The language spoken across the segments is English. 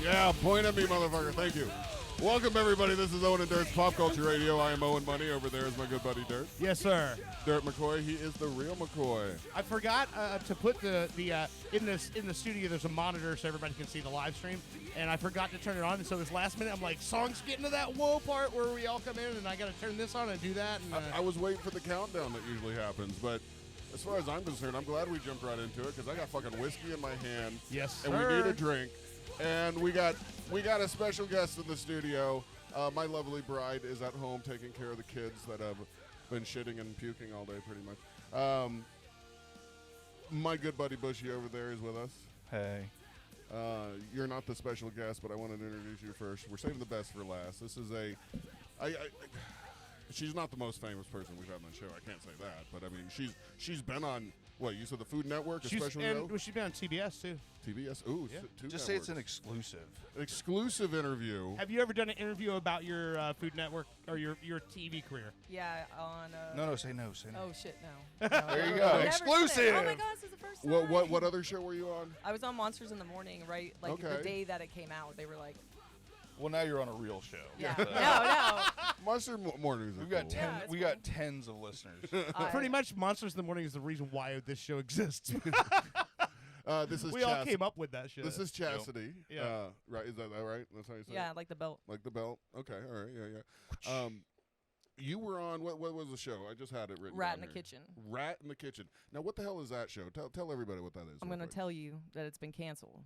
Yeah, point at me, motherfucker. Thank you. Welcome, everybody. This is Owen and Dirt's Pop Culture Radio. I am Owen Money. Over there is my good buddy Dirt. Yes, sir. Dirt McCoy. He is the real McCoy. I forgot to put the in the studio. There's a monitor so everybody can see the live stream, and I forgot to turn it on. And so this last minute, I'm like, songs getting to that whoa part where we all come in, and I got to turn this on and do that. And I was waiting for the countdown that usually happens, but as far as I'm concerned, I'm glad we jumped right into it because I got fucking whiskey in my hand. Yes, sir. And we need a drink. And we got a special guest in the studio. My lovely bride is at home taking care of the kids that have been shitting and puking all day, pretty much. My good buddy Bushy over there is with us. Hey. You're not the special guest, but I wanted to introduce you first. We're saving the best for last. This is she's not the most famous person we've had on the show. I can't say that, but I mean, she's been on what you said, the Food Network, especially. She's been on TBS too. TBS. Ooh, yeah. Just say it's an exclusive. An exclusive interview. Have you ever done an interview about your Food Network or your TV career? Yeah, on. No, say no. Oh shit, no. There you go. Exclusive. Oh my gosh, this is the first time. What other show were you on? I was on Monsters in the Morning, right? Like Okay. the day that it came out, they were like. Well, now you're on a real show. Yeah. No. Monster Mornings. We've got cool. we got tens of listeners. Pretty much, Monsters in the Morning is the reason why this show exists. This is we all came up with that shit. This is Chastity. Yep. Yeah. Right? Is that right? That's how you say it? Yeah, like the belt. Like the belt. Okay. All right. Yeah. You were on what was the show? I just had it written. Rat down in the here. Kitchen. Rat in the Kitchen. Now, what the hell is that show? Tell everybody what that is. I'm going to tell you that it's been canceled.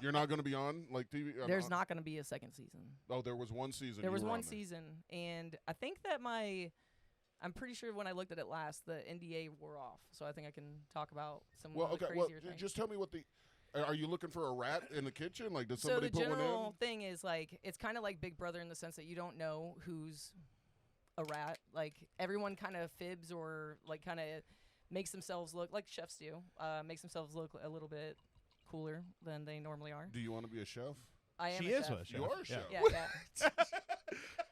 You're not going to be on like TV. There's not going to be a second season. Oh, there was one season. There was one season, and I think that I'm pretty sure when I looked at it last, the NDA wore off. So I think I can talk about some of the crazier things. Just tell me what the. Are you looking for a rat in the kitchen? Like, did somebody put one in? So the general thing is like it's kind of like Big Brother in the sense that you don't know who's a rat. Like everyone kind of fibs or like kind of makes themselves look like chefs do. Makes themselves look a little bit cooler than they normally are. Do you want to be a chef? I am. She a is chef. a chef. You are a chef. Yeah.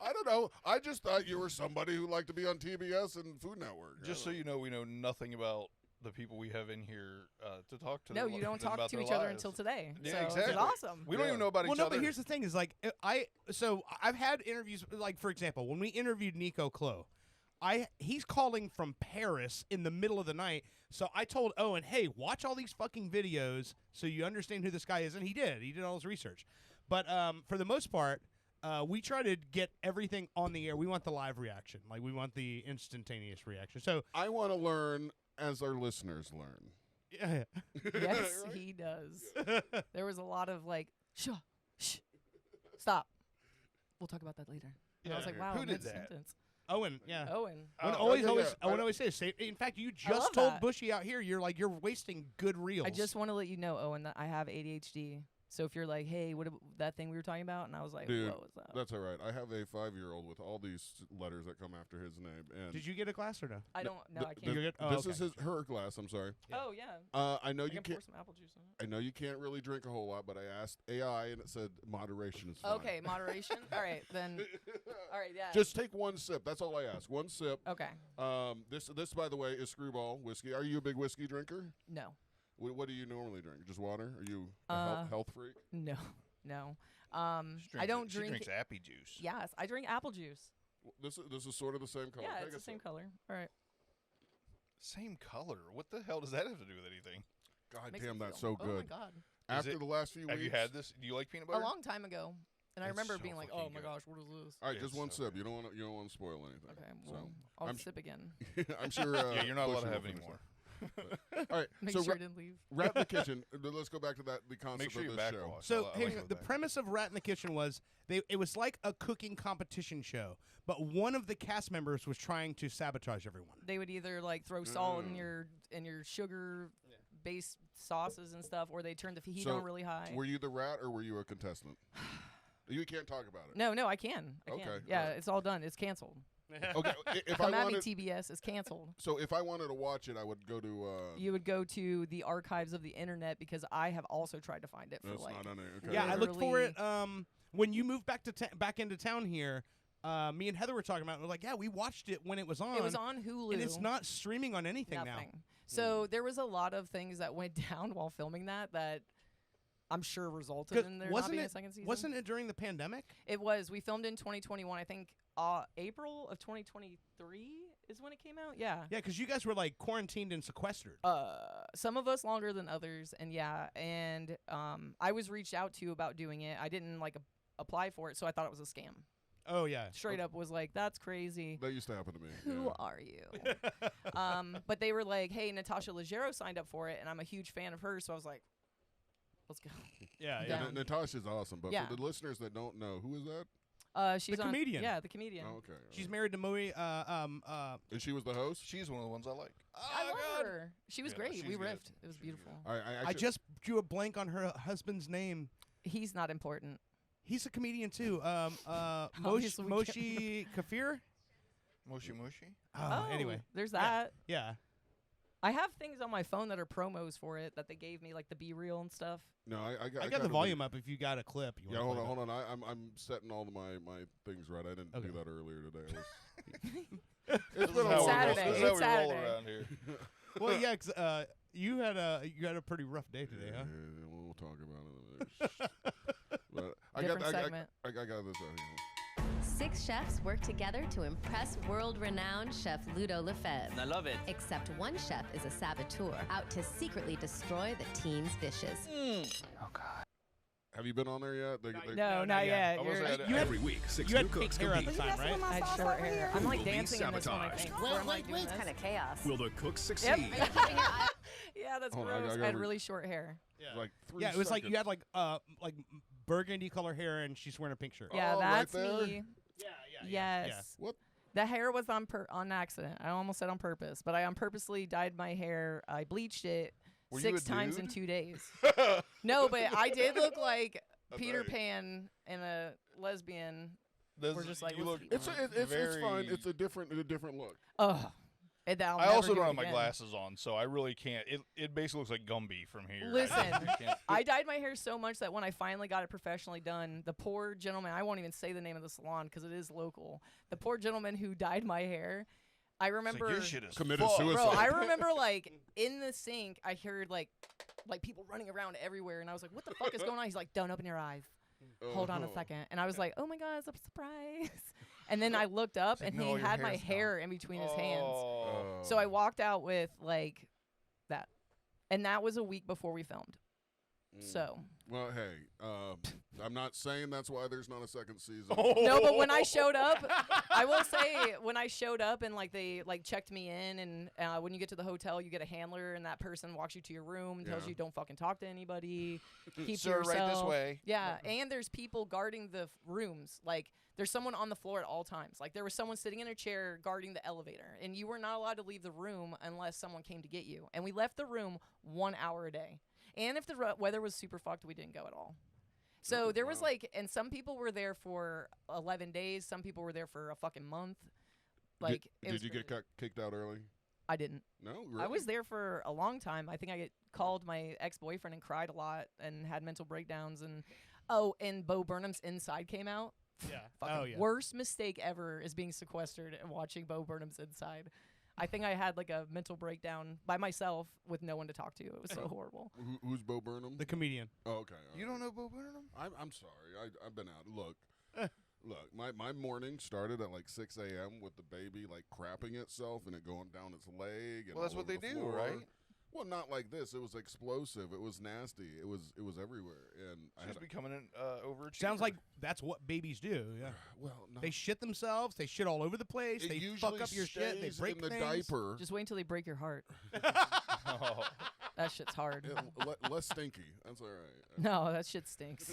I don't know. I just thought you were somebody who liked to be on TBS and Food Network. Just so you know, we know nothing about the people we have in here to talk to. No, you don't talk to each other until today. Yeah, so exactly. It's awesome. We don't even know about each other. Well, no, but here's the thing: is like I've had interviews. Like for example, when we interviewed Nico Clo, he's calling from Paris in the middle of the night. So I told Owen, hey, watch all these fucking videos so you understand who this guy is, and he did. He did all his research. But for the most part, we try to get everything on the air. We want the live reaction, like we want the instantaneous reaction. So I want to learn as our listeners learn. Yeah. Yes, he does. There was a lot of like, shh, stop. We'll talk about that later. And I was like, wow, Who did that? sentence. Owen, yeah. Owen. Owen always says. In fact, you just told that. Bushy out here. You're wasting good reels. I just want to let you know, Owen, that I have ADHD. So if you're like, hey, what about that thing we were talking about? And I was like, Dude, what was that? that's all right. I have a 5-year-old with all these letters that come after his name. And Did you get a glass or no? I don't. No, I can't. This is her glass. I'm sorry. Oh yeah. I know I you can pour can't. some apple juice in it. I know you can't really drink a whole lot, but I asked AI and it said moderation is fine. Okay, moderation. All right, then. All right, yeah. Just take one sip. That's all I ask. One sip. Okay. This by the way is Screwball whiskey. Are you a big whiskey drinker? No. What do you normally drink? Just water? Are you a health freak? No. I don't drink. She drinks appy juice. Yes, I drink apple juice. This is sort of the same color. Yeah, Take it's the a same sip. color. All right. Same color? What the hell does that have to do with anything? God Makes damn, me that's feel- so good. Oh my god. After the last few weeks. Have you had this? Do you like peanut A butter? long time ago, and I That's remember so being like, fucking "Oh my good. gosh, what is this?" All right, Yeah, just it's one so sip. You don't want to spoil anything. Okay, So, well, I'll sip again. I'm sure. Yeah, you're not allowed Bushy to have will any finish more. All right, Make so sure I didn't leave. Rat in the Kitchen. Let's go back to that. The concept Make sure of you this show. backwash. So I hey, like the that. premise of Rat in the Kitchen was it was like a cooking competition show, but one of the cast members was trying to sabotage everyone. They would either like throw salt in your sugar-based sauces and stuff, or they turn the heat So, on really high. Were you the rat or were you a contestant? You can't talk about it. No, I can. I can. Okay, Yeah, alright. it's all done. It's canceled. Okay, if Come I at me, wanted, TBS. It's canceled. so if I wanted to watch it, I would go to. You would go to the archives of the internet because I have also tried to find it for It's like. not on there. Okay. Yeah, I looked for it. Literally- When you moved back into town here, me and Heather were talking about it. We're like, yeah, we watched it when it was on. It was on Hulu. and it's not streaming on anything now. Nothing. So there was a lot of things that went down while filming that I'm sure resulted in there not being a second season. Wasn't it during the pandemic? It was. We filmed in 2021. I think April of 2023 is when it came out. Yeah. Yeah, because you guys were like quarantined and sequestered. Some of us longer than others, and I was reached out to about doing it. I didn't like apply for it, so I thought it was a scam. Oh yeah, Straight up was like, that's crazy. That used to happen to me. Who yeah. are you? But they were like, hey, Natasha Leggero signed up for it, and I'm a huge fan of hers, so I was like, let's go. yeah, Yeah, yeah. down. Natasha's awesome, but Yeah. for the listeners that don't know, who is that? She's The on, comedian. Yeah, the comedian. Oh, okay. She's married to Moe. And she was the host. She's one of the ones I like. I love her. She was Yeah, great. she's We good. riffed. It was beautiful. I just drew a blank on her husband's name. He's not important. He's a comedian too. Obviously we Moshi Kafir. Mushy Mushy. Oh, anyway, there's Yeah. that. yeah. I have things on my phone that are promos for it that they gave me, like the B reel and stuff. No, I got got the a volume up. If you got a clip, you Yeah, wanna hold play on. I'm setting all of my things right. I didn't Okay. do that earlier today. This It's is been a how long we roll- Saturday. This is how It's we roll Saturday. around here. that. Well, yeah, 'cause, you had a pretty rough day today, huh? Yeah, we'll talk about it. But Different segment. I got this out here. 6 chefs work together to impress world-renowned chef Ludo Lefebvre. I love it. Except one chef is a saboteur, out to secretly destroy the team's dishes. Have you been on there yet? No, not yet. I was You're- at- You had Every week, 6 you had new pink cooks hair at the compete. time, right? I had short hair. I'm like Will be dancing in this one, I sabotaged. think. Or am I doing this? kind of chaos. Will the cooks Yep. succeed? Yeah, that's Hold on, I gross. I gotta had re- really short hair. Like 3 Yeah, it was like seconds. you had like burgundy color hair, and she's wearing a pink shirt. Yeah, Oh, right that's there? me. Yeah, Yes. What? The hair was on accident. I almost said on purpose, but I purposely dyed my hair. I bleached it Were you 6 a times in dude? 2 days. No, but I did look like I Peter bet. Pan and a lesbian. Does- We're just like, you let's look keep It's going. it's fine. very- It's a different look. Ugh. I also don't have my glasses on, so I really can't. It basically looks like Gumby from here. Listen, I can't- I dyed my hair so much that when I finally got it professionally done, the poor gentleman, I won't even say the name of the salon because it is local. The poor gentleman who dyed my hair, I it's like, remember. your shit is Committed fucked. suicide. Bro, I remember like in the sink, I heard like people running around everywhere, and I was like, "What the fuck is going on?" He's like, "Don't open your eyes. Hold on a Oh. second." And I was like, "Oh my god, it's a surprise!" And then I looked up, like, and "No, he your had my hair's hair gone." in between his hands. Oh. So I walked out with like that, and that was a week before we filmed. So Well, hey, I'm not saying that's why there's not a second season. no, but when I showed up, I will say when I showed up and like they like checked me in, and when you get to the hotel, you get a handler, and that person walks you to your room, and tells Yeah. you don't fucking talk to anybody, keep to Sir, yourself. right this way. Yeah, and there's people guarding the rooms. Like there's someone on the floor at all times. Like there was someone sitting in a chair guarding the elevator, and you were not allowed to leave the room unless someone came to get you. And we left the room 1 hour a day. And if the weather was super fucked, we didn't go at all. So there was wow. like, and some people were there for 11 days. Some people were there for a fucking month. Like, it was did you get crazy. kicked out early? I didn't. No, really? I was there for a long time. I think I called my ex-boyfriend and cried a lot and had mental breakdowns. And and Bo Burnham's Inside came out. Yeah. Fucking Oh yeah. worst mistake ever is being sequestered and watching Bo Burnham's Inside. I think I had like a mental breakdown by myself with no one to talk to. It was so horrible. Who's Bo Burnham? The comedian. Oh, okay. You don't know Bo Burnham? I'm sorry. I've been out. Look, my morning started at like 6 a.m. with the baby like crapping itself and it going down its leg. And Well, that's all what over they the do, floor. right? Well, not like this. It was explosive. It was nasty. It was everywhere. And I She's had becoming an overachiever. Sounds like that's what babies do. Yeah. well, no. They shit themselves. They shit all over the place. It they usually fuck up your shit. They stays break in the things. diaper. Just wait until they break your heart. Oh. That shit's hard. Less stinky. That's all right. No, that shit stinks.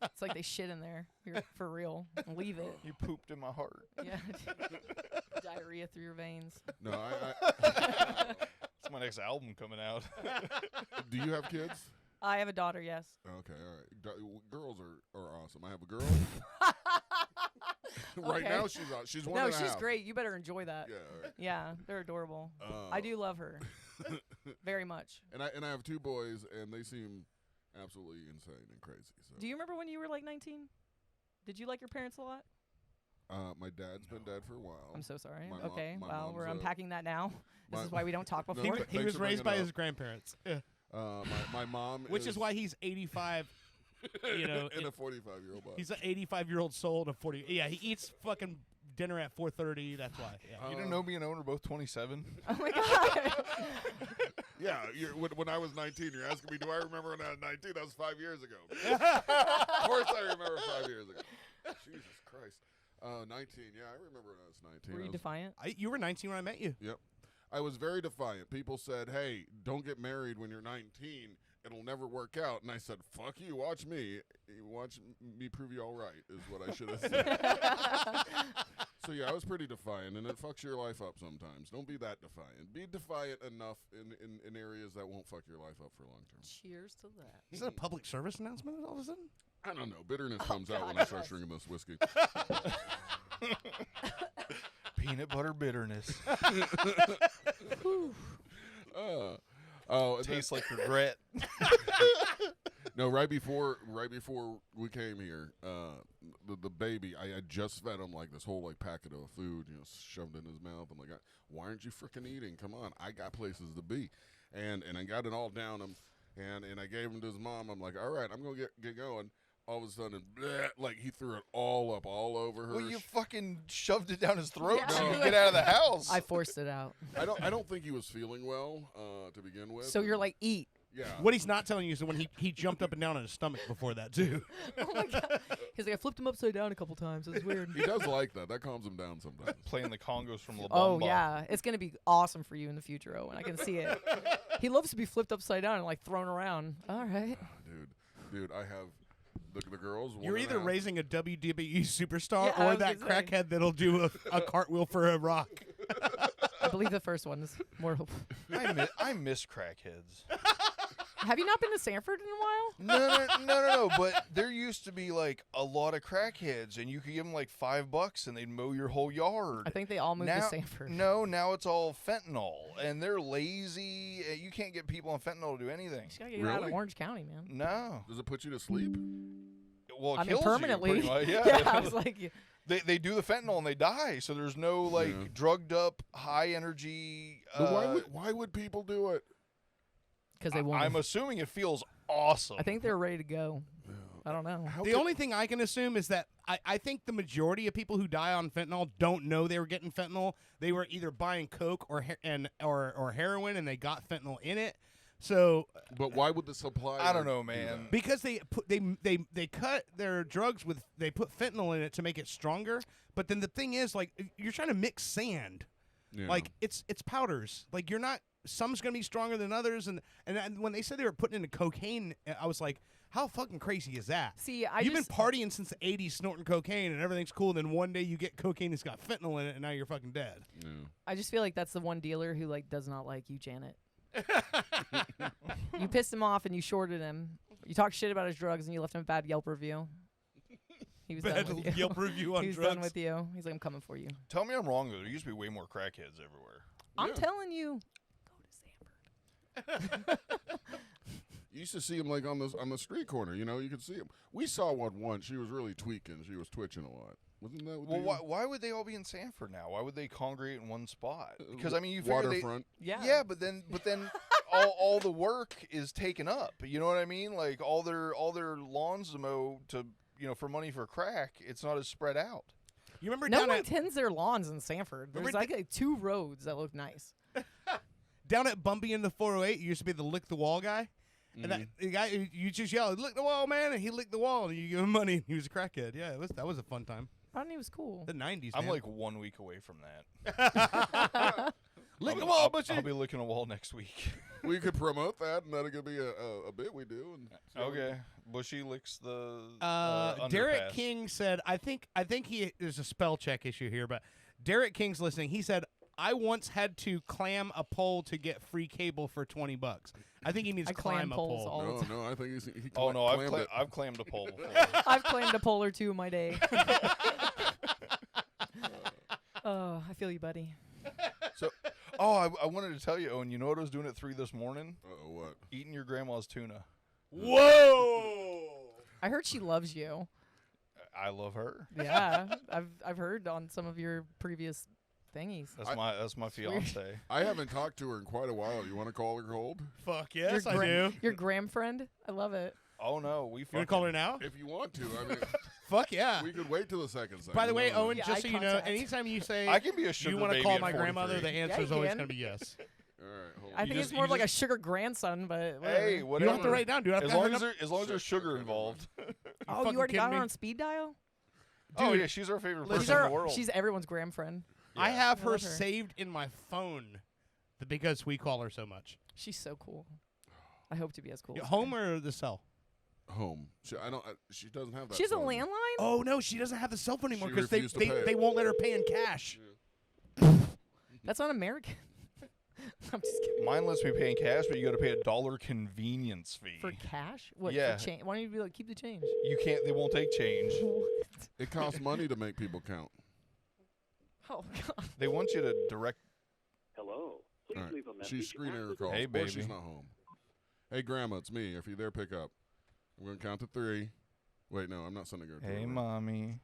It's like they shit in there. You're, for real. Leave it. You pooped in my heart. Yeah. Diarrhea through your veins. No, It's my next album coming out. do you have kids? I have a daughter. Yes. Okay, all right. Girls are awesome. I have a girl. Right Okay. now she's one No, and a she's half. great. You better enjoy that. Yeah, all right. Yeah, they're adorable. I do love her very much. And I have 2 boys, and they seem absolutely insane and crazy. So. Do you remember when you were like 19? Did you like your parents a lot? My dad's been dead for a while. I'm so sorry. My Okay, my well, we're mom's, unpacking that now. This my- is why we don't talk No, before. th- He Thanks was for raised bringing by it his up. grandparents. Yeah. My mom, Which is why he's 85. You know, in a 45-year-old body. he's an 85-year-old soul to 40. Yeah, he eats fucking dinner at 4:30. That's why. Yeah. You didn't know me and Owen are both 27? Oh my god. Yeah, when I was 19, you're asking me, do I remember when I was 19? That was 5 years ago. Of course I remember 5 years ago. Jesus Christ. 19, yeah, I remember when I was 19. Were you I was- defiant? You were 19 when I met you. Yep. I was very defiant. People said, hey, don't get married when you're 19. It'll never work out. And I said, fuck you, watch me. Watch me prove you all right, is what I should have said. So, yeah, I was pretty defiant, and it fucks your life up sometimes. Don't be that defiant. Be defiant enough in areas that won't fuck your life up for long term. Cheers to that. Is that a public service announcement all of a sudden? I don't know. Bitterness comes out God, when I start yes. drinking this whiskey. Peanut butter bitterness. Oh, and then- Tastes like regret. no, right before we came here, the baby, I had just fed him like this whole like packet of food, shoved in his mouth. I'm like, why aren't you freaking eating? Come on, I got places to be, and I got it all down him, and I gave him to his mom. I'm like, all right, I'm gonna get going. All of a sudden, bleh, like he threw it all up all over her. Well, you fucking shoved it down his throat Yeah. so you No. could get out of the house. I forced it out. I don't think he was feeling well to begin with. So you're like, eat. yeah. What he's not telling you is that when he jumped up and down on his stomach before that too. Oh my god. He's like, I flipped him upside down a couple times. It's weird. He does like that. That calms him down sometimes. Playing the congos from La Oh Bamba. yeah, it's gonna be awesome for you in the future, Owen. I can see it. He loves to be flipped upside down and like thrown around. All right. Dude, I have the girls. one You're and a either half. raising a WWE superstar Yeah, I or was that gonna say. crackhead that'll do a cartwheel for a rock. I believe the first one is more hopeful. I miss crackheads. Have you not been to Sanford in a while? No. But there used to be like a lot of crackheads, and you could give them like $5 and they'd mow your whole yard. I think they all moved now, to Sanford. No, now it's all fentanyl, and they're lazy. You can't get people on fentanyl to do anything. You just gotta get out of Really? Orange County, man. No. Does it put you to sleep? Well, it I mean, kills permanently. You, pretty much. Yeah, I was like, They do the fentanyl and they die, so there's no like Yeah. drugged up, high energy. But why would people do it? because they want. I'm assuming it feels awesome. I think they're ready to go. I don't know. How The could- only thing I can assume is that I think the majority of people who die on fentanyl don't know they were getting fentanyl. They were either buying coke or heroin, and they got fentanyl in it. So But why would the supplier? I don't know, do man. that? because they cut their drugs with they put fentanyl in it to make it stronger. But then the thing is, like, you're trying to mix sand. Yeah. Like it's powders. Like you're not. Some's gonna be stronger than others, and when they said they were putting into cocaine, I was like, how fucking crazy is that? See, You've been partying since the '80s, snorting cocaine, and everything's cool. And then one day you get cocaine that's got fentanyl in it, and now you're fucking dead. Yeah. I just feel like that's the one dealer who like does not like you, Janet. You pissed him off and you shorted him. You talked shit about his drugs and you left him a bad Yelp review. He was Bad done with you. Yelp review on He was drugs. done with you. He's like, I'm coming for you. Tell me I'm wrong though. There used to be way more crackheads everywhere. I'm Yeah. telling you, go to Sanford. You used to see him like on the street corner. You could see him. We saw one once. She was really tweaking. She was twitching a lot. Wasn't that? With Well, you? why would they all be in Sanford now? Why would they congregate in one spot? Because I mean, you figure they, waterfront. Yeah. but then all the work is taken up. You know what I mean? Like all their lawns to mow to for money for crack. It's not as spread out. You remember No down one at tends their lawns in Sanford. There's Remember like 2 roads that look nice. Bumpy in the 408? You used to be the lick the wall guy. And that, the guy, you just yell, "Lick the wall, man!" And he licked the wall, and you give him money. And he was a crackhead. Yeah, that was a fun time. I thought he was cool. The '90s. I'm man. like 1 week away from that. lick the I'll- wall, I'll, Bushy. I'll be licking a wall next week. We could promote that, and that could be a bit we do. And see how we Okay, Bushy licks the. Derek underpass. King said, I think there's a spell check issue here, but Derek King's listening. He said, I once had to clam a pole to get free cable for $20. I think he needs I to climb clam a poles pole. all the No, time. no, I think he Oh no, clammed it. I've claimed a pole before. I've claimed a pole or two in my day. Oh, I feel you, buddy. So, I wanted to tell you, Owen. You know what I was doing at 3 this morning? What? Eating your grandma's tuna. Whoa! I heard she loves you. I love her. Yeah, I've heard on some of your previous thingies. That's my fiance. I haven't talked to her in quite a while. You want to call her cold? Fuck yes, your I do. Your gram friend. I love it. Oh no, we You want to call her now? If you want to, I mean, Fuck yeah. we could wait till the second segment. By the way, No, no. Owen, Yeah, just eye so you know, contact. anytime you say I can be a sugar you want to baby call at my 43. grandmother, the answer you is always can. going to be yes. All right, hold on. I think You it's just- more you of like a just- sugar grandson, but whatever. Hey, You whatever. don't have to write down. Do I have As to have long her as number? as long as there's sugar Okay, involved. Oh, fucking you already kidding got her me? on speed dial? Oh Dude, yeah, she's our favorite She's, person in the world. she's everyone's gram friend. I have I her love her. saved in my phone because we call her so much. She's so cool. I hope to be as cool. as her. Home or the cell? Home. She doesn't have that. She has a phone. landline? Oh no, she doesn't have the cell phone anymore She because refused to pay it. they won't let her pay in cash. That's not American. I'm just kidding. Mine lets me pay in cash, but you got to pay $1 convenience fee. For cash? What? Yeah. For change? Why don't you be like, keep the change? You can't. They won't take change. It costs money to make people count. Oh, God. They want you to direct. Hello. Please All right. leave a message. She's screen error after the calls. Hey, Or baby. she's not home. Hey, Grandma, it's me. If you're there, pick up. I'm going to count to 3. Wait, no, I'm not sending her. to Hey, her. mommy.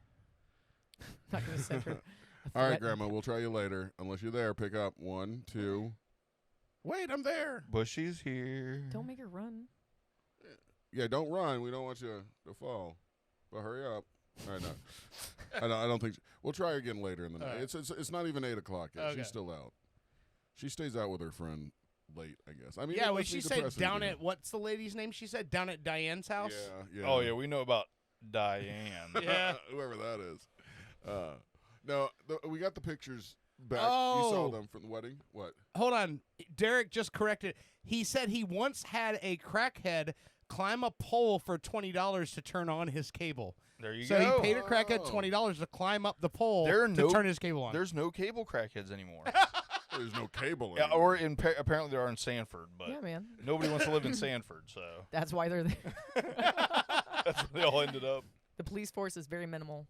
Not going to send her. a All right, threat. Grandma, we'll try you later. Unless you're there, pick up. 1, 2. Wait, I'm there. Bushy's here. Don't make her run. Yeah, don't run. We don't want you to fall. But hurry up. All right, no. I don't think. We'll try again later in the night. All right. It's not even 8 o'clock yet. Okay. She's still out. She stays out with her friend late, I guess. I mean, Yeah, it when must be she said depressing down to at what's the lady's name? She said down at Diane's house. Yeah. Oh yeah, we know about Diane. Yeah. Whoever that is. No, we got the pictures back. You saw Oh. them from the wedding. What? Hold on, Derek just corrected. He said he once had a crackhead climb a pole for $20 to turn on his cable. There you So go. he paid a crackhead Oh. $20 to climb up the pole There are to no- turn his cable on. There's no cable crackheads anymore. There's no cable. Yeah, anymore. or apparently there are in Sanford, but Yeah, man. nobody wants to live in Sanford, so That's why they're there. that's where they all ended up. The police force is very minimal.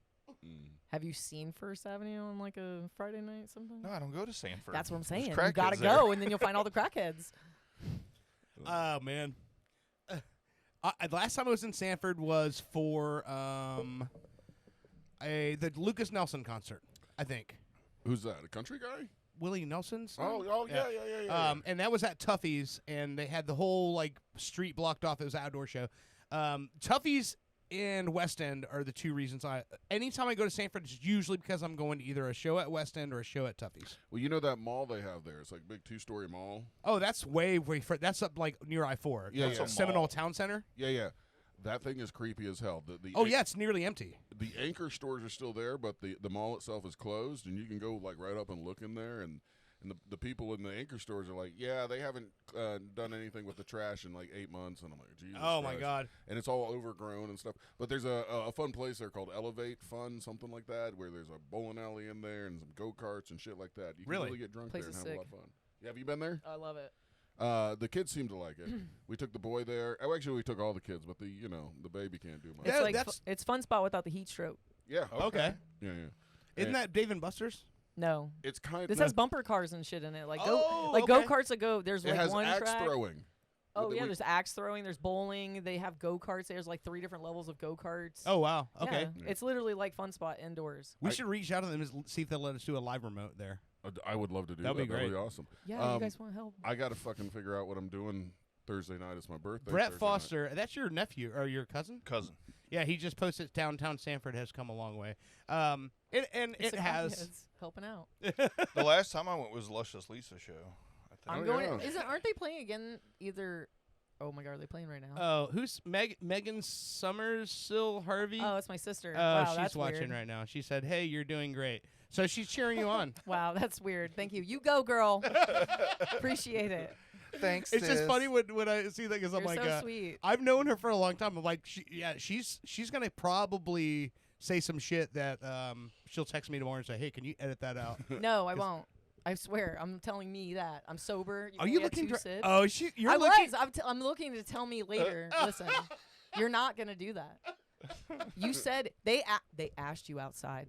Mm. Have you seen First Avenue on like a Friday night sometime? No, I don't go to Sanford. That's what I'm There's saying. You crackheads gotta there. go, and then you'll find all the crackheads. Oh man. Last time I was in Sanford was for the Lucas Nelson concert, I think. Who's that? A country guy? Willie Nelson's. Oh, yeah. And that was at Tuffy's, and they had the whole like street blocked off. It was an outdoor show. Tuffy's and West End are the two reasons anytime I go to Sanford, it's usually because I'm going to either a show at West End or a show at Tuffy's. Well, you know that mall they have there? It's like a big 2-story mall. Oh, that's way that's up like near I-4. Yeah, That's yeah. at Seminole Town Center. Yeah. That thing is creepy as hell. Oh yeah, it's nearly empty. The anchor stores are still there, but the mall itself is closed, and you can go like right up and look in there, and the people in the anchor stores are like, yeah, they haven't done anything with the trash in like 8 months, and I'm like, Jesus Oh my Christ. God. And it's all overgrown and stuff. But there's a fun place there called Elevate Fun, something like that, where there's a bowling alley in there and some go-karts and shit like that. You can Really? really get drunk Place there and is have a sick. lot of fun. Yeah, have you been there? I love it. The kids seem to like it. We took the boy there. Oh, actually, we took all the kids, but the baby can't do much. Yeah, It's like that's- it's fun spot without the heat stroke. Yeah. Okay. Yeah. Isn't that Dave and Buster's? No, It's kind this of. has bumper cars and shit in it. Like Oh, go okay. go karts that go. There's It like has one axe track. throwing. Oh We- yeah, we- there's axe throwing. There's bowling. They have go karts. There's like 3 different levels of go karts. Oh wow. Okay. Yeah, it's literally like fun spot indoors. We should reach out to them and see if they'll let us do a live remote there. I would love to do That'd that. be That'd be great. awesome. Yeah, you guys want to help? I got to fucking figure out what I'm doing Thursday night. It's my birthday. Brett Thursday night. Foster, that's your nephew or your cousin? cousin. Yeah, he just posted downtown Sanford has come a long way. It It's it the has. crackheads helping out. The last time I went was Luscious Lisa show. I think. I'm Oh, going. yeah. Aren't they playing again? Either. Oh my God, are they playing right now? Oh, who's Megan Summersill Harvey? Oh, it's my sister. Oh, wow, she's that's watching weird. right now. She said, "Hey, you're doing great." So she's cheering you on. Wow, that's weird. Thank you. You go, girl. Appreciate it. Thanks. It's just funny when I see that because I'm You're like, so sweet. I've known her for a long time. I'm like, she's gonna probably say some shit that she'll text me tomorrow and say, "Hey, can you edit that out?" No, I won't. I swear, I'm telling me that I'm sober. Are you only had looking? 2 sips. Oh, you're looking. I'm looking to tell me later. Listen, you're not gonna do that. You said they asked you outside.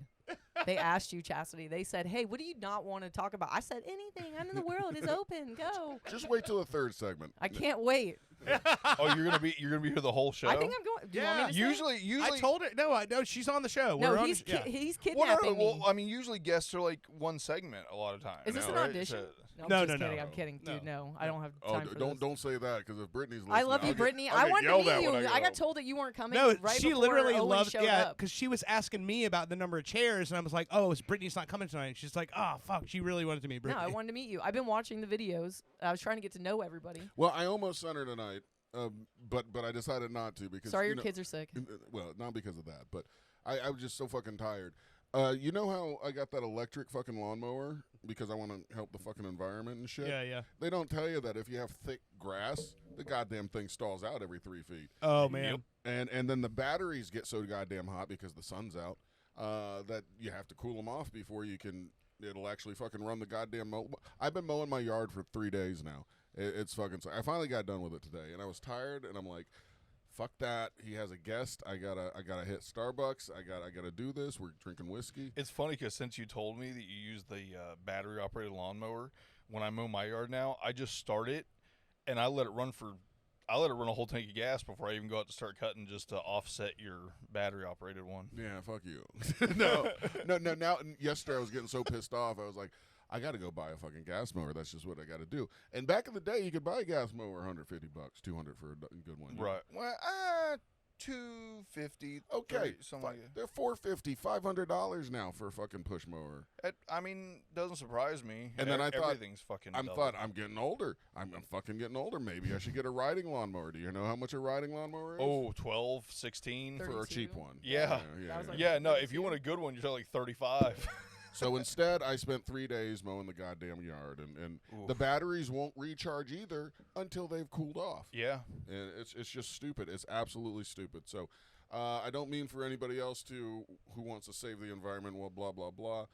They asked you, Chastity. They said, "Hey, what do you not want to talk about?" I said, "Anything. I'm in the world is open. Go." Just wait till the third segment. I can't wait. Oh, you're gonna be here the whole show. I think I'm going. Do you want me to say? Usually, I told her. No, I know she's on the show. No, We're on he's the, yeah. he's Well, kidnapping well, me. I mean, usually guests are like one segment a lot of times. Is this now, an right? audition? So- No, I'm just no, kidding. no. I'm kidding, dude. No, I don't have Oh, time for this. don't say that because if Brittany's listening, I love you, I'll get- Brittany. I'll I get wanted to yelled meet at you. when I got go. told that you weren't coming. No, right she before literally Owen loved. showed Yeah, up. because she was asking me about the number of chairs, and I was like, "Oh, is Brittany's not coming tonight?" She's like, "Oh, fuck." She really wanted to meet No, Brittany. I wanted to meet you. I've been watching the videos. I was trying to get to know everybody. Well, I almost sent her tonight, but I decided not to because Sorry, you your know, kids are sick. Well, not because of that, but I was just so fucking tired. You know how I got that electric fucking lawnmower because I want to help the fucking environment and shit? Yeah. They don't tell you that if you have thick grass, the goddamn thing stalls out every 3 feet. Oh man. And then the batteries get so goddamn hot because the sun's out that you have to cool them off before it'll actually fucking run the goddamn I've been mowing my yard for 3 days now. It's fucking. I finally got done with it today, and I was tired, and I'm like, fuck that. He has a guest. I gotta hit Starbucks. I gotta do this. We're drinking whiskey. It's funny because since you told me that you use the battery operated lawnmower, when I mow my yard now, I just start it and I let it run a whole tank of gas before I even go out to start cutting, just to offset your battery operated one. Yeah, fuck you. No. Now, yesterday I was getting so pissed off. I was like, I got to go buy a fucking gas mower. That's just what I got to do. And back in the day, you could buy a gas mower $150, $200 for a good one. Right. Well, $250. Okay. 30, something like that. They're $450, $500 now for a fucking push mower. I mean, doesn't surprise me. And then I thought, everything's fucking. I'm getting older. I'm fucking getting older. Maybe I should get a riding lawnmower. Do you know how much a riding lawnmower is? Oh, 12, 16 for a 32. cheap one. Yeah. That was like Yeah, no. If 32. you want a good one, you're like 35. So instead, I spent 3 days mowing the goddamn yard, and Oof. the batteries won't recharge either until they've cooled off. Yeah. And it's just stupid. It's absolutely stupid. So I don't mean for anybody else who wants to save the environment, well, blah, blah, blah.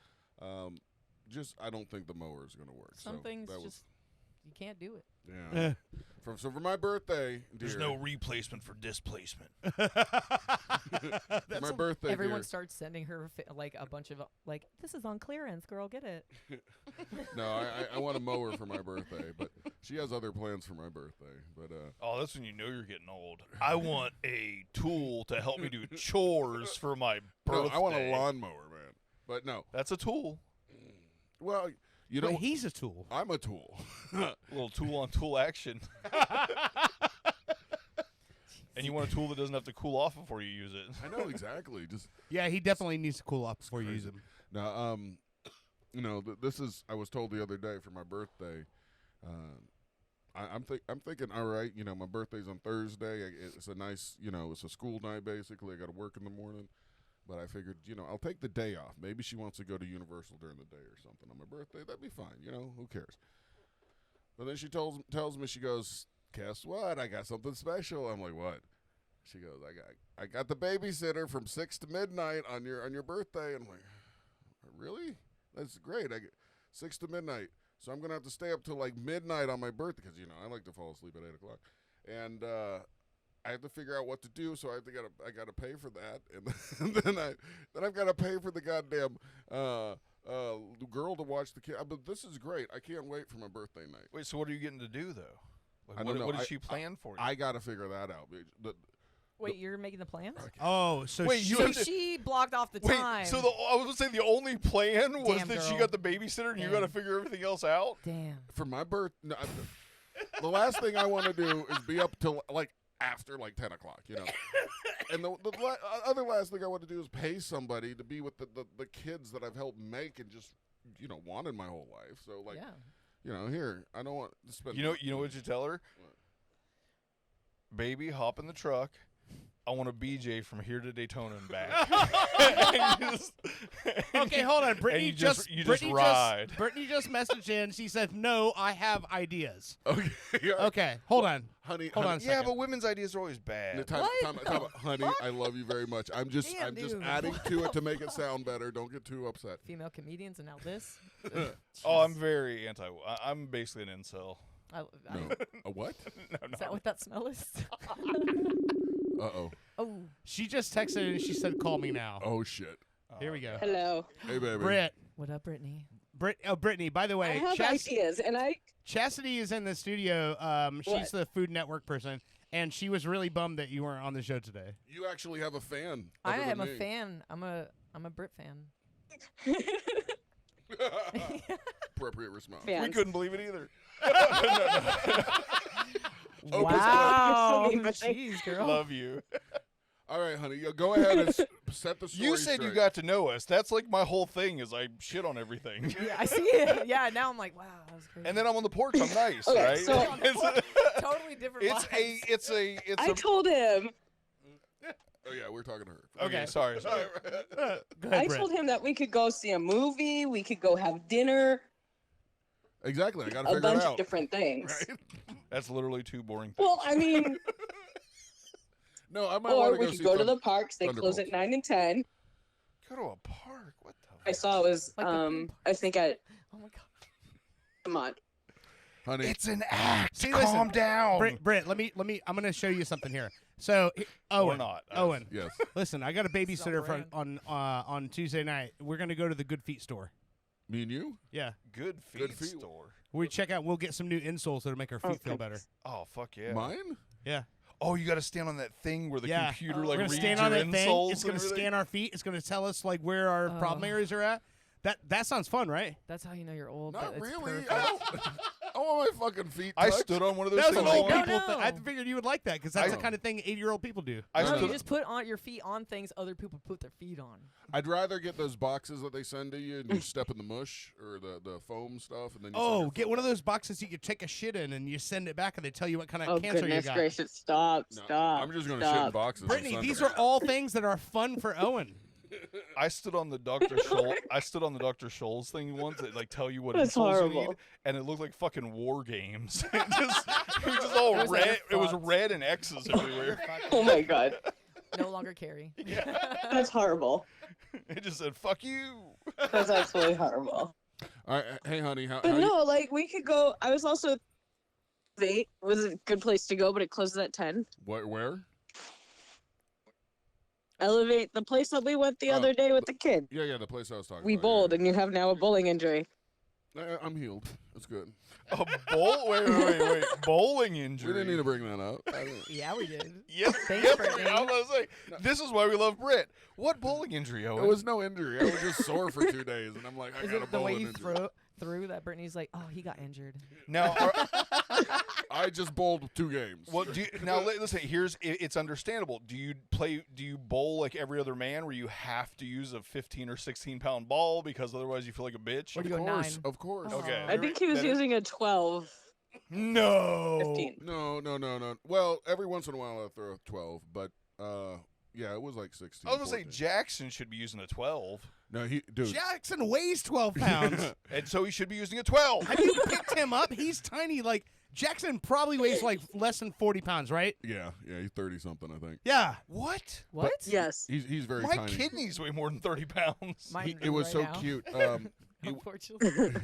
Just I don't think the mower is going to work. Some so things that just you can't do it. yeah. Eh. So for my birthday, There's dear, no replacement for displacement. for my birthday, Everyone dear, starts sending her like a bunch of like, this is on clearance, girl, get it. no, I want a mower for my birthday, but she has other plans for my birthday. But Oh, that's when you know you're getting old. I want a tool to help me do chores for my no, birthday. I want a lawnmower, man. But no, That's a tool. well, you But know, he's a tool. I'm a tool. A little tool on tool action. And you want a tool that doesn't have to cool off before you use it. I know exactly. Just Yeah, he definitely needs to cool off before you use him. now, you know, this is. I was told the other day for my birthday. I'm thinking, all right, you know, my birthday's on Thursday. It's a nice, you know, it's a school night basically. I got to work in the morning, but I figured, you know, I'll take the day off. Maybe she wants to go to Universal during the day or something on my birthday. That'd be fine, you know. Who cares? But then she tells me, she goes, guess what? I got something special. I'm like, what? She goes, I got the babysitter from 6 to midnight on your birthday. And I'm like, really? That's great. I get 6 to midnight. So I'm going to have to stay up till like midnight on my birthday because, you know, I like to fall asleep at 8 o'clock. And I have to figure out what to do, so I got to pay for that. And then I've got to pay for the goddamn girl to watch the kid. But this is great. I can't wait for my birthday night. Wait, so what are you getting to do, though? Like, I don't know. What did she plan for you? I got to figure that out. Wait, you're making the plans? Oh, so Wait, she, you So have to- she blocked off the Wait, time. so I was going to say the only plan was Damn, that she girl. got the babysitter and you got to Damn. figure everything else out? Damn. For my birth, no, the last thing I want to do is be up till like after like 10 o'clock, you know. And the other last thing I want to do is pay somebody to be with the kids that I've helped make and just, you know, wanted my whole life. So like, Yeah. you know, here, I don't want to spend. You know what you tell her? What? Baby, hop in the truck. I want a BJ from here to Daytona and back. And Okay, hold on. Brittany you just Brittany ride. Brittany just messaged in. She said, "No, I have ideas." Okay. Okay, hold on. Honey, Hold on a Yeah, second. but women's ideas are always bad. Time, What? honey, I love you very much. I'm just Damn, dude. adding to it to make it sound better. Don't get too upset. Female comedians and now this. Oh, I'm very anti. I'm basically an incel. I, No. A what? No, Is that what that smell is? Uh-oh. Oh, She just texted and she said, "Call me now." Oh, shit. Here we go. Hello. Hey, baby. Britt. what up, Brittany? Brittany, by the I way, have ideas, and Chastity is in the studio. She's the Food Network person, and she was really bummed that you weren't on the show today. You actually have a fan. I other am than a me. fan. I'm a Brit fan. Appropriate response. We fans. couldn't believe it either. Wow. You're so mean, but Jeez, girl. Love you. All right, honey. Go ahead and set the story You said you straight. got to know us. That's like my whole thing is I shit on everything. Yeah, I see it. Yeah, now I'm like, wow, that was crazy. And then I'm on the porch. I'm nice, Okay, right? so- Totally different. it's vibes. it's I a. told him. Oh, yeah, we're talking to her. Okay, sorry. Go ahead, I Britt. told him that we could go see a movie. We could go have dinner. Exactly. I got to A figure bunch it of out. different things. Right? That's literally two boring things. Well, I mean, No, I might or want to we go could see go to Thun- the parks. They close at Thunderbolts. 9 and 10. Go to a park. What the? I saw it was, Like the theme I think at, Oh my god. come on. Honey, It's an act. See, Calm listen, down. Britt, let me. I'm gonna show you something here. So, Owen, not. Owen, yes. listen, I got a is on babysitter for, brand. on Tuesday night. We're gonna go to the Good Feet store. Me and you? Yeah, Good feet, Good feet. store. we check out. We'll get some new insoles that'll make our feet feel better. Oh fuck yeah. Mine? Yeah, Oh, you got to stand on that thing where the Yeah. computer Oh. like we're gonna reads stand your on that thing. insoles It's and gonna everything? scan our feet. It's gonna tell us like where our problem Oh. areas are at. That sounds fun, right? That's how you know you're old. Not but it's really. perfect. I don't. I want my fucking feet I touched. stood on one of those That was things. an old No, people no. thing. I figured you would like that because that's I- the kind of thing 80-year-old people do. I No, stood. you just put on your feet on things other people put their feet on. I'd rather get those boxes that they send to you and you step in the mush or the foam stuff and then you Oh, get one of those boxes you could take a shit in and you send it back and they tell you what kind of Oh, cancer you goodness got. gracious. Stop. No, Stop. I'm just going to shit in stop. boxes. and Brittany, send these them. are all things that are fun for Owen. I stood on the Dr. Scholl. I stood on the Dr. Scholl's thing once that like tell you what That's insoles you need, horrible. and it looked like fucking war games. it was just all It was like red. It was fucked. red and X's everywhere. Oh my god. No longer carry. That's horrible. It just said "fuck you." That's absolutely horrible. All right, hey, honey, how But you- no, like we could go. I was also 8 was a good place to go, but it closes at 10. where? Elevate, the place that we went the Oh, other day with the kid. Yeah, the place I was talking We about. bowled, and you have now a bowling injury. I'm healed. That's good. A wait. Bowling We injury. didn't need to bring that up. I didn't- Yeah, we did. Yep. Thanks, Yep. Brittany. I was gonna say this is why we love Brit. What bowling injury, Owen? It was no injury. I was just sore for 2 days, and I'm like, I Is got a it the way bowling you injury. threw that Brittany's like, oh, he got injured. now. I just bowled 2 games. Well, listen. It's understandable. Do you bowl like every other man, where you have to use a 15 or 16 pound ball because otherwise you feel like a bitch? Or do Of you go course, 9? of course. Okay. I think he was Better- using a 12, No. 15. No. Well, every once in a while I throw a 12, but yeah, it was like 16. I was gonna say 14. Jackson should be using a 12, No, dude. Jackson weighs 12 pounds. and so he should be using a 12. Have you picked him up? He's tiny. Like, Jackson probably weighs like less than 40 pounds, right? Yeah, he's 30 something, I think. Yeah. What? What? Yes. He's very My tiny. kidneys weigh more than 30 pounds. Mine It was right so now. cute. Unfortunately.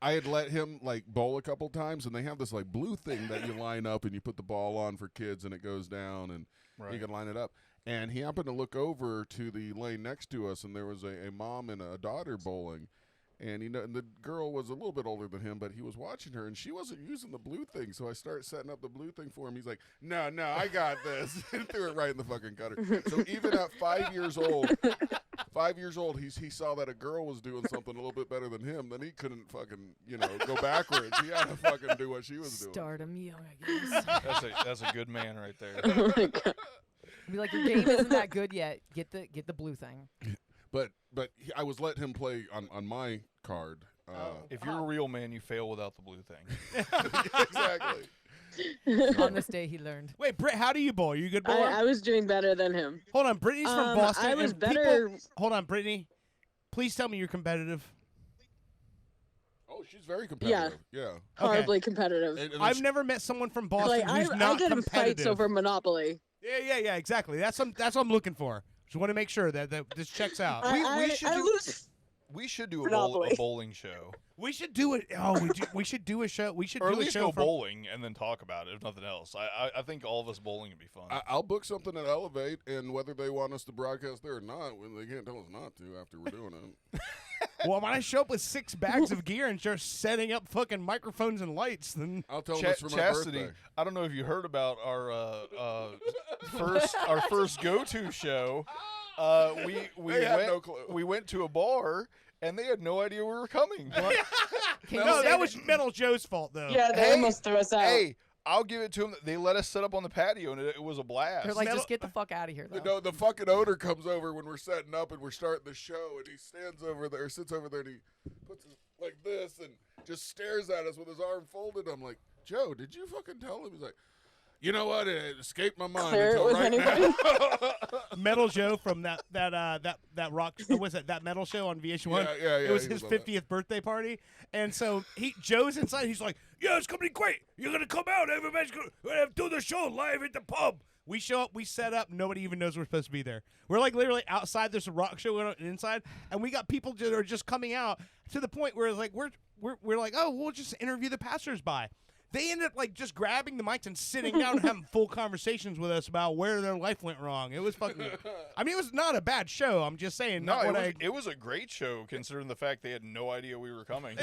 I had let him like bowl a couple times, and they have this like blue thing that you line up, and you put the ball on for kids, and it goes down, and you can line it up. And he happened to look over to the lane next to us, and there was a mom and a daughter bowling. And and the girl was a little bit older than him, but he was watching her, and she wasn't using the blue thing. So I started setting up the blue thing for him. He's like, "No, I got this," and threw it right in the fucking gutter. So even at 5 years old, he saw that a girl was doing something a little bit better than him. Then he couldn't fucking go backwards. He had to fucking do what she was doing. Stardom young, I guess. That's a good man right there. Oh my god. Be like, your game isn't that good yet. Get the blue thing. But I was letting him play on my card. If you're a real man, you fail without the blue thing. Exactly. On this day, he learned. Wait, Britt, how do you bowl? Are you a good bowler? I was doing better than him. Hold on, Brittany's from Boston. I was and people- better. hold on, Brittany. Please tell me you're competitive. Oh, she's very competitive. Yeah. Horribly competitive. And I've never met someone from Boston Like who's I not get in competitive. fights over Monopoly. Yeah, exactly. That's what I'm looking for. Just want to make sure that this checks out. We should I do- lose. We should do a Monopoly. bowling show. We should do it. Oh, we should do a show. We should Or do at a least show go from. bowling and then talk about it, if nothing else. I think all of us bowling would be fun. I'll book something at Elevate, and whether they want us to broadcast there or not, when they can't tell us not to after we're doing it. Well, when I show up with 6 bags of gear and start setting up fucking microphones and lights, then I'll tell them it's for my Chastity, birthday. I don't know if you heard about our first go-to show. We went to a bar and they had no idea we were coming. Can you no, say that was Metal Joe's fault though. Yeah, they almost threw us out. Hey, I'll give it to them. They let us set up on the patio and it was a blast. They're like, Metal- just get the fuck out of here, though. No, the fucking owner comes over when we're setting up and we're starting the show, and he stands over there, sits over there, and he puts his like this and just stares at us with his arm folded. I'm like, Joe, did you fucking tell him? He's like, you know what? It escaped my mind Clear it until with right anybody? now. Metal Joe from that rock. What was that Metal Show on VH1? Yeah, It was he his was on that. 50th birthday party, and so Joe's inside. He's like, "Yeah, it's gonna be great. You're gonna come out. Everybody's gonna do the show live at the pub." We show up, we set up. Nobody even knows we're supposed to be there. We're like literally outside. There's a rock show going on inside, and we got people that are just coming out to the point where it's like we're like, oh, we'll just interview the passersby. They ended up like just grabbing the mics and sitting down and having full conversations with us about where their life went wrong. It was fucking. I mean, it was not a bad show. I'm just saying. No, Not what it was a great show considering the fact they had no idea we were coming.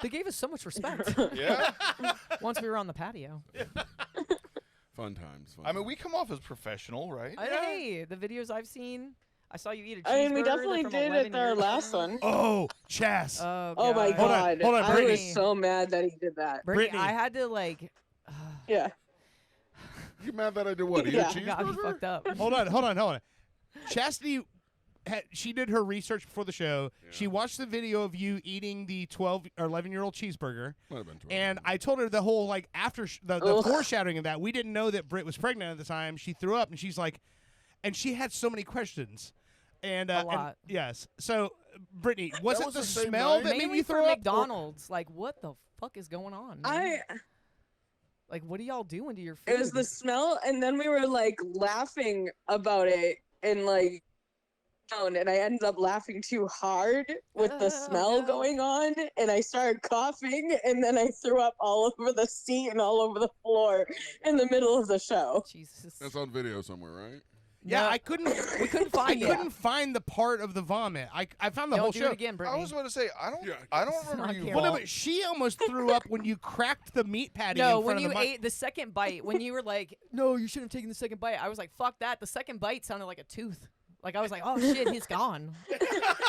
They gave us so much respect Yeah. once we were on the patio. Fun times. I mean, we come off as professional, right? Hey, the videos I've seen, I saw you eat a cheeseburger. I mean, we They're definitely from did 11 at our years last ago. one. Oh, Chas. Oh my Hold on, god! hold on, I Brittany. was so mad that he did that. Brittany, Brittany. I had to like. Yeah. you mad that I did what? Eat Yeah. a Got me cheeseburger? fucked up. Hold on. Chastity, she did her research before the show. Yeah. She watched the video of you eating the 12 or 11-year-old cheeseburger, Might have been 12. and I told her the whole like after the Ugh. foreshadowing of that. We didn't know that Britt was pregnant at the time. She threw up, and she's like, and she had so many questions. And A and- lot. yes. So, Brittany, was That it was the the same smell night? that made Mainly you for throw up? or- McDonald's. Like, what the fuck is going on? man? Like, what are y'all doing to your food? It was the smell, and then we were like laughing about it, and like, and I ended up laughing too hard with the Oh, smell no. going on, and I started coughing, and then I threw up all over the seat and all over the floor in the middle of the show. Jesus. That's on video somewhere, right? Yeah, No, I couldn't. we couldn't I find it. couldn't find the part of the vomit. I found the Don't whole do show. it again, I Brittany. was about to say, I don't It's remember not you. here. Well, no, vom- but she almost threw up when you cracked the meat patty No, in front when of you the mic. ate the second bite, when you were like, "No, you shouldn't have taken the second bite," I was like, "Fuck that!" The second bite sounded like a tooth. Like I was like, "Oh shit, he's gone."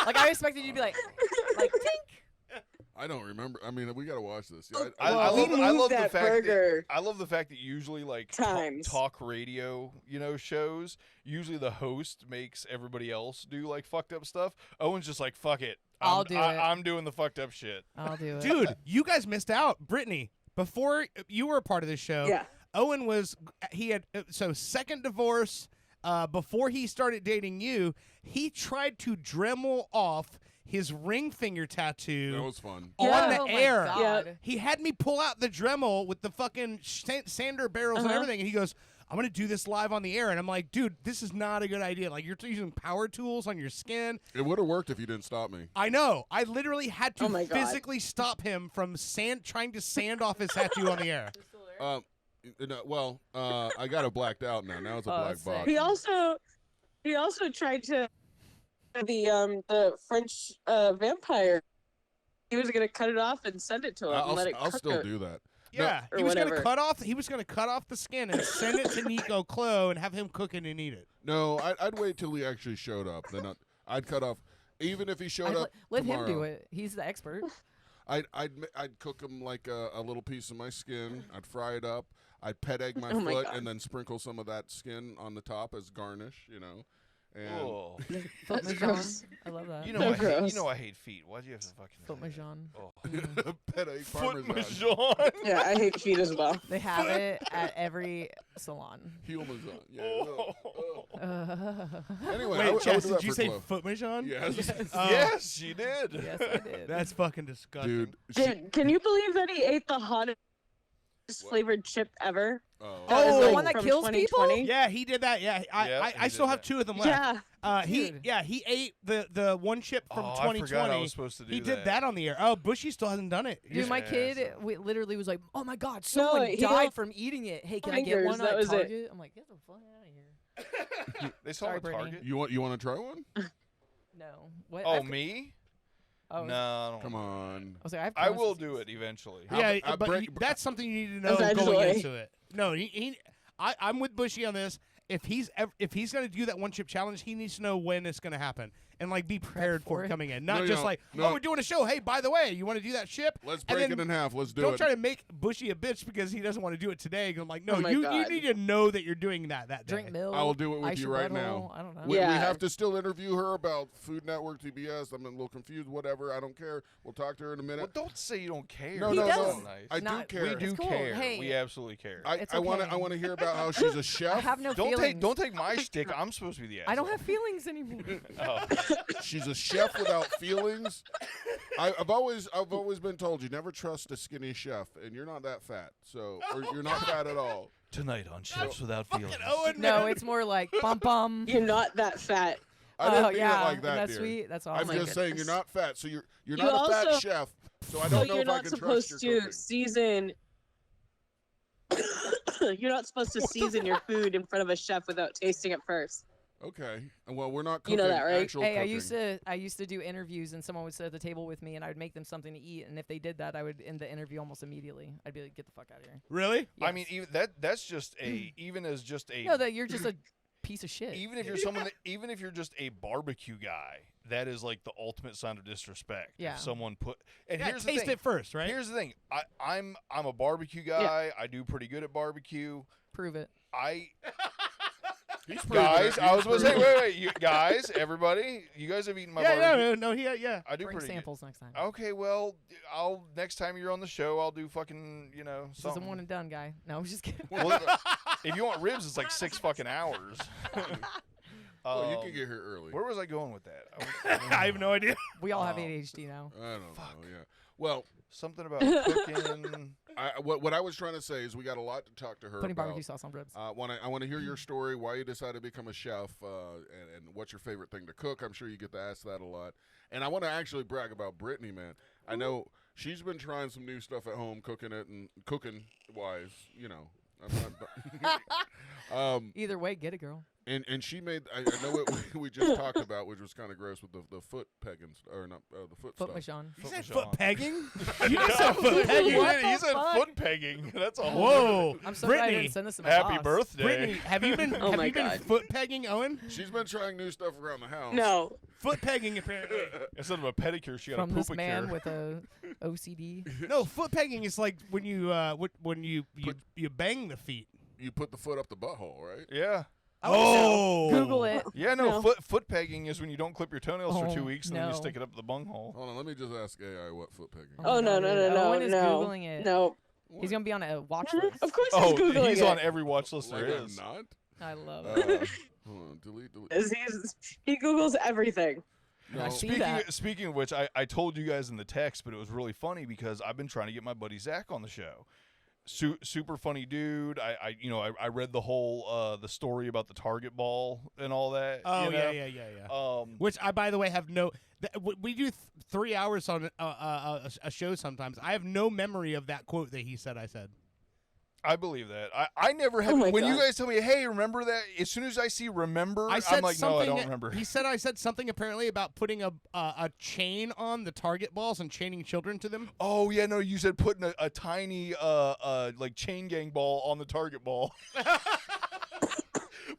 Like I expected you to be like, "Tink." I don't remember. I mean, we gotta watch this. Yeah, I We love moved the that fact burger. that I love the fact that usually like Times. talk radio, shows. Usually the host makes everybody else do like fucked up stuff. Owen's just like, fuck it. I'll do it. I'm doing the fucked up shit. I'll do it, Dude, you guys missed out. Brittany, before you were a part of this show, Yeah. Owen was, he had, so second divorce, before he started dating you, he tried to Dremel off his ring finger tattoo that was fun. on Yeah. the Oh my air. God. He had me pull out the Dremel with the fucking sander barrels and Uh-huh. everything, and he goes, I'm going to do this live on the air. And I'm like, dude, this is not a good idea. Like, you're using power tools on your skin. It would have worked if you didn't stop me. I know. I literally had to Oh my God. physically stop him from trying to sand off his tattoo on the air. I got it blacked out now. Now it's a Oh, black sick. box. He also tried to the French vampire. He was gonna cut it off and send it to him and let it I'll cook still it. do that. Yeah, or he was whatever. gonna cut off the skin and send it to Nico Clo and have him cook it and eat it. No, I'd wait till he actually showed up. Then I'd cut off. Even if he showed up let tomorrow, him do it. He's the expert. I'd cook him like a little piece of my skin. I'd fry it up. I'd pet egg my Oh my foot God. and then sprinkle some of that skin on the top as garnish. And Oh. Foot That's Majon. gross. I love that. You know, So I hate, gross. I hate feet. Why'd you have to fucking Foot say that? Majon. Oh. pet egg Foot parmesan. Majon. Yeah, I hate feet as well. They have it at every salon. Heel Maison. Yeah. Oh. Oh. Anyway, Wait, I would do Chess, that did you for say Chloe. foot Michon? Yes. Yes, she did. Yes, I did. That's fucking disgusting. Dude. Can you believe that he ate the hottest What? flavored chip ever? Oh, Is the like one that from kills people? 2020? Yeah, he did that. Yeah, Yeah, I he still did have that. 2 of them left. Yeah. He ate the one chip from Oh, I 2020. forgot I was supposed to do he that. did that on the air. Oh, Bushy still hasn't done it. Dude, my Yeah, kid so- literally was like, "Oh my god, No, someone he died got from eating it. Hey, can I fingers, get one that at was it. Target?" I'm like, "Get the fuck out of here." They saw Sorry, a Brittany. Target. You want to try one? No. What? Oh, me? Oh, No, I don't Come want on. I was like, I, have I will Crohn's do disease. it eventually. How Yeah, about- but break- that's something you need to know Eventually. going into it. No, I'm with Bushy on this. If he's going to do that one chip challenge, he needs to know when it's going to happen and like be prepared for for it it. coming in. Not No, just no, like, no. oh, we're doing a show. Hey, by the way, you want to do that chip? Let's And break then it in half. Let's do Don't it. try to make Bushy a bitch because he doesn't want to do it today. I'm like, no, Oh my you God. need to know that you're doing that day. Drink milk. I will do it with ice you your right butthole, now. I don't know. We Yeah. have to still interview her about Food Network, TBS. I'm a little confused. Whatever. I don't care. We'll talk to her in a Well, minute. don't say you don't care. No, He no, does. no. Nice. I do Not- care. We do It's cool. care. Hey. We absolutely care. It's I want okay. to. I want to hear about how she's a I chef. have no don't feelings. don't take my shtick. I'm supposed to be the asshole. I don't have feelings anymore. Oh. She's a chef without feelings. I've always been told you never trust a skinny chef, and you're not that fat, so or you're not fat at all. Tonight on Chefs Without Feelings. Owen, No, man. it's more like bum bum. You're not that fat. I didn't Oh mean yeah, it like that, that's dear. sweet. That's I'm awesome. just saying you're not fat, so you're You not a fat also- chef. So I So don't know you're if I not can trust supposed your to cooking. season. You're not supposed to season your food in front of a chef without tasting it first. Okay, well we're not You cooking know that, right? actual Hey, cooking. I used to do interviews, and someone would sit at the table with me, and I would make them something to eat. And if they did that, I would end the interview almost immediately. I'd be like, "Get the fuck out of here." Really? I mean, even that's just a even as just a No, that you're just a piece of shit. even if you're someone that, even if you're just a barbecue guy, that is like the ultimate sign of disrespect. Yeah. If someone put and Yeah, here's the taste thing. it first, right? Here's the thing. I'm a barbecue guy. I do pretty good at barbecue. Prove it. He's proven Guys, it. I He's was going to say, proven it. wait, you guys, everybody, you guys have eaten my yeah, barbecue. no, yeah. I do Bring pretty samples next time. good. Okay, well, I'll next time you're on the show, I'll do fucking, This is a something. one and done guy. No, I'm just kidding. Well, if you want ribs, it's like 6 fucking hours. Well, you can get here early. Where was I going with that? I have no idea. We all have Oh. ADHD now. I don't know. Yeah. Well, Something about cooking. what I was trying to say is we got a lot to talk to her Putting about. barbecue sauce on ribs. I want to hear your story, why you decided to become a chef, and what's your favorite thing to cook. I'm sure you get to ask that a lot. And I want to actually brag about Brittany, man. I know she's been trying some new stuff at home, cooking wise, you know. Either way, get it, girl. And she made. I know what we just talked about, which was kind of gross with the foot pegging or not the foot Foot stuff. Michon. You said Michon. foot pegging? You just said foot pegging. He said fuck? foot pegging. That's a whole Whoa, I'm so glad I Brittany. didn't send this to my Happy boss. birthday. Brittany, have you been Oh my been God. foot pegging, Owen? She's been trying new stuff around the house. No. Foot pegging, apparently. Instead of a pedicure, she got From a this poopicure. man with a OCD. No, foot pegging is like when you bang the feet. You put the foot up the butthole, right? Yeah. Oh, Google it. Yeah, no, No. foot pegging is when you don't clip your toenails for 2 Oh, weeks and then you no. stick it up the bunghole. Hold on, let me just ask AI what foot pegging. Oh no no no no Owen is no Googling it. no. He's gonna be on a watch list. Of course Oh, he's googling he's it. on every watch list Like there I'm is. not. I love it. Hold on, delete. He googles everything. No, see Speaking that. speaking of which, I told you guys in the text, but it was really funny because I've been trying to get my buddy Zach on the show. Super funny dude. I read the whole the story about the Target ball and all that. Oh you know? yeah. Which I, by the way, have no. We do 3 hours on a show sometimes. I have no memory of that quote that he said. I said. I believe that. I never have. Oh my when you God. guys tell me, hey, remember that? As soon as I see remember, I said I'm like, no, I something. don't remember. He said I said something apparently about putting a chain on the target balls and chaining children to them. Oh yeah, no, you said putting a tiny like chain gang ball on the target ball.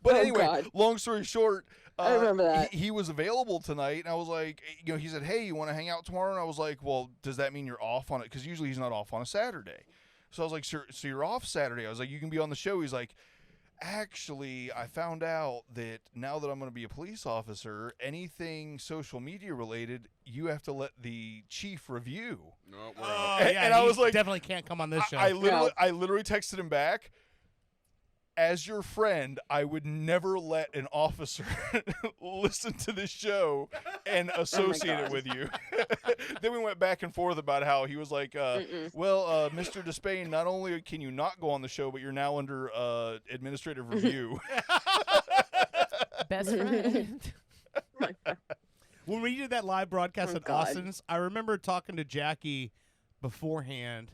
But Oh, anyway, God. long story short, I remember that. he was available tonight, and I was like, he said, hey, you want to hang out tomorrow? And I was like, well, does that mean you're off on it? Because usually he's not off on a Saturday. So I was like, so you're off Saturday? I was like, you can be on the show. He's like, actually, I found out that now that I'm going to be a police officer, anything social media related, you have to let the chief review. No, we're Oh out. And yeah, I he was like- definitely can't come on this show. I literally texted him back. as your friend, I would never let an officer listen to this show and associate it God. with you. Then we went back and forth about how he was like, Mr. Despain, not only can you not go on the show, but you're now under administrative review. Best friend. When we did that live broadcast Oh, at God. Austin's, I remember talking to Jackie beforehand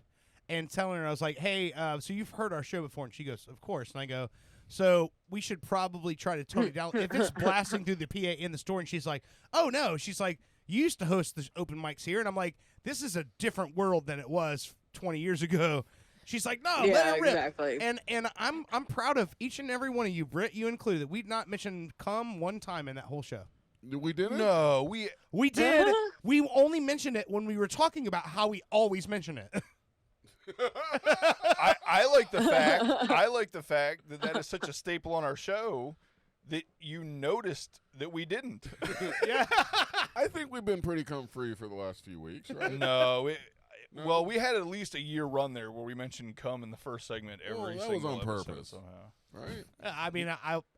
and telling her, I was like, hey, so you've heard our show before? And she goes, of course. And I go, so we should probably try to tone it down. If it's blasting through the PA in the store, and she's like, oh, no. She's like, you used to host the open mics here. And I'm like, this is a different world than it was 20 years ago. She's like, no, let Yeah, it rip. exactly. And I'm proud of each and every one of you, Britt, you included. We'd not mentioned cum one time in that whole show. We didn't. No, We did. We only mentioned it when we were talking about how we always mention it. I like the fact. I like the fact that that is such a staple on our show that you noticed that we didn't. Yeah. I think we've been pretty cum free for the last few weeks, right? No. No? Well, we had at least a year run there where we mentioned cum in the first segment Well, every that was single on episode purpose. somehow. Right? I mean,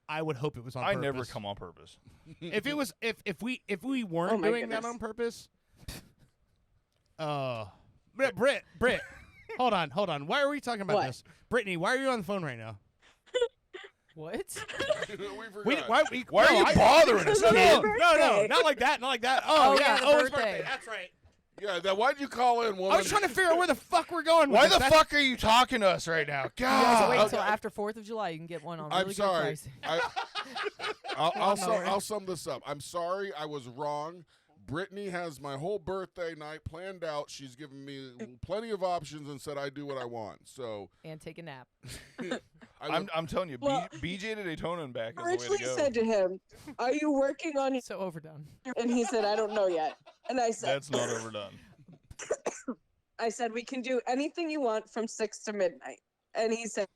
I would hope it was on I purpose. never come on purpose. If it was if we weren't Oh my doing that goodness. on purpose. Britt, hold on. Why are we talking about What? this? Brittany, why are you on the phone right now? What? we forgot. Why are you bothering us, No, kid? No, not like that. Oh, Oh, yeah, yeah, the Owen's birthday. That's right. Yeah, why'd you call in, woman? I was trying to figure out where the fuck we're going with Why this. the fuck are you talking to us right now? You guys God. wait okay. until after 4th of July. You can get one on really I'm good sorry. pricing. I'll sum this up. I'm sorry. I was wrong. Brittany has my whole birthday night planned out. She's given me plenty of options and said I do what I want. So And take a nap. I'm telling you, Well, BJ to Daytona and back is I the way originally to go. said to him, "Are you working on it?" So overdone. And he said, "I don't know yet." And I said, That's not overdone. "I said we can do anything you want from 6 to midnight." And he said,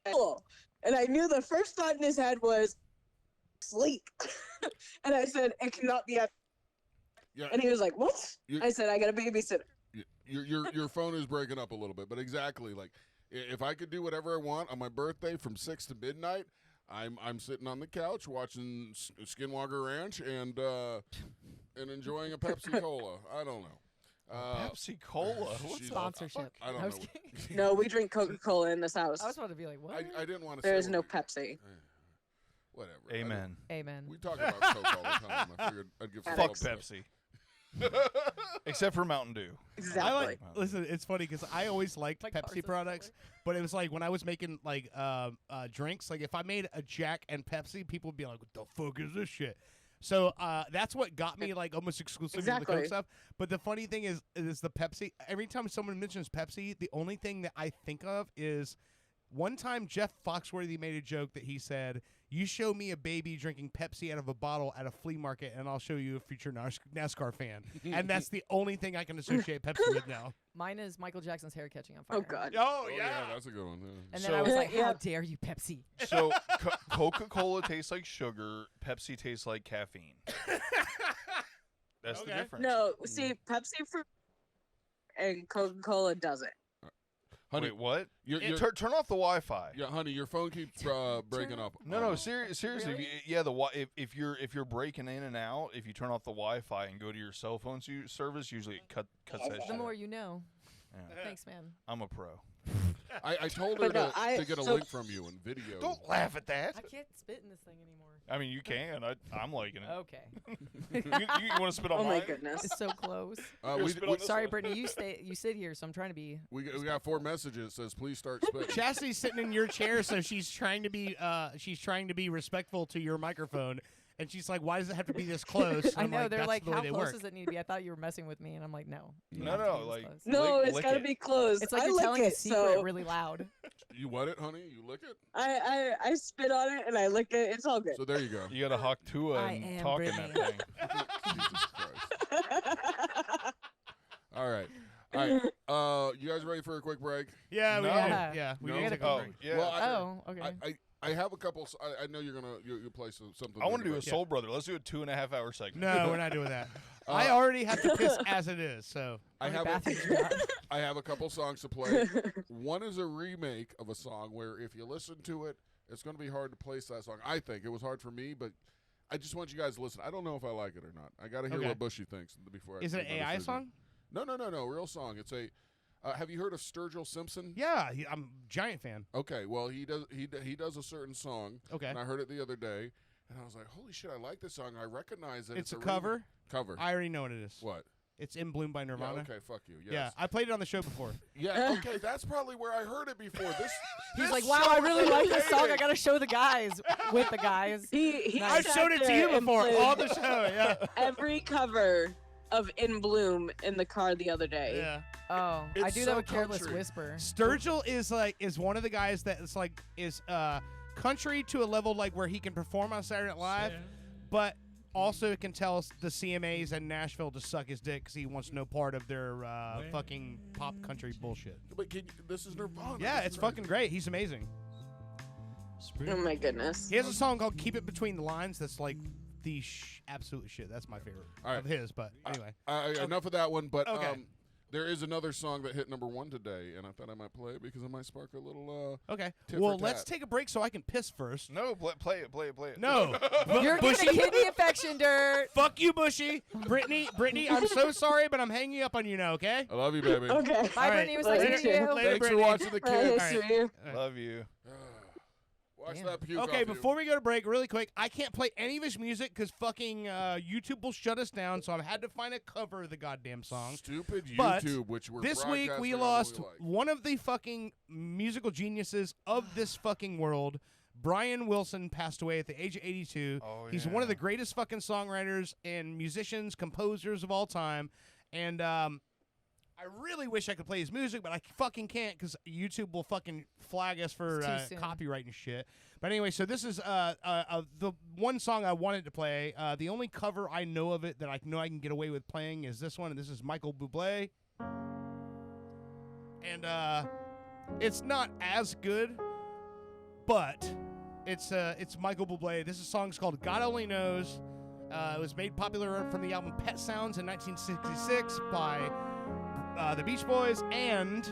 "Cool." And I knew the first thought in his head was sleep. And I said, "It cannot be at." yeah, And he was like, "What?" You- I said, "I got a babysitter." your phone is breaking up a little bit, but exactly like if I could do whatever I want on my birthday from 6 to midnight, I'm sitting on the couch watching Skinwalker Ranch and enjoying a Pepsi Cola. I don't know. Pepsi Cola. What's she's- Sponsorship. I don't was know. kidding. No, we drink Coca-Cola in this house. I was about to be like, what? I didn't want to say There is what no we- Pepsi. Whatever. Amen. Amen. We talk about Coke all the time. I figured I'd give some Fuck love to it. Pepsi. Except for Mountain Dew. Exactly. I like. Listen, it's funny because I always liked Like Pepsi Carson's products, but it was like when I was making like drinks. Like if I made a Jack and Pepsi, people would be like, "What the fuck is this shit?" So that's what got me like almost exclusively to the Coke Exactly. stuff. But the funny thing is the Pepsi. Every time someone mentions Pepsi, the only thing that I think of is one time Jeff Foxworthy made a joke that he said, "You show me a baby drinking Pepsi out of a bottle at a flea market, and I'll show you a future NASCAR fan." And that's the only thing I can associate Pepsi with now. Mine is Michael Jackson's hair catching on fire. Oh God. Oh, Yeah, that's a good one. Yeah. And then I was So- like, how Yeah. dare you, Pepsi? So Coca-Cola tastes like sugar. Pepsi tastes like caffeine. That's the Okay. difference. No, see, Pepsi for and Coca-Cola doesn't. Honey, Wait, what? you're, Turn off the Wi-Fi. yeah, honey, your phone keeps breaking up. No, seriously. Really? Yeah, if you're breaking in and out, if you turn off the Wi-Fi and go to your cell phone service, usually it cuts that The shit. more you know. Yeah. Thanks, man. I'm a pro. I told her But no, to get a so- link from you and video. Don't laugh at that. I can't spit in this thing anymore. I mean, you can. I'm liking it. Okay. You want to spit on Oh my mine? goodness. It's so close. we, spit on this Sorry, one. Brittany. You sit here, so I'm trying to be. we got 4 messages. It says, please start spitting. Chastity's sitting in your chair, so she's trying to be respectful to your microphone, and she's like, "Why does it have to be this close?" And I I'm know like, they're "That's like, the way how they close work." does it need to be? I thought you were messing with me, and I'm like, no. you No, don't have to no, be this like- close. No, it's lick gotta it. be closed. It's like I you're lick telling a it, secret so really loud. You what it, honey? You lick it? I spit on it and I lick it. It's all good. So there you go. You got to hawk Tua I and am talk in that Brittany. thing. Jesus Christ. All right. You guys ready for a quick break? Yeah, we No. did. Yeah, we No. did gotta take a Oh, break. yeah. Well, Oh, okay. I have a couple. I know you're gonna you play something. I want to do a but- Soul Brother. Let's do a 2.5-hour segment. No, we're not doing that. I already have to piss as it is, so I How many have bathrooms you got? I have a couple songs to play. One is a remake of a song where if you listen to it, It's going to be hard to place that song. I think it was hard for me, but I just want you guys to listen. I don't know if I like it or not. I got to hear Okay. what Bushy thinks before I Is it make an my AI decision. song? No, real song. It's a. Have you heard of Sturgill Simpson? Yeah, I'm a giant fan. Okay, well he does a certain song. Okay. And I heard it the other day, and I was like, holy shit, I like this song. I recognize it. It's a remix. cover. Cover. I already know what it is. What? It's In Bloom by Yeah, Nirvana. okay, fuck you. Yes. Yeah, I played it on the show before. Yeah, okay, that's probably where I heard it before. This He's this like, wow, show I is really like this song. I entertaining. gotta show the guys with the guys. He I've sat showed it to there you and before played on the show. Yeah. every cover of In Bloom in the car the other day. Yeah. Oh, I It's do so that with Careless country. Whisper. Sturgill is one of the guys that is country to a level like where he can perform on Saturday Night Live, but also can tell the CMAs in Nashville to suck his dick because he wants no part of their fucking pop country bullshit. But this is Nirvana. Yeah, This it's is fucking great. He's amazing. Oh my goodness. He has a song called "Keep It Between the Lines" that's like the absolute shit. That's my favorite All right. of his. But anyway, Enough of that one, but Okay. there is another song that hit #1 today, and I thought I might play it because it might spark a little. okay. tit Well, for let's tat. take a break so I can piss first. No, play it. No, You're getting Bushy. a kidney infection, Dirt. Fuck you, Bushy. Brittany, I'm so sorry, but I'm hanging up on you now. Okay. I love you, baby. Okay. Bye, All Brittany. It was right. nice Later. meeting you. Later, Thanks for Brittany. watching the kids. Nice to meet you. Love you. Watch Damn. that puke Okay, off before we go to break, really quick, I can't play any of his music because fucking YouTube will shut us down, so I've had to find a cover of the goddamn you. song. Stupid But YouTube, which we're This week we broadcasting on lost what we like. one of the fucking musical geniuses of this fucking world. Brian Wilson passed away at the age of 82. Oh, He's one of the yeah. greatest fucking songwriters and musicians, composers of all time. And I really wish I could play his music, but I fucking can't because YouTube will fucking flag us for It's too soon. copyright and shit. But anyway, so this is the one song I wanted to play. The only cover I know of it that I know I can get away with playing is this one, and this is Michael Bublé. And it's not as good, but it's Michael Bublé. This song's called "God Only Knows." It was made popular from the album Pet Sounds in 1966 by the Beach Boys, and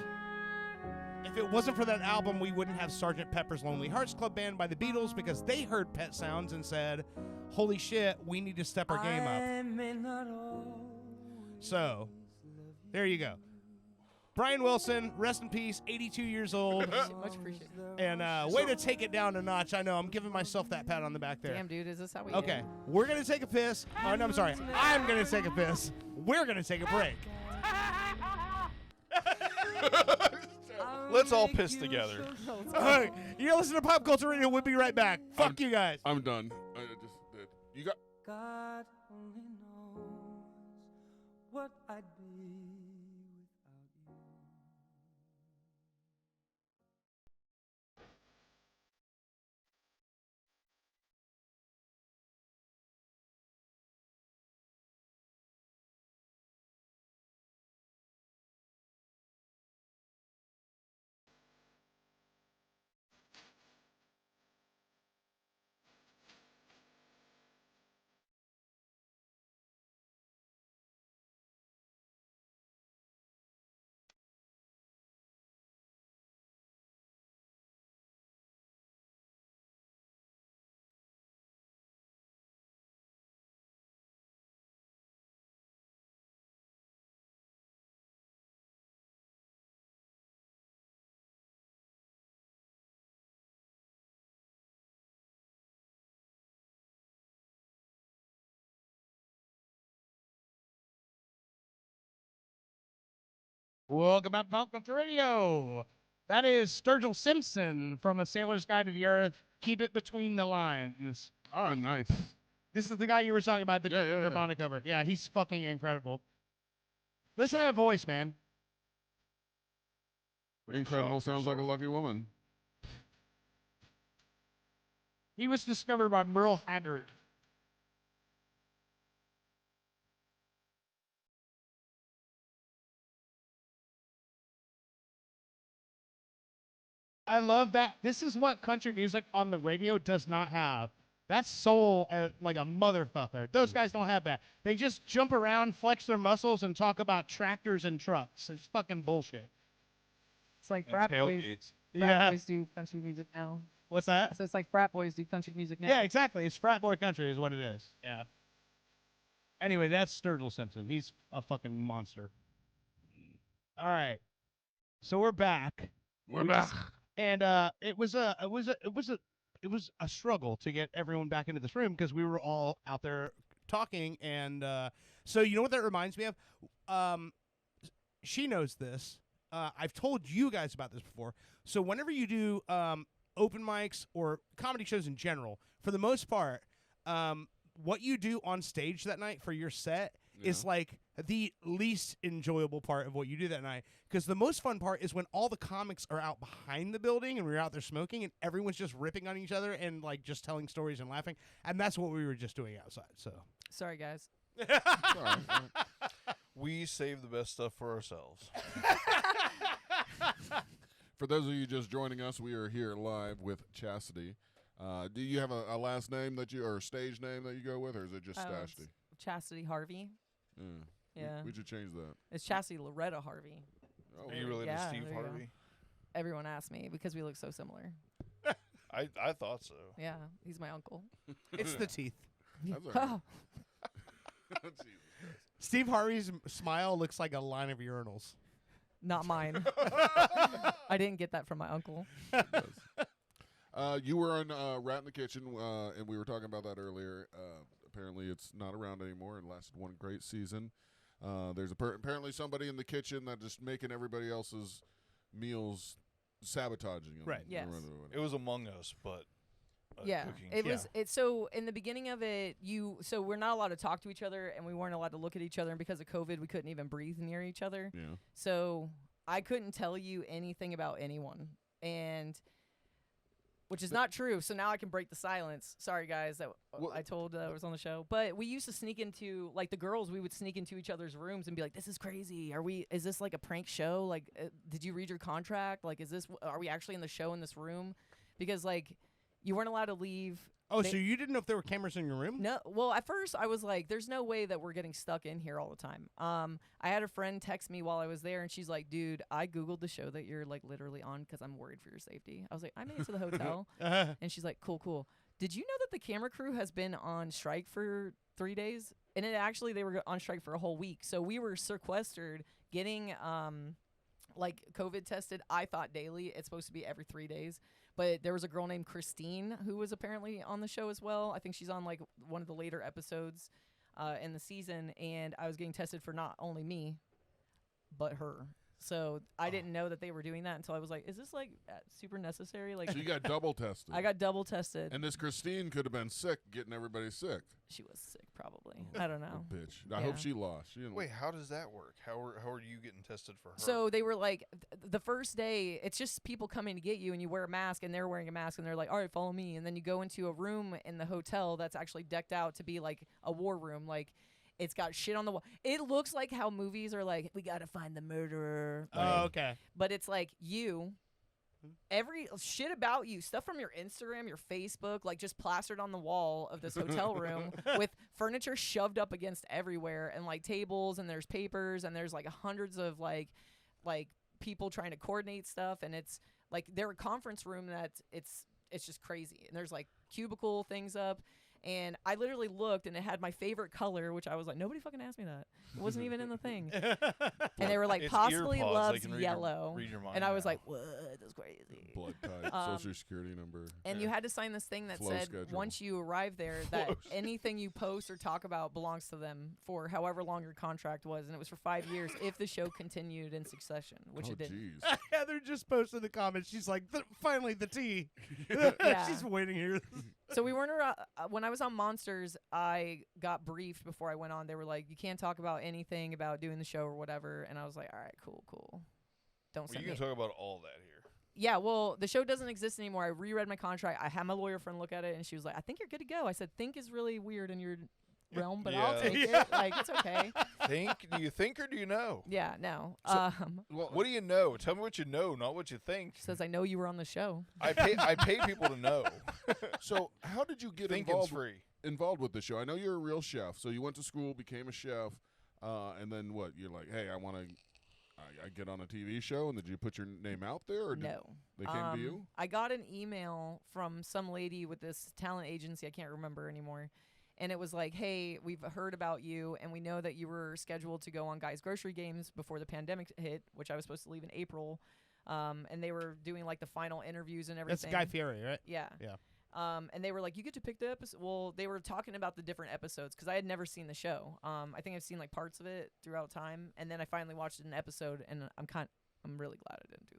if it wasn't for that album, we wouldn't have Sgt. Pepper's Lonely Hearts Club Band by the Beatles because they heard Pet Sounds and said, holy shit, we need to step our game up. So, there you go. Brian Wilson, rest in peace, 82 years old. Much appreciated. And way to take it down a notch. I know, I'm giving myself that pat on the back there. Damn, dude, is this how we Okay, end? we're going to take a piss. Oh, no, I'm sorry. I'm going to take a piss. We're going to take a break. Let's all piss together. All right, you're listening to Pop Culture Radio. We'll be right back. Fuck you guys. I'm done. I just did. You got. God only knows what I'd be without you. Welcome back to Pop Culture Radio. That is Sturgill Simpson from A Sailor's Guide to the Earth. Keep it between the lines. Oh, nice. This is the guy you were talking about, the Yeah, yeah, yeah. Nirvana cover. Yeah, he's fucking incredible. Listen to that voice, man. Incredible. Sounds like a lucky woman. He was discovered by Merle Haggard. I love that. This is what country music on the radio does not have. That's soul like a motherfucker. Those guys don't have that. They just jump around, flex their muscles, and talk about tractors and trucks. It's fucking bullshit. It's like And rap tailgates. boys do country music now. What's that? So it's like frat boys do country music now. Yeah, exactly. It's frat boy country is what it is. Yeah. Anyway, that's Sturgill Simpson. He's a fucking monster. All right. So we're back. And it was a struggle to get everyone back into this room because we were all out there talking, and so you know what that reminds me of? She knows this. I've told you guys about this before. So whenever you do open mics or comedy shows in general, for the most part, what you do on stage that night for your set is like the least enjoyable part of what you do that night. Because the most fun part is when all the comics are out behind the building and we're out there smoking and everyone's just ripping on each other and like just telling stories and laughing. And that's what we were just doing outside. So Sorry, guys. We save the best stuff for ourselves. For those of you just joining us, we are here live with Chastity. Do you have a last name that you or stage name that you go with, or is it just Chastity? Chastity Harvey. Yeah. We should change that. It's Chastity Loretta Harvey. Oh, Are you related to Steve there you go. Harvey? Everyone asked me because we look so similar. I thought so. Yeah, he's my uncle. it's the teeth. That's all right. Jesus Christ. Steve Harvey's smile looks like a line of urinals. Not mine. I didn't get that from my uncle. You were on Rat in the Kitchen, and we were talking about that earlier. Apparently, it's not around anymore. It lasted one great season. There's apparently somebody in the kitchen that just making everybody else's meals sabotaging them. Right. Yes. It was Among Us, but Yeah, cooking. it was. It so in the beginning of it, so we're not allowed to talk to each other, and we weren't allowed to look at each other. And because of COVID, we couldn't even breathe near each other. Yeah. So I couldn't tell you anything about anyone, and which is not true. So now I can break the silence. Sorry, guys, that I told was on the show. But we used to sneak into, like, the girls. We would sneak into each other's rooms and be like, "This is crazy. Is this like a prank show? Like, did you read your contract? Like, are we actually in the show in this room?" Because like, you weren't allowed to leave. Oh, so you didn't know if there were cameras in your room? No. Well, at first I was like, there's no way that we're getting stuck in here all the time. I had a friend text me while I was there, and she's like, "Dude, I Googled the show that you're like literally on because I'm worried for your safety." I was like, "I made it to the hotel." And she's like, "Cool. Did you know that the camera crew has been on strike for 3 days?" And they were on strike for a whole week. So we were sequestered getting like COVID tested. I thought daily. It's supposed to be every 3 days. But there was a girl named Christine who was apparently on the show as well. I think she's on like one of the later episodes in the season. And I was getting tested for not only me, but her. So I didn't know that they were doing that until I was like, is this like super necessary? Like, So you got double tested. I got double tested. And this Christine could have been sick, getting everybody sick. She was sick, probably. I don't know. Bitch. I hope she lost. She didn't Wait, how does that work? How are you getting tested for her? So they were like, the first day, it's just people coming to get you, and you wear a mask, and they're wearing a mask, and they're like, "All right, follow me." And then you go into a room in the hotel that's actually decked out to be like a war room. Like, it's got shit on the wall. It looks like how movies are like, we got to find the murderer. Oh, okay. But it's like every shit about you, stuff from your Instagram, your Facebook, like just plastered on the wall of this hotel room with furniture shoved up against everywhere, and like tables, and there's papers, and there's like hundreds of like people trying to coordinate stuff, and it's like they're a conference room that it's just crazy, and there's like cubicle things up. And I literally looked, and it had my favorite color, which I was like, nobody fucking asked me that. It wasn't even in the thing. And they were like, It's possibly earpods. loves They can yellow. read your mind And I was now. like, what? That's crazy. blood type, social security number. And you had to sign this thing that Flow said schedule. once you arrive there that anything you post or talk about belongs to them for however long your contract was. And it was for 5 years if the show continued in succession, which it didn't. Jeez. Heather just posted in the comments. She's like, finally the tea. Yeah. She's waiting here. So we weren't around. When I was on Monsters, I got briefed before I went on. They were like, you can't talk about anything about doing the show or whatever. And I was like, all right, cool. Don't Well, send you me. can talk about all that here. Yeah, well, the show doesn't exist anymore. I reread my contract. I had my lawyer friend look at it, and she was like, I think you're good to go. I said, think is really weird in your realm, but I'll Yeah. take Yeah. it. Like, it's okay. Do you think or do you know? Yeah, no. What do you know? Tell me what you know, not what you think. Says, I know you were on the show. I pay people to know. So how did you get Thinking's free. involved with the show? I know you're a real chef. So you went to school, became a chef, and then what? You're like, hey, I want to I get on a TV show, and did you put your name out there, or No. they came to you? I got an email from some lady with this talent agency. I can't remember anymore. And it was like, hey, we've heard about you, and we know that you were scheduled to go on Guys Grocery Games before the pandemic hit, which I was supposed to leave in April. And they were doing like the final interviews and everything. That's Guy Fieri, right? Yeah. Yeah. And they were like, you get to pick the episode. Well, they were talking about the different episodes because I had never seen the show. I think I've seen like parts of it throughout time, and then I finally watched an episode, and I'm really glad I didn't do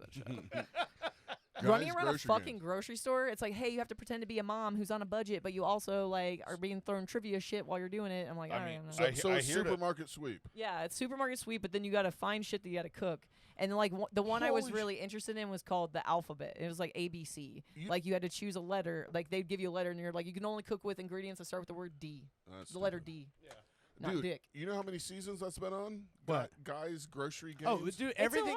that show. Running around a fucking grocery store, it's like, hey, you have to pretend to be a mom who's on a budget, but you also like are being thrown trivia shit while you're doing it. I'm like, all right. So it's supermarket sweep. Yeah, it's supermarket sweep, but then you got to find shit that you got to cook. And like the one I was really interested in was called the alphabet. It was like ABC. Like you had to choose a letter. Like they'd give you a letter, and you're like, you can only cook with ingredients that start with the word D. The letter D. Yeah. Not dude, dick. You know how many seasons that's been on? What? Guys Grocery Games? Oh, dude, everything.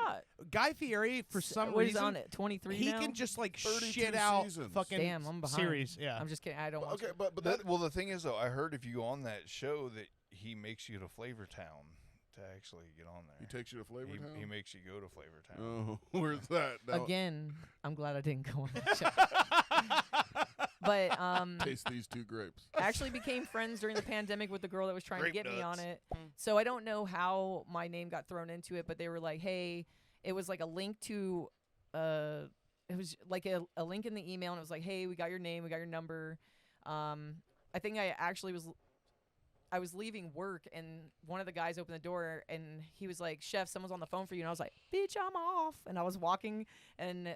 Guy Fieri, for some what reason, is on it? 23 he now? can just like 32 shit out seasons. fucking Damn, I'm behind. series. Yeah. I'm just kidding. I don't watch Okay, it. but Well, the thing is, though, I heard if you go on that show that he makes you to Flavor Town to actually get on there. he takes you to Flavor Town? He makes you go to Flavor Town. Oh, where's that? Now, Again, I'm glad I didn't go on that show. But taste these 2 grapes. I actually became friends during the pandemic with the girl that was trying Grape to get me on nuts. it. So I don't know how my name got thrown into it, but they were like, hey, it was like a link to it was like a link in the email, and it was like, hey, we got your name, we got your number. I think I was leaving work, and one of the guys opened the door, and he was like, chef, someone's on the phone for you. And I was like, bitch, I'm off. And I was walking, and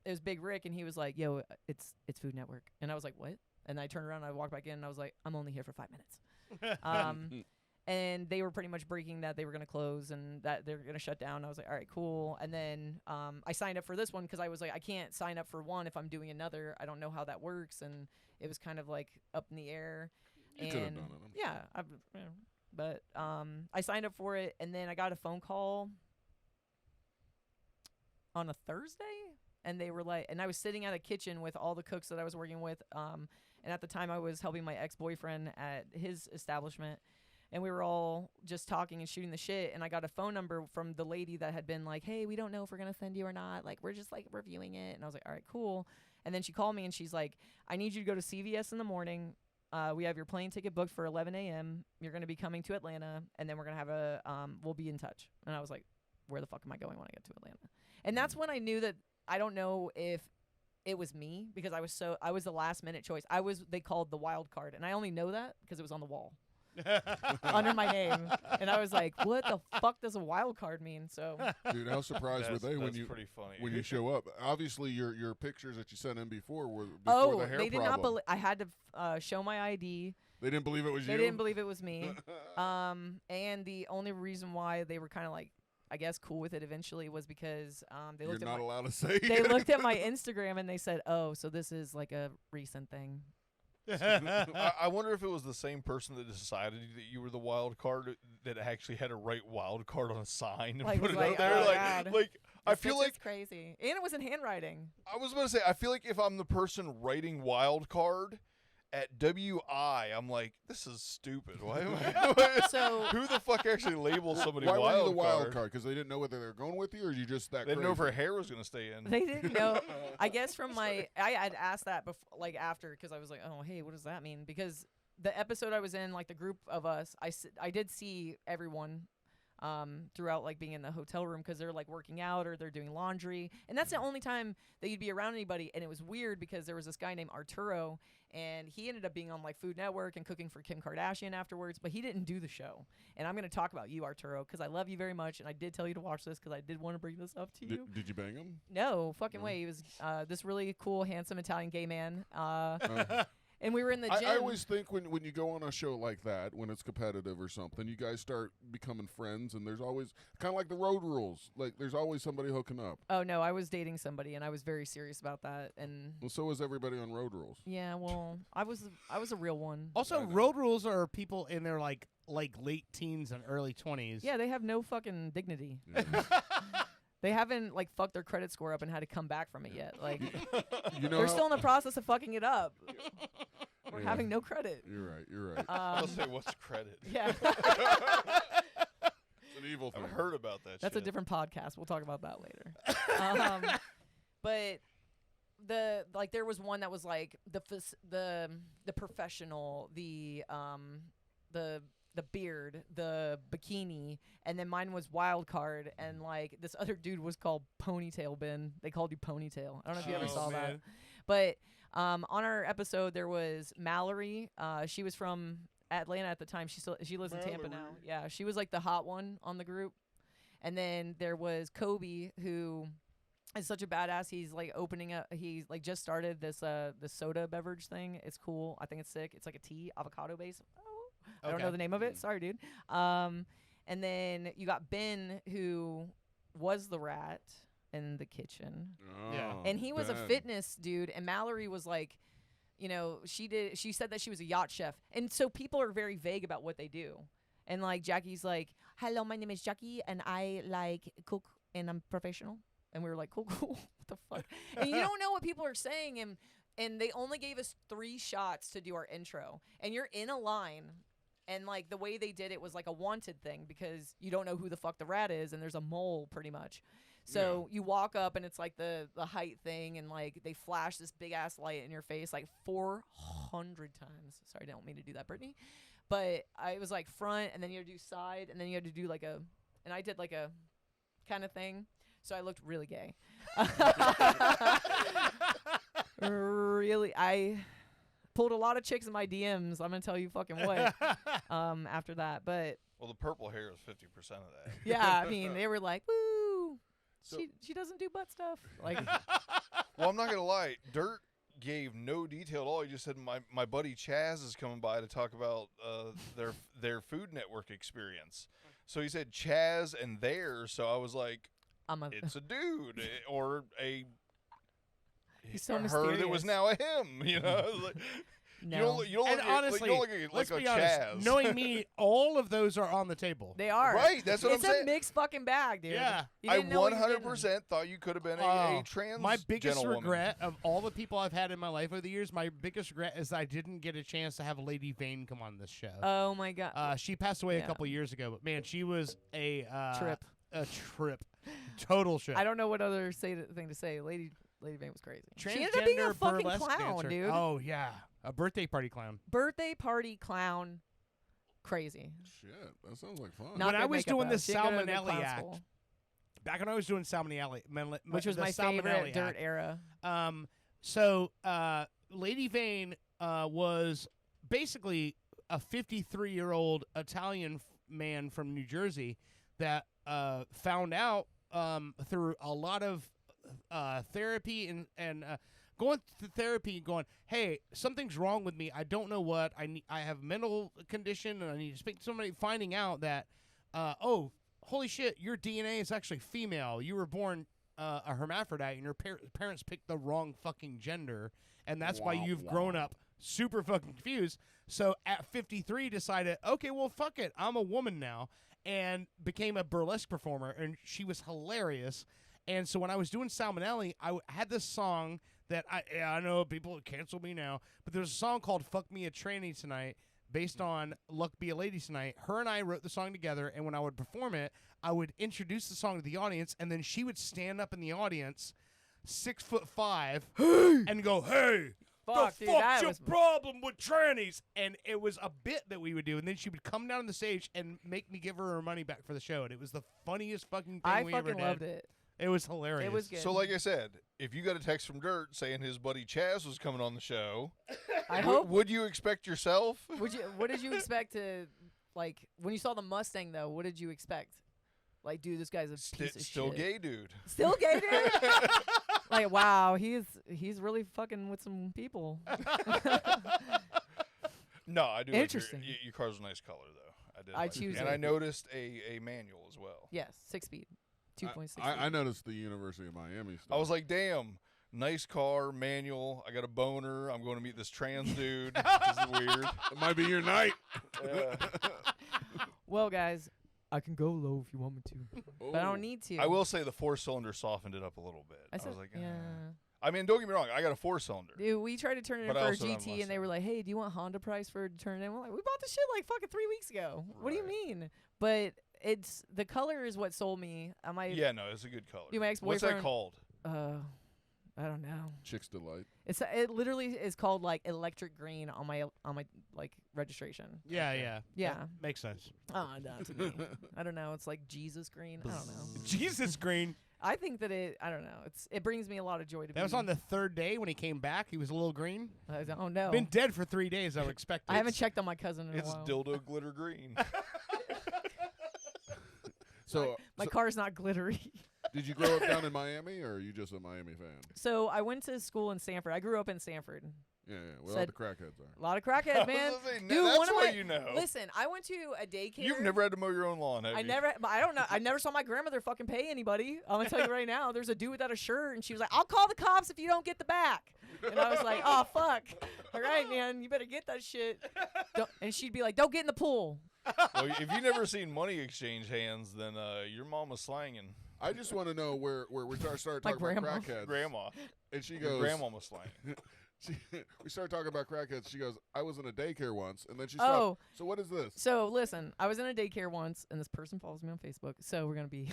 it was Big Rick, and he was like, yo, it's Food Network. And I was like, what? And I turned around, and I walked back in, and I was like, I'm only here for 5 minutes. And they were pretty much breaking that they were going to close and that they were going to shut down. I was like, all right, cool. And then I signed up for this one because I was like, I can't sign up for one if I'm doing another. I don't know how that works. And it was kind of like up in the air. You could have done it. Yeah. But I signed up for it, and then I got a phone call on a Thursday. And they were like, and I was sitting at a kitchen with all the cooks that I was working with. And at the time I was helping my ex-boyfriend at his establishment. And we were all just talking and shooting the shit. And I got a phone number from the lady that had been like, hey, we don't know if we're going to send you or not. Like, we're just like reviewing it. And I was like, all right, cool. And then she called me and she's like, I need you to go to CVS in the morning. We have your plane ticket booked for 11 a.m. You're going to be coming to Atlanta. And then we're going to have we'll be in touch. And I was like, where the fuck am I going when I get to Atlanta? And that's when I knew that I don't know if it was me because I was the last minute choice. They called the wild card, and I only know that because it was on the wall under my name. And I was like, what the fuck does a wild card mean? So dude, how surprised were they when you pretty funny. when you show up? Obviously your pictures that you sent in before were before the hair they did problem. not believe I had to show my ID. They didn't believe it was you? They didn't believe it was me. And the only reason why they were kind of like, I guess, cool with it eventually was because they You're looked not at allowed to say they looked at my Instagram and they said, oh, so this is like a recent thing. I wonder if it was the same person that decided that you were the wild card that actually had to write wild card on a sign and Like, put it like, out there. oh, God. Like I This feel bitch like is crazy. And it was in handwriting. I was going to say, I feel like if I'm the person writing wild card at WI, I'm like, this is stupid. Why am I? So who the fuck actually labels somebody Why wild were you the wild card? card? Because they didn't know whether they were going with you, or you just that They didn't know if crazy? her hair was going to stay in. they didn't know. I guess from I had asked that before, like after, because I was like, oh, hey, what does that mean? Because the episode I was in, like the group of us, I did see everyone throughout, like being in the hotel room because they're like working out or they're doing laundry, and that's the only time that you'd be around anybody. And it was weird because there was this guy named Arturo, and he ended up being on like Food Network and cooking for Kim Kardashian afterwards, but he didn't do the show. And I'm going to talk about you, Arturo, because I love you very much, and I did tell you to watch this because I did want to bring this up to you. Did you bang him? No fucking way. He was this really cool, handsome Italian gay man. And we were in the gym. I always think when you go on a show like that, when it's competitive or something, you guys start becoming friends, and there's always kind of like the road rules. Like there's always somebody hooking up. Oh no, I was dating somebody, and I was very serious about that. And Well, so is everybody on road rules. yeah, well, I was a real one. Also, road rules are people in their like late teens and early 20s. Yeah, they have no fucking dignity. Yeah. They haven't like fucked their credit score up and had to come back from it yet. Like You know they're how- still in the process of fucking it up. We're Yeah. having no credit. You're right. You're right. I'll say, what's credit? Yeah. So evil thing. I've heard about that. That's a shit. different podcast. We'll talk about that later. But there was one that was like the professional, the beard, the bikini, and then mine was wild card, and like this other dude was called Ponytail Ben. They called you Ponytail. I don't know if you ever saw that. But on our episode there was Mallory. She was from Atlanta at the time. She lives in Tampa now. Yeah, she was like the hot one on the group. And then there was Kobe, who is such a badass. He's like opening up. He's like just started this soda beverage thing. It's cool. I think it's sick. It's like a tea, avocado base. I don't know the name of it. Sorry, dude. And then you got Ben, who was the rat in the kitchen. Yeah. And he was a fitness dude. And Mallory was like, you know, she said that she was a yacht chef. And so people are very vague about what they do. And like Jackie's like, hello, my name is Jackie, and I like cook, and I'm professional. And we were like, cool. What the fuck? And you don't know what people are saying. And they only gave us 3 shots to do our intro. And you're in a line. And like the way they did it was like a wanted thing, because you don't know who the fuck the rat is, and there's a mole pretty much. So you walk up and it's like the height thing, and like they flash this big ass light in your face like 400 times. Sorry, I don't mean to do that, Brittany. But I was like front, and then you had to do side, and then you had to do like and I did like a kind of thing. So I looked really gay. Really, I pulled a lot of chicks in my DMs. I'm gonna tell you fucking what. After that, but Well, the purple hair is 50% of that. yeah, I mean, they were like, "Woo, she doesn't do butt stuff." Like, Well, I'm not gonna lie. Dirt gave no detail at all. He just said my buddy Chaz is coming by to talk about their Food Network experience. So he said Chaz and theirs. So I was like, it's a dude or a he's so her mysterious. that was now a him. You know, like, no. you don't And look honestly, like let's a be honest. Chaz. Knowing me, all of those are on the table. They are Right, that's what it's I'm saying. a mixed fucking bag, dude. Yeah. You I didn't know what you were 100% thought you could have been a trans. My biggest gentlewoman. regret of all the people I've had in my life over the years, my biggest regret is I didn't get a chance to have Lady Vane come on this show. Oh my god. She passed away a yeah. couple years ago, but man, she was a Trip. a trip, total trip. I don't know what other thing to say. Lady Vane was crazy. She ended up being a Transgender fucking burlesque clown, dancer. dude. Oh yeah, a birthday party clown. Birthday party clown, crazy. Shit, that sounds like fun. Not When I good was makeup, doing though. the She didn't go to a good Salmonelli clown act, school, back when I was doing Salmonelli, which was the my Salmonelli favorite dirt act, era. So Lady Vane was basically a 53-year-old Italian man from New Jersey that found out through a lot of therapy and going to therapy and going, hey, something's wrong with me. I don't know what. I have a mental condition and I need to speak to somebody. Finding out that, oh, holy shit, your DNA is actually female. You were born a hermaphrodite and your parents picked the wrong fucking gender. And that's why you've grown up super fucking confused. So at 53 decided, okay, well, fuck it. I'm a woman now. And became a burlesque performer. And she was hilarious. And so when I was doing Salmonelli, I had this song that I know people cancel me now, but there's a song called Fuck Me a Tranny Tonight based on Luck Be a Lady Tonight. Her and I wrote the song together, and when I would perform it, I would introduce the song to the audience, and then she would stand up in the audience, 6'5", and go, hey, Fuck, the dude, fuck's that your was problem with trannies? And it was a bit that we would do, and then she would come down on the stage and make me give her money back for the show, and it was the funniest fucking thing I we ever fucking did. loved it. It was hilarious. It was good. So, like I said, if you got a text from Dirt saying his buddy Chaz was coming on the show, I hope. would you expect yourself? What did you expect to, like, when you saw the Mustang though? What did you expect? Like, dude, this guy's a piece of Still shit. gay, dude. Still gay, dude. Like, wow, he's really fucking with some people. No, I do. Interesting. Your car's a nice color, though. I did. I like choose it. And it. I noticed a manual as well. Yes, 6-speed, 2.6. I noticed the University of Miami stuff. I was like, damn, nice car, manual. I got a boner. I'm going to meet this trans dude. This is weird. it might be your night. Yeah. Well, guys, I can go low if you want me to, but I don't need to. I will say the 4-cylinder softened it up a little bit. I said, was like, yeah. I mean, don't get me wrong. I got a 4-cylinder. Dude, we tried to turn it in But for I a also have GT, less and they were like, "Hey, do you want Honda price for it to turn it in?" We're like, "We bought the shit like fucking 3 weeks ago. What do you Right. mean?" But it's the color is what sold me. Yeah, no, it's a good color. My What's that ex-boyfriend- called? I don't know. Chick's Delight. It literally is called like electric green on my like registration. Yeah. Yeah. That makes sense. Oh, not to me. I don't know. It's like Jesus green. I don't know. Jesus green. I think that I don't know. It brings me a lot of joy to be. That was on the third day when he came back. He was a little green. I don't know. Been dead for 3 days. I would expect. I haven't checked on my cousin in It's a while. dildo glitter green. So My car's not glittery. did you grow up down in Miami, or are you just a Miami fan? So I went to school in Sanford. I grew up in Sanford. Yeah, where all Said- the crackheads are. A lot of crackheads, man. Dude, Dude, that's one of where my you know. Listen, I went to a daycare. You've never had to mow your own lawn, have I you? never, but I don't know. I never saw my grandmother fucking pay anybody. I'm gonna tell you right now. There's a dude without a shirt, and she was like, "I'll call the cops if you don't get the back." And I was like, "Oh fuck! All right, man, you better get that shit." And she'd be like, "Don't get in the pool." Well, if you never seen money exchange hands, then your mom was slanging. I just want to know where we start My talking about grandma. crackheads. Grandma. And she Your goes, grandma was slanging. we started talking about crackheads. She goes, I was in a daycare once, and then she Oh. stopped. So what is this? So listen, I was in a daycare once, and this person follows me on Facebook. So we're gonna be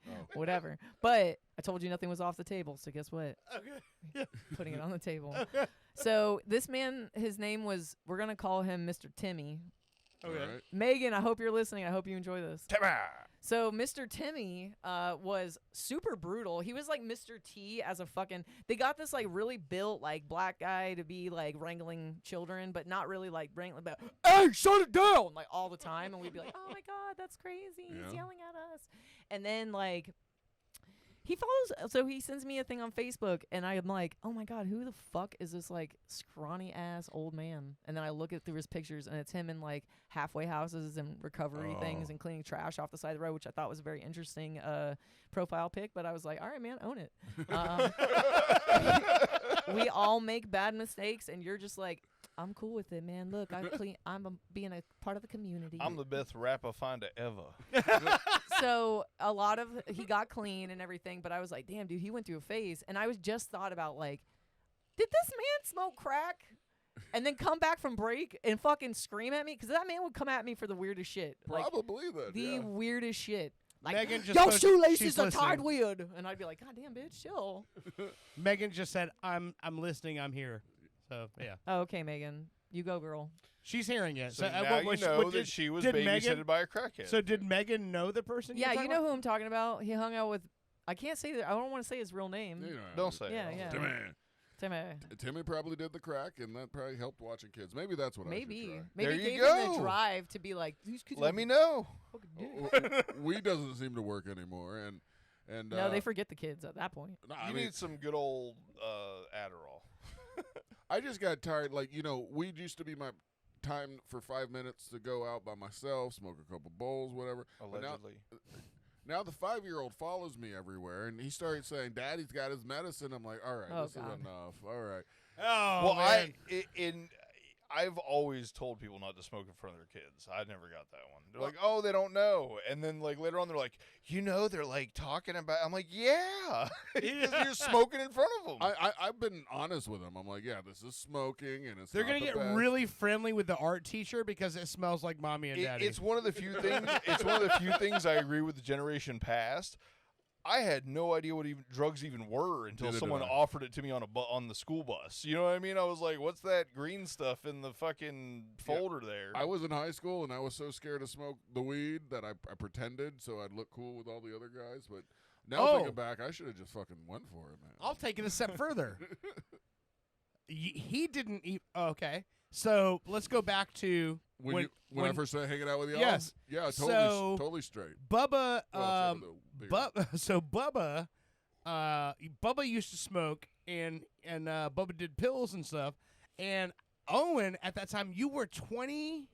Oh. whatever. But I told you nothing was off the table. So guess what? Okay. Putting it on the table. So this man, his name was. We're gonna call him Mr. Timmy. All right. Megan, I hope you're listening. I hope you enjoy this. So Mr. Timmy was super brutal. He was like Mr. T as a fucking. They got this like really built like black guy to be like wrangling children, but not really like wrangling. But hey, shut it down like all the time, and we'd be like, oh my god, that's crazy. He's Yeah. yelling at us, and then like. He follows, so he sends me a thing on Facebook, and I'm like, oh my god, who the fuck is this like scrawny ass old man? And then I look at through his pictures, and it's him in like halfway houses and recovery things and cleaning trash off the side of the road, which I thought was a very interesting profile pic. But I was like, all right, man, own it. We all make bad mistakes, and you're just like, I'm cool with it, man. Look, I'm being a part of the community. I'm the best rapper finder ever. So a lot of he got clean and everything, but I was like, damn, dude, he went through a phase, and I was just thought about like, did this man smoke crack and then come back from break and fucking scream at me? Because that man would come at me for the weirdest shit, like Probably that. the yeah. weirdest shit. Like, Megan just your posted- shoelaces she's are tied listening. weird, and I'd be like, God damn, bitch, chill. Megan just said, "I'm listening. I'm here." So yeah, Oh, okay, Megan, you go, girl. she's hearing it. So So now what you know that she was did babysitted Megan- by a crackhead. So did Megan know the person? Yeah, you're you talking know who I'm talking about. He hung out with. I can't say that. I don't want to say his real name. You know, Don't say Yeah, it. yeah. Timmy. Timmy. Timmy probably did the crack, and that probably helped watching kids. Maybe that's what I Maybe. should try. Maybe There you gave him the go. drive to be like, these kids Let are me know. fucking dicks." Weed doesn't seem to work anymore, and No, they forget the kids at that point. no, You I mean, need some good old Adderall. I just got tired. Like, weed used to be my time for 5 minutes to go out by myself, smoke a couple bowls, whatever. But Allegedly. now the 5-year-old follows me everywhere, and he started saying, "Daddy's got his medicine." I'm like, "All right, Oh, this God. is enough. All right." Oh, well, man. I've always told people not to smoke in front of their kids. I never got that one. They're like, oh, they don't know. And then like later on, they're like, they're like talking about. I'm like, yeah, 'cause you're smoking in front of them. I've been honest with them. I'm like, "Yeah, this is smoking, and it's They're not gonna the get best." really friendly with the art teacher because it smells like mommy and daddy. It's one of the few things. It's one of the few things I agree with the generation past. I had no idea what drugs even were until Neither did someone I. offered it to me on on the school bus. You know what I mean? I was like, "What's that green stuff in the fucking folder there?" I was in high school, and I was so scared to smoke the weed that I pretended so I'd look cool with all the other guys. But now thinking back, I should have just fucking went for it, man. I'll take it a step further. He didn't eat. Okay, so let's go back to When I first started hanging out with y'all, Yes. yeah, totally, So- totally straight. Bubba. Well, except for the beer. So Bubba, Bubba used to smoke, and Bubba did pills and stuff. And Owen, at that time, you were 20,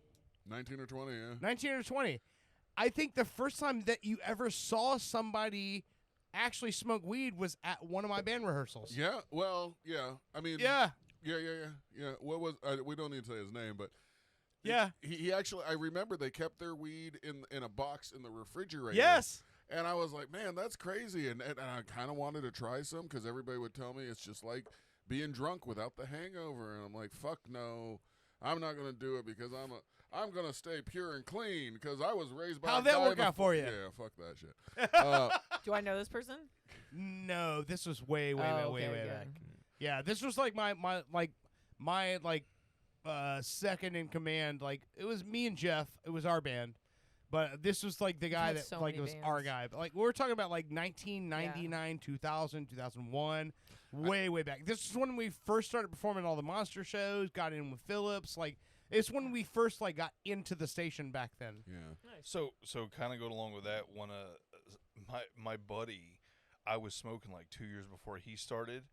19 or 20, yeah. 19 or 20. I think the first time that you ever saw somebody actually smoke weed was at one of my band rehearsals. Yeah, well, yeah. I mean, Yeah. yeah. What was? We don't need to say his name, but Yeah. he actually. I remember they kept their weed in a box in the refrigerator. Yes. And I was like, man, that's crazy. And I kind of wanted to try some because everybody would tell me it's just like being drunk without the hangover. And I'm like, fuck no. I'm not gonna do it because I'm gonna stay pure and clean because I was raised by. How'd a that guy work out for you? Yeah, fuck that shit. Do I know this person? No, this was way Oh, okay, way good. back. Yeah, this was like my second in command. Like it was me and Jeff. It was our band, but this was like the guy had that so like many was our bands. guy. But, like we were talking about like 1999, 2000, 2001, way back. This is when we first started performing all the monster shows. Got in with Phillips. Like it's when we first like got into the station back then. Yeah. So kind of going along with that, when my buddy, I was smoking like 2 years before he started,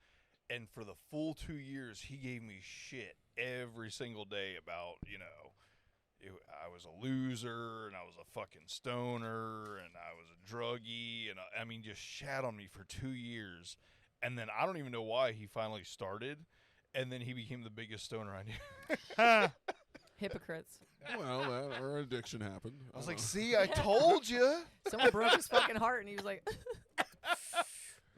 and for the full 2 years, he gave me shit every single day about, I was a loser, and I was a fucking stoner, and I was a druggie, and I mean, just shat on me for 2 years. And then I don't even know why he finally started, and then he became the biggest stoner I knew. Hypocrites. Well, our addiction happened. I was like, see, I told you. Someone broke his fucking heart, and he was like,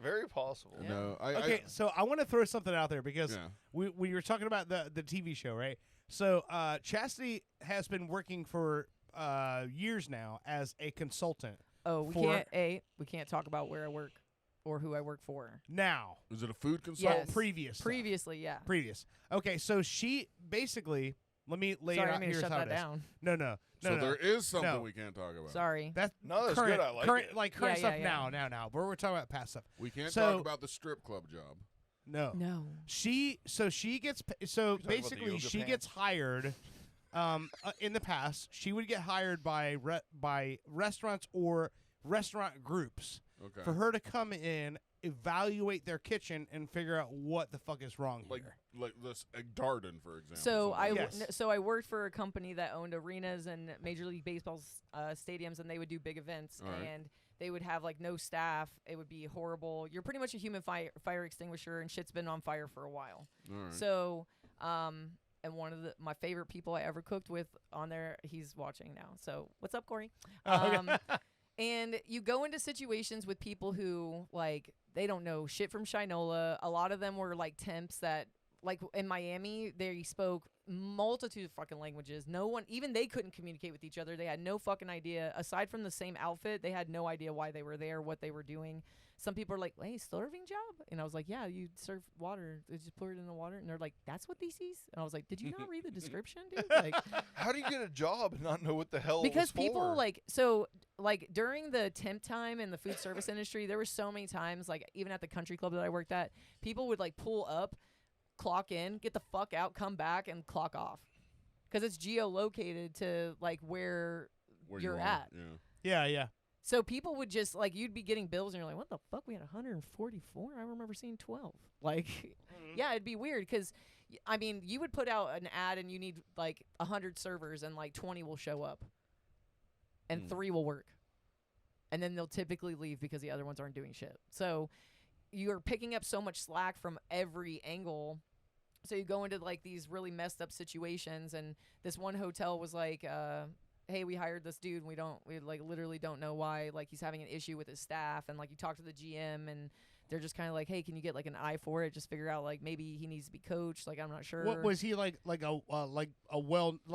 Very possible. Yeah. No, Okay, so I want to throw something out there because Yeah. we were talking about the TV show, right? So Chastity has been working for years now as a consultant. "Oh, we For- can't talk about where I work or who I work for." Now, Is it a food consultant? Yes. previous, stuff. Previously, yeah. previous. Okay, so she basically let me lay Sorry, it I out. mean to Here's shut how that it is. down. No. So there is something No. we can't talk about. Sorry. That's No, that's current, good. I like current, it. like current Yeah, stuff yeah, now. But we're talking about past stuff. We can't So- talk about the strip club job. No. No. She gets about the basically yoga she pants. gets hired. In the past, she would get hired by restaurants or restaurant groups Okay. for her to come in, evaluate their kitchen, and figure out what the fuck is wrong like here. this Darden, for example. So I something. Yes. so I worked for a company that owned arenas and Major League Baseball's stadiums, and they would do big events, All right. and they would have like no staff. It would be horrible. You're pretty much a human fire extinguisher, and shit's been on fire for a while. All right. So, and one of my favorite people I ever cooked with on there, he's watching now. So what's up, Corey? And you go into situations with people who like they don't know shit from Shinola. A lot of them were like temps that like in Miami, they spoke multitude of fucking languages. No one, even they couldn't communicate with each other. They had no fucking idea. Aside from the same outfit, they had no idea why they were there, what they were doing. Some people are like, "Hey, serving job?" And I was like, "Yeah, you serve water. They just pour it in the water." And they're like, "That's what this is?" And I was like, "Did you not read the description, dude?" Like, How do you get a job and not know what the hell? because it was people for? like during the temp time in the food service industry, there were so many times, like even at the country club that I worked at, people would like pull up, clock in, get the fuck out, come back, and clock off, because it's geolocated to like where Where you're you are, at. Yeah. Yeah. So people would just like you'd be getting bills and you're like, what the fuck? We had 144. I remember seeing 12. Like, yeah, it'd be weird because, I mean, you would put out an ad and you need like 100 servers and like 20 will show up, and 3 will work, and then they'll typically leave because the other ones aren't doing shit. So you're picking up so much slack from every angle. So you go into like these really messed up situations, and this one hotel was like, hey, we hired this dude and we like literally don't know why, like he's having an issue with his staff, and like you talk to the GM and they're just kind of like, hey, can you get like an eye for it, just figure out like maybe he needs to be coached, like I'm not sure. What was he like a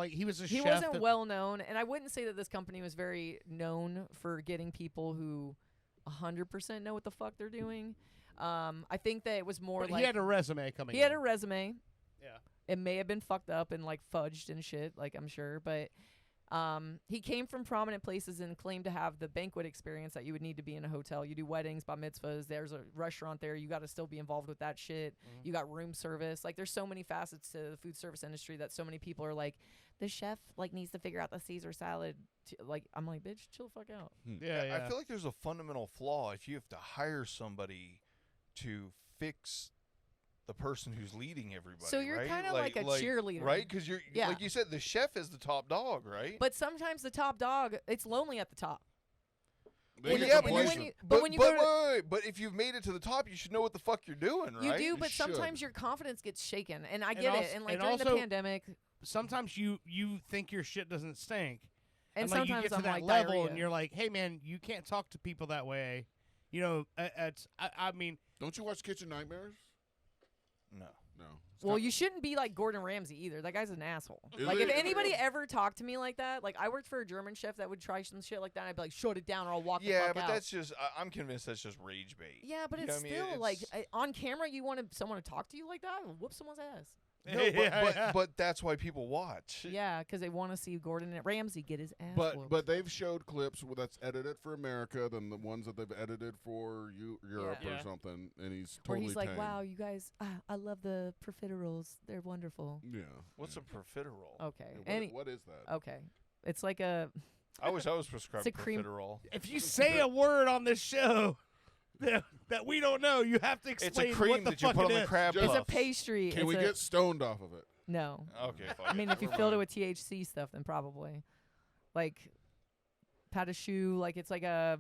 he was a he chef wasn't that- well known, and I wouldn't say that this company was very known for getting people who 100% know what the fuck they're doing. I think that it was more but like he had a resume coming. he had in. a resume. Yeah. It may have been fucked up and like fudged and shit, like I'm sure, but he came from prominent places and claimed to have the banquet experience that you would need to be in a hotel. You do weddings, bat mitzvahs. There's a restaurant there. You got to still be involved with that shit. You got room service. Like there's so many facets to the food service industry that so many people are like, the chef like needs to figure out the Caesar salad. Like I'm like, bitch, chill the fuck out. Yeah. I feel like there's a fundamental flaw if you have to hire somebody to fix the person who's leading everybody. So you're right? kinda like a cheerleader. right? Because you're Yeah. like you said, the chef is the top dog, right? But sometimes the top dog, it's lonely at the top. They When get you- the when you- pleasure. when you- but when you go to- wait, but if you've made it to the top, you should know what the fuck you're doing, right? You do, You but should. sometimes your confidence gets shaken, and I And get also- it. And like and during the also- pandemic, Sometimes you think your shit doesn't stink, and like you sometimes get to I'm that like level diarrhea. and you're like, hey man, you can't talk to people that way. You know, I mean, Don't you watch Kitchen Nightmares? No. No. Well, you shouldn't be like Gordon Ramsay either. That guy's an asshole. Is Like, he? if anybody ever talked to me like that, like I worked for a German chef that would try some shit like that, I'd be like, shut it down or I'll walk the Yeah, fuck but out. that's just. I'm convinced that's just rage bait. Yeah, but You it's know what I mean? still like on camera. You want someone to talk to you like that? Whoop someone's ass. No, but that's why people watch. Yeah, because they want to see Gordon Ramsay get his ass whooped. But they've showed clips that's edited for America than the ones that they've edited for Europe Yeah. or something, and he's Where totally he's like, tame. wow, you guys, I love the profiteroles. They're wonderful. Yeah. What's a profiterole? Okay. Yeah, what is that? Okay. It's like a. I wish I was prescribed It's a cream- profiterole. If you say a word on this show that we don't know, you have to It's explain a cream what the that you fuck put it on the is. crab Just- It's a puffs. pastry. Can we get stoned off of it? No. Okay, fine. I mean, if you Never filled it mind. with THC stuff, then probably. Like, pat a shoe, like it's like a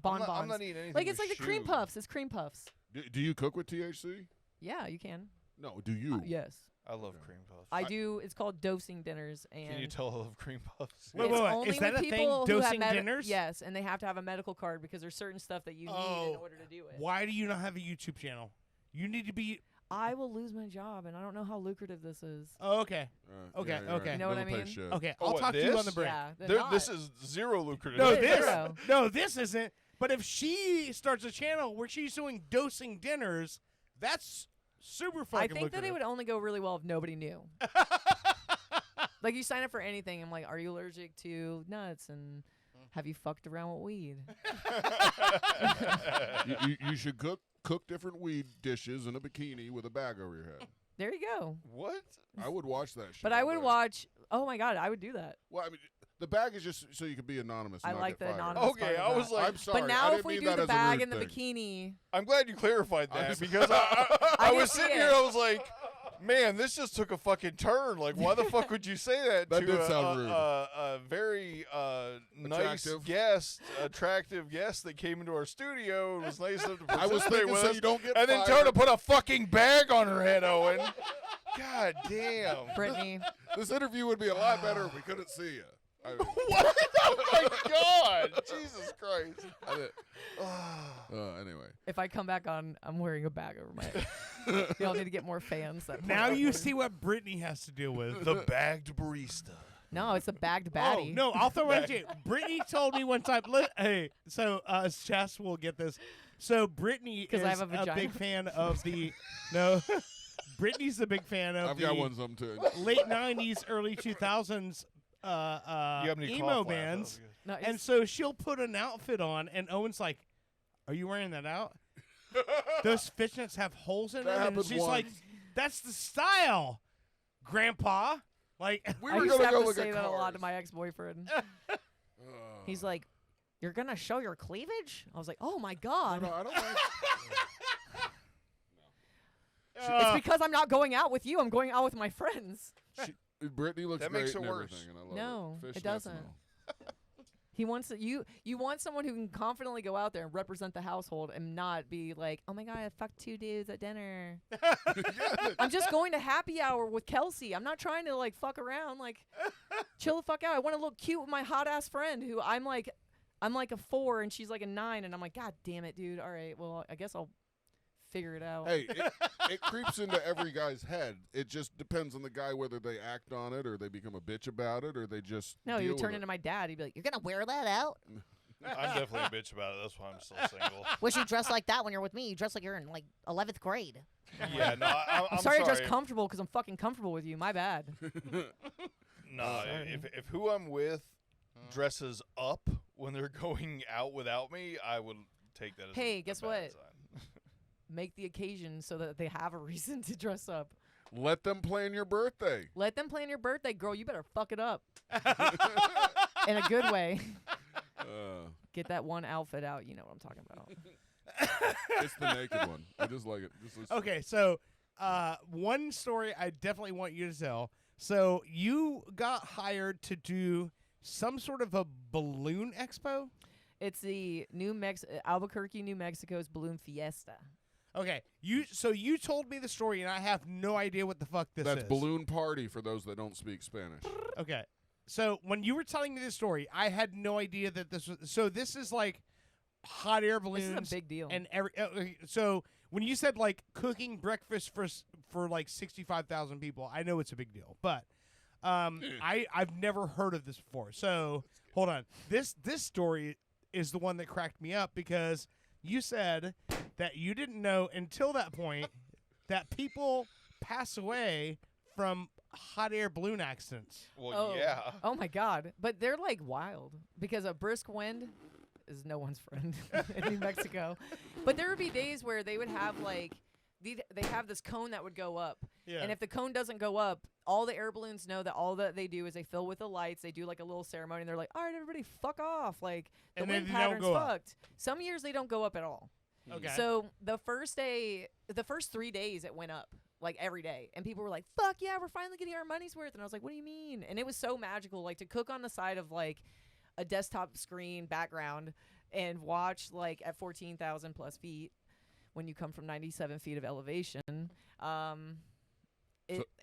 bonbons. I'm not eating anything. Like it's with like the cream shoe. puffs. It's cream puffs. Do you cook with THC? Yeah, you can. No. Do you? Yes. I love cream puffs. I do. It's called dosing dinners, and Can you tell I love cream puffs? Wait, it's wait, wait. only Is that with a thing, people who have dosing dinners? Yes, and they have to have a medical card because there's certain stuff that you need in order to do it. Why do you not have a YouTube channel? You need to be. I will lose my job, and I don't know how lucrative this is. Oh, okay. Okay, Yeah, you're okay. right. You know what I Doesn't pay mean? shit. Okay, Oh, I'll what, talk to you on the this? break. Yeah, they're not. This is zero lucrative. No, It is this. zero. No, this isn't. But if she starts a channel where she's doing dosing dinners, that's super fucking I think that lucrative. it would only go really well if nobody knew. Like you sign up for anything, I'm like, are you allergic to nuts and have you fucked around with weed? You should cook different weed dishes in a bikini with a bag over your head. There you go. What? I would watch that shit. But I all would day. watch. Oh my god, I would do that. Well, I mean, the bag is just so you can be anonymous. And I not like get the fired. anonymous. Okay, part I of was that. like, I'm sorry. But I now didn't if we mean do that the as a bag rude and the thing. bikini, I'm glad you clarified I that just- because I I was didn't see sitting it. here. I was like, man, this just took a fucking turn. Like, why the fuck would you say that, That to did sound rude. a very nice Attractive. guest, attractive guest that came into our studio and was nice enough to I was participate thinking with so us, you don't get and then fired. turned to put a fucking bag on her head, Owen. God damn. Brittany, This interview would be a lot better if we couldn't see you. I mean, What? Oh my God! Jesus Christ. anyway. if I come back on, I'm wearing a bag over my head. Y'all need to get more fans. That Now point. you see what Brittany has to deal with. The bagged barista. No, it's a bagged Oh, baddie. no, I'll throw it at you. Brittany told me one time, hey, so Chas will get this. So Brittany 'Cause is I have a vagina. big fan of the, no, Brittany's a big fan of I've the got one some too. late 90s, early 2000s You have any emo cough bands. laugh? No, And so she'll put an outfit on, and Owen's like, are you wearing that out? Those fishnets have holes in That them. And happens she's like, once. that's the style, Grandpa. Like, We I were used to gonna have go to look say at that a lot cars. to my ex-boyfriend. He's like, "You're gonna show your cleavage?" I was like, "Oh my god!" No, I don't like. It's because I'm not going out with you. I'm going out with my friends. Brittany looks That great makes it and worse. everything, and I love No, it. it Fishnets doesn't. and all. He wants you. You want someone who can confidently go out there and represent the household and not be like, "Oh my god, I fucked 2 dudes at dinner." I'm just going to happy hour with Kelsey. I'm not trying to like fuck around. Like, chill the fuck out. I want to look cute with my hot ass friend who I'm like a 4 and she's like a 9, and I'm like, God damn it, dude. All right, well, I guess I'll figure it out. Hey, it creeps into every guy's head. It just depends on the guy whether they act on it or they become a bitch about it or they just No, deal you with turn it. into my dad. He'd be like, "You're gonna wear that out? I'm definitely a bitch about it. That's why I'm still single. Wish you dressed like that when you're with me. You dress like you're in like 11th grade. Yeah, no, I'm sorry, you're just comfortable because I'm fucking comfortable with you. My bad." No, if who I'm with dresses up when they're going out without me, I would take that as Hey, a guess bad what? sign. Make the occasion so that they have a reason to dress up. Let them plan your birthday. Let them plan your birthday, girl. You better fuck it up in a good way. Get that one outfit out. You know what I'm talking about. It's the naked one. I just like it. okay, so one story I definitely want you to tell. So you got hired to do some sort of a balloon expo? It's the Albuquerque, New Mexico's Balloon Fiesta. Okay, you told me the story, and I have no idea what the fuck this is. That's balloon party for those that don't speak Spanish. Okay, so when you were telling me this story, I had no idea that this was. So this is like hot air balloons. This is a big deal. And so when you said like cooking breakfast for like 65,000 people, I know it's a big deal, but I've never heard of this before. So hold on, this story is the one that cracked me up because you said that you didn't know until that point that people pass away from hot air balloon accidents. Well, yeah. Oh my God! But they're like wild because a brisk wind is no one's friend in New Mexico. But there would be days where they would have like they have this cone that would go up, and if the cone doesn't go up, all the air balloons know that all that they do is they fill with the lights. They do like a little ceremony, and they're like, "All right, everybody, fuck off!" Like the wind pattern's fucked. Some years they don't go up at all. Okay. So the first 3 days it went up. Like every day, and people were like, "Fuck yeah, we're finally getting our money's worth." And I was like, "What do you mean?" And it was so magical, like to cook on the side of like a desktop screen background and watch like at 14,000 plus feet when you come from 97 feet of elevation.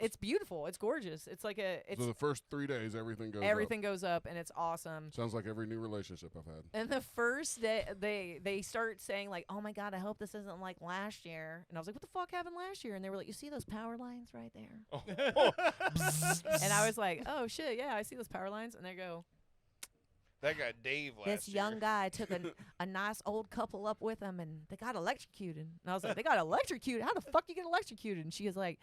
It's beautiful. It's gorgeous. It's like so the first 3 days, everything goes up, and it's awesome. Sounds like every new relationship I've had. And the first day, they start saying like, "Oh my God, I hope this isn't like last year." And I was like, "What the fuck happened last year?" And they were like, "You see those power lines right there?" And I was like, "Oh shit, yeah, I see those power lines." And they go, That guy Dave last This year. young guy took a nice old couple up with him, and they got electrocuted. And I was like, "They got electrocuted? How the fuck you get electrocuted?" And she was like,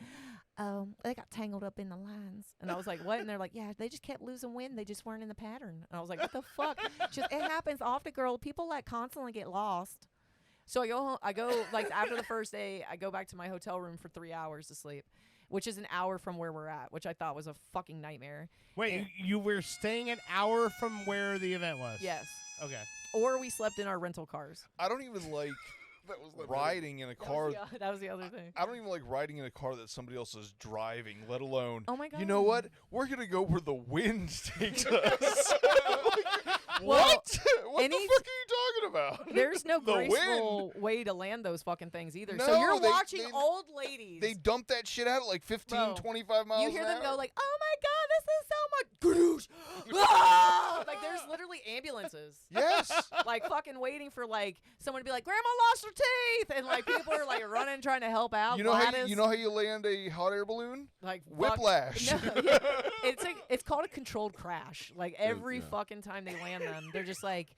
they got tangled up in the lines. and I was like, "What?" And they're like, Yeah, they just kept losing wind. They just weren't in the pattern. And I was like, "What the fuck?" It happens often, girl. People like constantly get lost. So I go home, I go like after the first day, I go back to my hotel room for 3 hours to sleep, which is an hour from where we're at, which I thought was a fucking nightmare. Wait, you were staying an hour from where the event was? Yes. Okay. Or we slept in our rental cars. I don't even like riding in a car. That was the other thing. I don't even like riding in a car that somebody else is driving, let alone. Oh my God. You know what? We're gonna go where the wind takes us. Well, what? What the fuck are you talking about? There's no The graceful way to land those fucking things either. No, so you're they- watching they- old ladies. They dump that shit out at like 15, Bro, 25 miles You hear an them hour. go like, "Oh my God, this is so much." Ah! Like there's literally ambulances. Yes. Like fucking waiting for like someone to be like, "Grandma lost her teeth," and like people are like running trying to help out. You know how Gladys, you know how you land a hot air balloon? like Whiplash. No, yeah. It's called a controlled crash. Like every fucking time they land them, they're just like,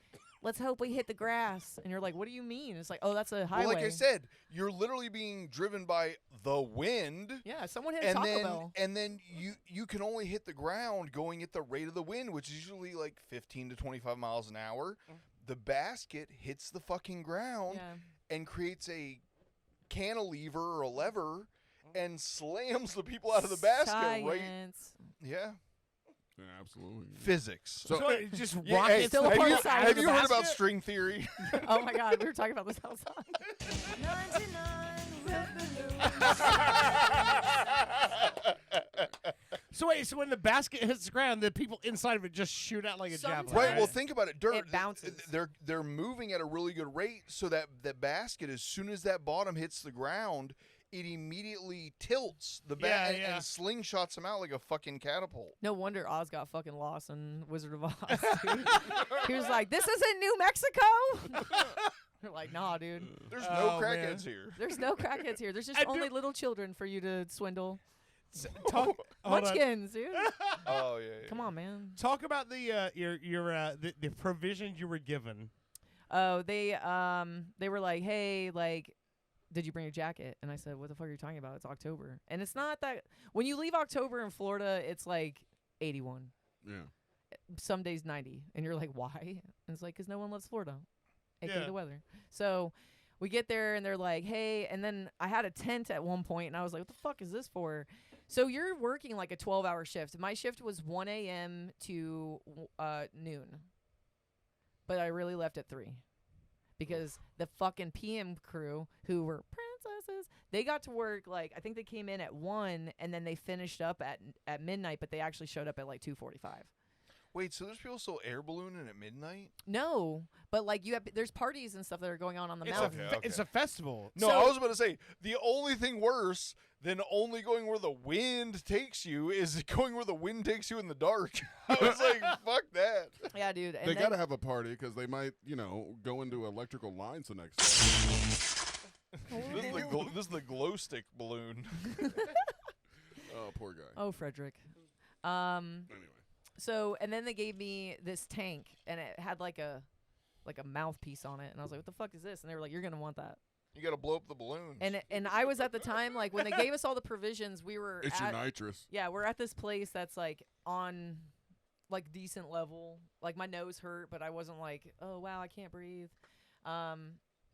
"Let's hope we hit the grass." And you're like, "What do you mean?" It's like, "Oh, that's a highway." Well, like I said, you're literally being driven by the wind. Yeah, someone hit a Taco Bell. And then you can only hit the ground going at the rate of the wind, which is usually like 15 to 25 miles an hour. The basket hits the fucking ground and creates a cantilever or a lever and slams the people out of the basket. Right? Yeah. Yeah, absolutely. Physics. So it just Yeah, rockets. hey, still the a part have you, of the side have of the you heard about basket? string theory? Oh my God, we were talking about this outside. 99 So wait, so when the basket hits the ground, the people inside of it just shoot out like a javelin. Right. Well, think about it. Dirt. It bounces. They're moving at a really good rate, so that the basket, as soon as that bottom hits the ground, it immediately tilts the bat and slingshots them out like a fucking catapult. No wonder Oz got fucking lost in Wizard of Oz. Dude. He was like, "This isn't New Mexico." They're like, "Nah, dude. There's no Oh, crackheads man. here. There's no crackheads here. There's just only little children for you to swindle." Hold on. Munchkins, dude. Oh yeah. Come on, man. Talk about the the provisions you were given. Oh, they were like, "Hey, like, did you bring a jacket?" And I said, "What the fuck are you talking about? It's October." And it's not that when you leave October in Florida, it's like 81. Yeah. Some days 90. And you're like, "Why?" And it's like, "'Cause no one loves Florida." AKA Yeah. the weather. So we get there and they're like, "Hey," and then I had a tent at one point and I was like, "What the fuck is this for?" So you're working like a 12-hour shift. My shift was 1 a.m. to noon. But I really left at 3. Because the fucking PM crew, who were princesses, they got to work, like, I think they came in at 1, and then they finished up at midnight, but they actually showed up at, like, 2:45. Wait, so there's people still air ballooning at midnight? No, but, like, there's parties and stuff that are going on the mountain. It's a festival. No, I was about to say, the only thing worse than only going where the wind takes you is going where the wind takes you in the dark. I was like, fuck that. Yeah, dude. And They then- got to have a party because they might, go into electrical lines the next day. This is the glow stick balloon. Oh, poor guy. Oh, Frederick. Anyway. So, and then they gave me this tank, and it had like a mouthpiece on it, and I was like, "What the fuck is this?" And they were like, "You're gonna want that." You got to blow up the balloons. And I was at the time like when they gave us all the provisions, we were It's your at, nitrous. yeah, we're at this place that's like on like decent level. Like my nose hurt, but I wasn't like, oh wow, I can't breathe.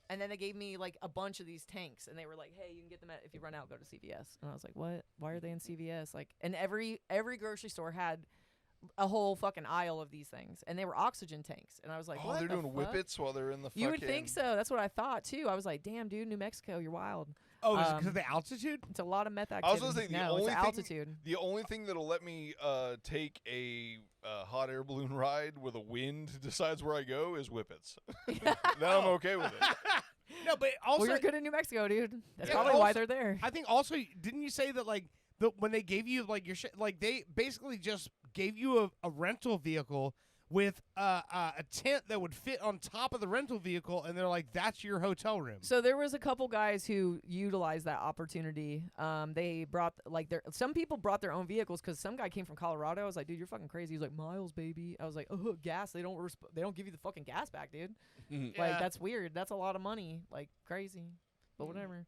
And then they gave me like a bunch of these tanks, and they were like, hey, you can get them if you run out, go to CVS. And I was like, what? Why are they in CVS? Like, and every grocery store had a whole fucking aisle of these things, and they were oxygen tanks. And I was like, oh, what they're the doing fuck? whippets while they're in the. You would think so. That's what I thought too. I was like, damn, dude, New Mexico, you're wild. Oh, is it because of the altitude? It's a lot of meth I activity. was gonna say no, it's the altitude. The only thing that'll let me take a hot air balloon ride where the wind decides where I go is whippets. Then I'm okay with it. No, but also well, you're good in New Mexico, dude. That's Yeah, probably but why also- they're there. I think also didn't you say that like when they gave you like your shit, like they basically just gave you a rental vehicle with a tent that would fit on top of the rental vehicle, and they're like, that's your hotel room. So there was a couple guys who utilized that opportunity. They brought some people brought their own vehicles because some guy came from Colorado. I was like, dude, you're fucking crazy. He was like, miles, baby. I was like, oh, gas. They don't give you the fucking gas back, dude. Like that's weird. That's a lot of money. Like crazy, but whatever.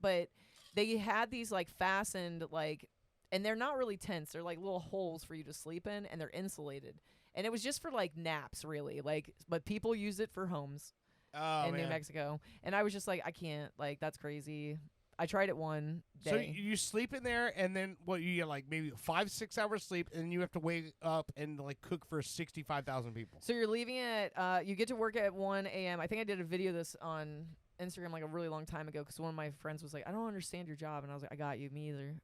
But they had these like fastened like, and they're not really tents. They're like little holes for you to sleep in, and they're insulated. And it was just for like naps, really. Like, but people use it for homes in New Mexico. And I was just like, I can't. Like, that's crazy. I tried it one day. So you sleep in there, and then what? You get like maybe 5-6 hours sleep, and then you have to wake up and like cook for 65,000 people. So you're leaving at you get to work at 1 a.m. I think I did a video of this on Instagram like a really long time ago because one of my friends was like, I don't understand your job, and I was like, I got you, me either.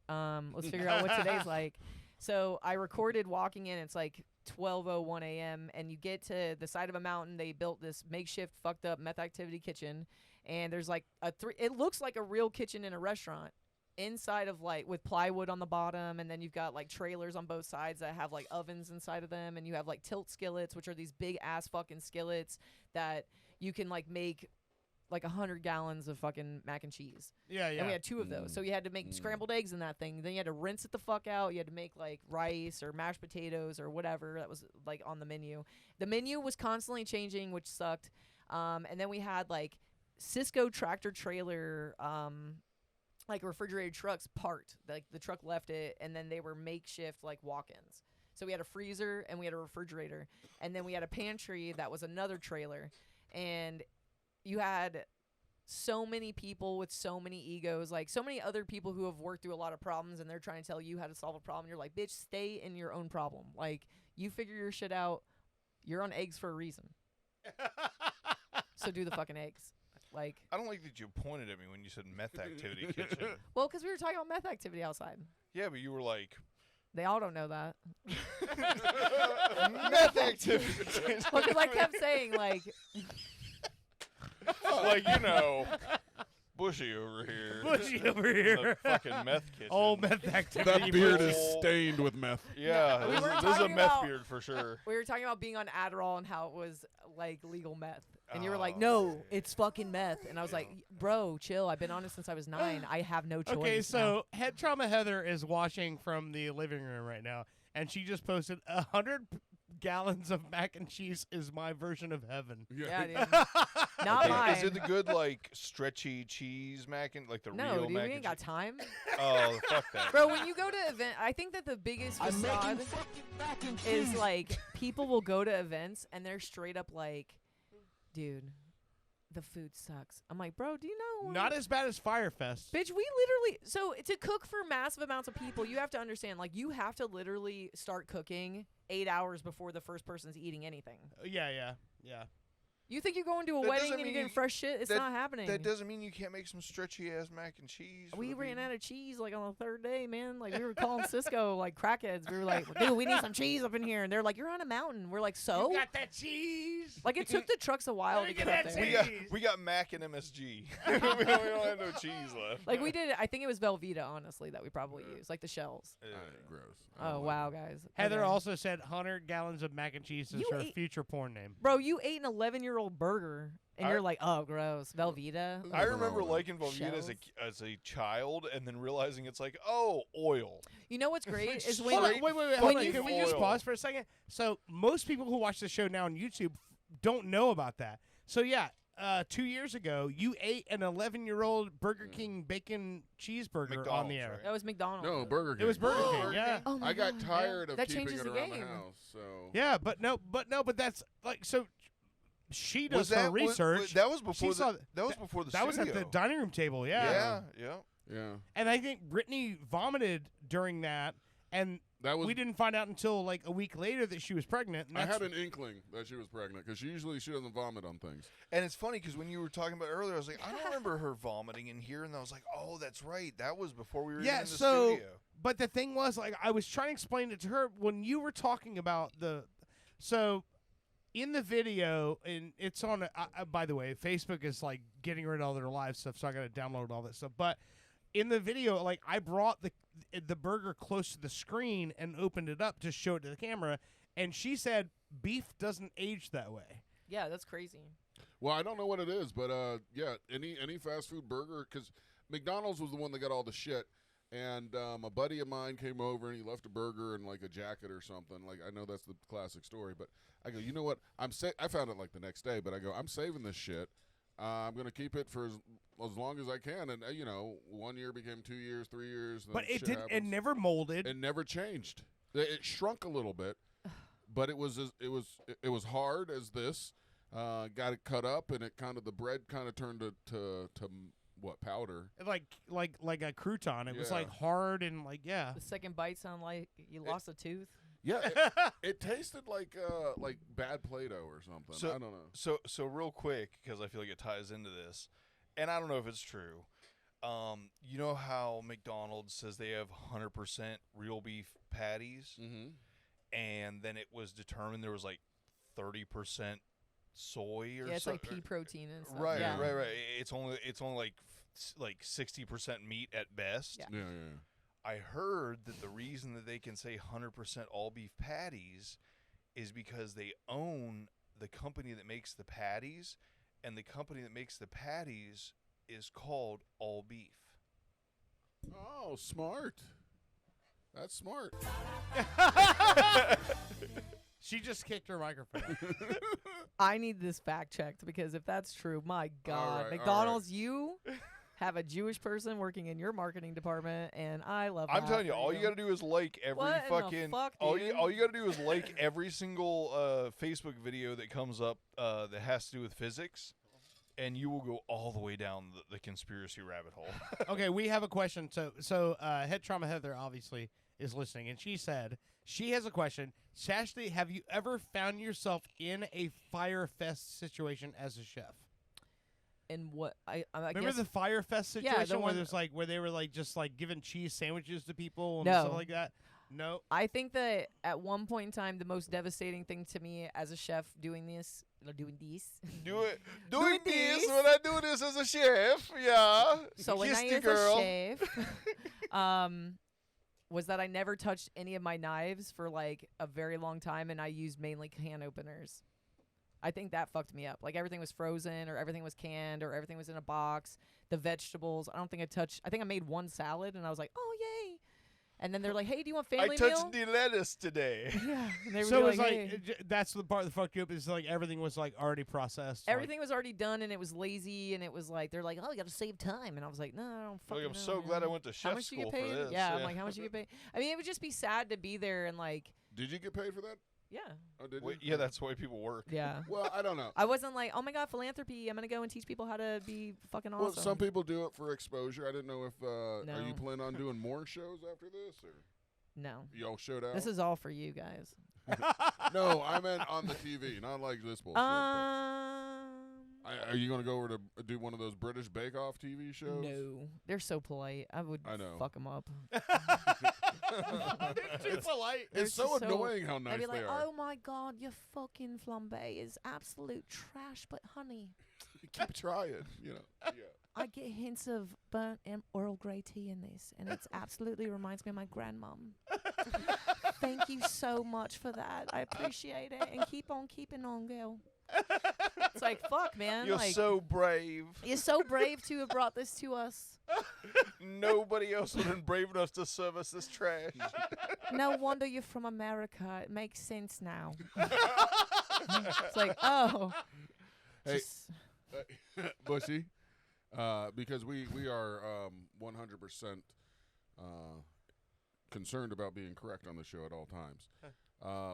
Let's figure out what today's like. So I recorded walking in. It's like 12:01 a.m. and you get to the side of a mountain. They built this makeshift fucked up meth activity kitchen, and there's like it looks like a real kitchen in a restaurant inside of like with plywood on the bottom, and then you've got like trailers on both sides that have like ovens inside of them, and you have like tilt skillets, which are these big ass fucking skillets that you can like make like 100 gallons of fucking mac and cheese. Yeah. And we had 2 of those. So you had to make scrambled eggs in that thing. Then you had to rinse it the fuck out. You had to make like rice or mashed potatoes or whatever that was like on the menu. The menu was constantly changing, which sucked. And then we had like Cisco tractor trailer, like refrigerated trucks parked. Like the truck left it, and then they were makeshift like walk-ins. So we had a freezer and we had a refrigerator, and then we had a pantry that was another trailer. And you had so many people with so many egos, like so many other people who have worked through a lot of problems, and they're trying to tell you how to solve a problem. You're like, bitch, stay in your own problem. Like, you figure your shit out. You're on eggs for a reason. So do the fucking eggs. Like, I don't like that you pointed at me when you said meth activity kitchen. well, because we were talking about meth activity outside. Yeah, but you were like, They all don't know that. meth activity kitchen. Well, because I kept saying, like, like, you know, Bushy over here. Bushy over here. The fucking meth kitchen. Oh, meth activity. That beard is stained with meth. Yeah, we this were is a talking meth about- beard for sure. we were talking about being on Adderall and how it was, like, legal meth. And you were like, Oh, no, yeah. it's fucking meth. And I was like, bro, chill. I've been on it since I was 9. I have no choice. Okay, now." so Head Trauma Heather is watching from the living room right now, and she just posted 100 gallons of mac and cheese is my version of heaven. Yeah, dude. Not mine. Is it the good, like, stretchy cheese mac and, like, the No, real dude, mac we ain't and got cheese? time. Oh, fuck that. Bro, when you go to event, I think that the biggest facade is like people will go to events and they're straight up like, dude, the food sucks. I'm like, bro, do you know? Not as bad as Firefest. Bitch, we literally, so to cook for massive amounts of people, you have to understand, like, you have to literally start cooking 8 hours before the first person's eating anything. Yeah. You think you're going to a That wedding doesn't and you're mean getting you- fresh shit? It's that- not happening. That doesn't mean you can't make some stretchy ass mac and cheese. for We the ran people. out of cheese like on the 3rd day, man. Like we were calling Cisco like crackheads. We were like, dude, we need some cheese up in here. And they're like, you're on a mountain. We're like, so? You got that cheese? Like it took the trucks a while to Look get at up that there. cheese. We got Mac and MSG. we don't have no cheese left. Like we did, I think it was Velveeta, honestly, that we probably used, like the shells. Gross. Oh wow, guys. Heather Okay. also said 100 gallons of mac and cheese is You her ate- future porn name. Bro, you ate an 11-year-old 11-year-old burger, and I- you're like, oh, gross, Velveeta. I remember Shells. liking Velveeta as a child, and then realizing it's like, oh, oil. You know what's great is when Hold on, Straight wait. when Hold on. you Can we just oil. pause for a second? So most people who watch the show now on YouTube don't know about that. So yeah, 2 years ago, you ate an 11-year-old Burger King bacon cheeseburger on the McDonald's, air. right? that was McDonald's. No, Burger King. It was Burger King. Yeah. Oh my I got God. tired of That keeping changes it the around the game. house. So Yeah, but no, but that's like so. She does Was her that research. that was before saw that was before the that was at studio. the dining room table. Yeah. Yeah. yeah, And I think Brittany vomited during that, and that was. we didn't find out until like a week later that she was pregnant. And I that's- had an inkling that she was pregnant because she doesn't vomit on things. And it's funny because when you were talking about it earlier, I was like, I don't remember her vomiting in here, and I was like, oh, that's right, that was before we were even in the studio. But the thing was, like, I was trying to explain it to her when you were talking about so in the video, and it's on. By the way, Facebook is like getting rid of all their live stuff, so I got to download all that stuff. But in the video, like, I brought the burger close to the screen and opened it up to show it to the camera, and she said beef doesn't age that way. Yeah, that's crazy. Well, I don't know what it is, but yeah, any fast food burger, because McDonald's was the one that got all the shit. And a buddy of mine came over and he left a burger and like a jacket or something. Like, I know that's the classic story, but I go, you know what? I found it like the next day, but I go, I'm saving this shit. I'm gonna keep it for as long as I can. And 1 year became 2 years, 3 years. And But then it shit didn't. It happens. never molded. It never changed. It shrunk a little bit, but it was hard as this. Got it cut up, and the bread kind of turned to what, powder? Like a crouton. It was Yeah. like hard and like, yeah. The second bite sound like you lost a tooth. Yeah, it tasted like bad Play-Doh or something. So- I don't know. So real quick, because I feel like it ties into this, and I don't know if it's true. You know how McDonald's says they have 100% real beef patties, Mm-hmm. and then it was determined there was like 30% soy or Yeah, it's so- like pea protein and stuff. Right, yeah. right. It's only like 60% meat at best. Yeah. Yeah. I heard that the reason that they can say 100% all beef patties is because they own the company that makes the patties, and the company that makes the patties is called All Beef. Oh, smart. That's smart. She just kicked her microphone. I need this fact checked because if that's true, my God, right, McDonald's, you have a Jewish person working in your marketing department, and I love. I'm that telling you, for all you got to do is like every What in the fucking fuck, all dude? you got to do is like every single Facebook video that comes up that has to do with physics, and you will go all the way down the conspiracy rabbit hole. Okay, we have a question. So Head Trauma Heather obviously is listening, and she said she has a question. Chastity, have you ever found yourself in a Fire Fest situation as a chef? And what I Remember guess the Fire Fest Yeah, situation the where one- there's like where they were like just like giving cheese sandwiches to people and No. stuff like that? No. I think that at one point in time, the most devastating thing to me as a chef doing this, Doing Doing this this. when I do this as a chef, yeah. so when Kiss I the was girl. a chef, was that I never touched any of my knives for like a very long time, and I used mainly can openers. I think that fucked me up. Like everything was frozen, or everything was canned, or everything was in a box. The vegetables, I don't think I touched. I think I made one salad, and I was like, oh yay! And then they're like, hey, do you want I family touched meal? the lettuce today. Yeah, and they So were it was like "Hey." that's the part that fucked you up is like everything was like already processed. like- Everything was already done, and it was lazy, and it was like they're like, oh, you got to save time, and I was like, no, I don't Like, fucking I'm know, so glad I man. went to How chef much you school get paid? for this. Yeah, I'm like, how much you get paid? I mean, it would just be sad to be there and like, Did you get paid for that? yeah, Oh, did Wait, you? yeah, that's why people work. yeah. Well, I don't know. I wasn't like, oh my god, philanthropy. I'm gonna go and teach people how to be fucking awesome. Well, some people do it for exposure. I didn't know if are you No. planning on doing more shows after this, or No, y'all showed out? this is all for you guys. No, I meant on the TV, not like this bullshit. Are you gonna go over to do one of those British Bake Off TV shows? No, they're so polite. I would I know. fuck them up. Too polite. It's They're so just annoying how nice They'd be like, they are. oh my god, your fucking flambe is absolute trash, but honey, Keep trying, you know. Yeah. I get hints of burnt Earl Grey tea in this, and it absolutely reminds me of my grandmum. Thank you so much for that. I appreciate it, and keep on keeping on, girl. So like, fuck, man. You're like, so brave. you're so brave to have brought this to us. Nobody else would have been brave enough to serve us this trash. No wonder you're from America. It makes sense now. It's like, oh. Hey, just- Bushy, because we are 100% concerned about being correct on the show at all times.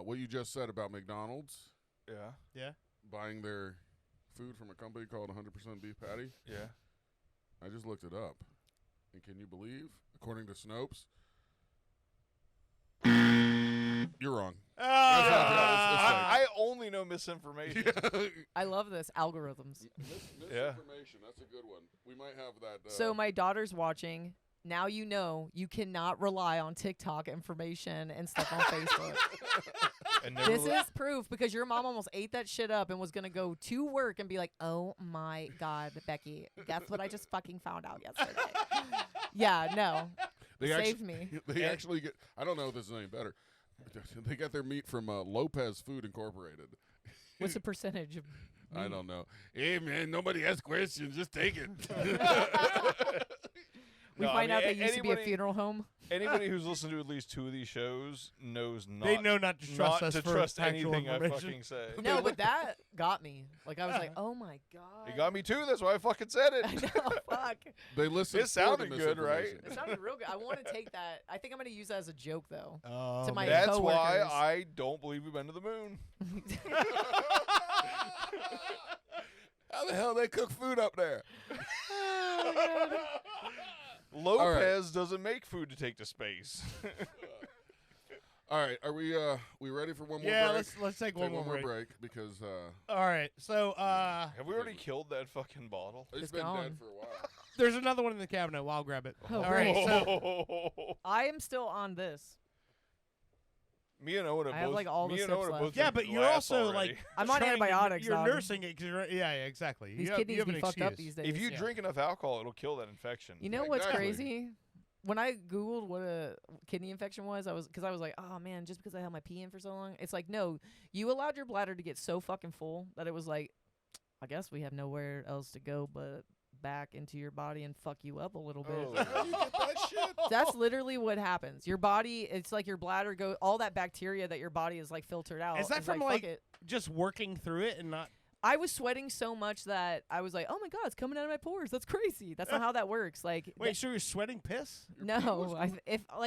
What you just said about McDonald's Yeah. buying their food from a company called 100% Beef Patty, Yeah. I just looked it up. And can you believe, according to Snopes, you're wrong. I only know misinformation. I love this. Algorithms. Misinformation, that's a good one. We might have that. So my daughter's watching. Now you know you cannot rely on TikTok information and stuff on Facebook. And never This is proof because your mom almost ate that shit up and was going to go to work and be like, oh my God, Becky, that's what I just fucking found out yesterday. Yeah, no. Saved me. They actually get, I don't know if this is any better. They got their meat from Lopez Food Incorporated. What's the percentage of I don't know. Hey, man, nobody asks questions. Just take it. We No, I find mean, out they used to be a anybody- funeral home. Anybody who's listened to at least 2 of these shows knows not. They know not to trust us to for trust factual anything I information. fucking say. No, but that got me. Like, I was like, oh my God. It got me too. That's why I fucking said it. I know, fuck. They listen. It sounded good, right? It sounded real good. I want to take that. I think I'm going to use that as a joke, though. Oh, To my man. That's why coworkers. I don't believe we've been to the moon. How the hell they cook food up there? Lopez doesn't make food to take to space. All right, are we ready for one more Yeah, break? let's take one more break. because All right. So Have we already killed that fucking bottle? it's It's been gone. dead for a while. there's another one in the cabinet. Well, I'll grab it. Oh, All right. So I am still on this. Me and Owen I have, both. like, all the me and sips Owen are left. both yeah, drinking but you're glass also already. like I'm on trying to- antibiotics, You're dog. nursing it. 'Cause you're, yeah, exactly. These you kidneys have be an fucked up excuse. these days. If you Yeah. drink enough alcohol, it'll kill that infection. You know Yeah, what's exactly. crazy? When I Googled what a kidney infection was, I was like, oh man, just because I held my pee in for so long. It's like, no, you allowed your bladder to get so fucking full that it was like, I guess we have nowhere else to go but back into your body and fuck you up a little bit. Oh, how do you get that shit? That's literally what happens. Your body, it's like your bladder go, all that bacteria that your body is like filtered out. Is that it's from fuck like it. just working through it and not? I was sweating so much that I was like, oh my God, it's coming out of my pores. That's crazy. That's not how that works. Like, Wait, so you're sweating piss? no,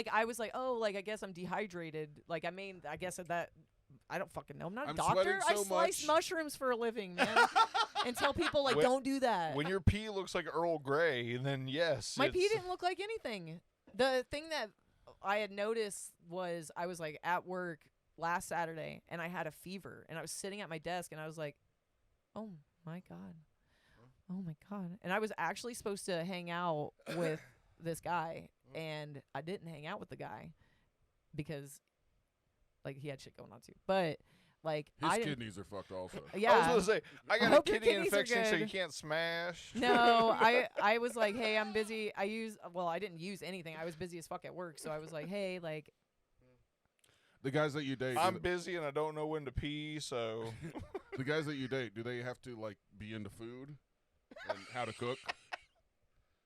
I was like, oh, like I guess I'm dehydrated. Like I guess that I don't fucking know. I'm not a I'm doctor. sweating I so slice much. mushrooms for a living, man. And tell people like, When- don't do that. When your pee looks like Earl Grey, then yes. My pee it's- didn't look like anything. The thing that I had noticed was I was like at work last Saturday and I had a fever and I was sitting at my desk and I was like, oh my God. Oh my God. And I was actually supposed to hang out with this guy and I didn't hang out with the guy because like he had shit going on too. But like His I didn't, kidneys are fucked also. yeah. I was gonna say I got a hope your kidney kidneys are infection, so you good. can't smash. No, I was like, hey, I'm busy. I didn't use anything. I was busy as fuck at work, so I was like, hey, like, The guys that you date, I'm busy and I don't know when to pee, so the guys that you date, do they have to like be into food and how to cook?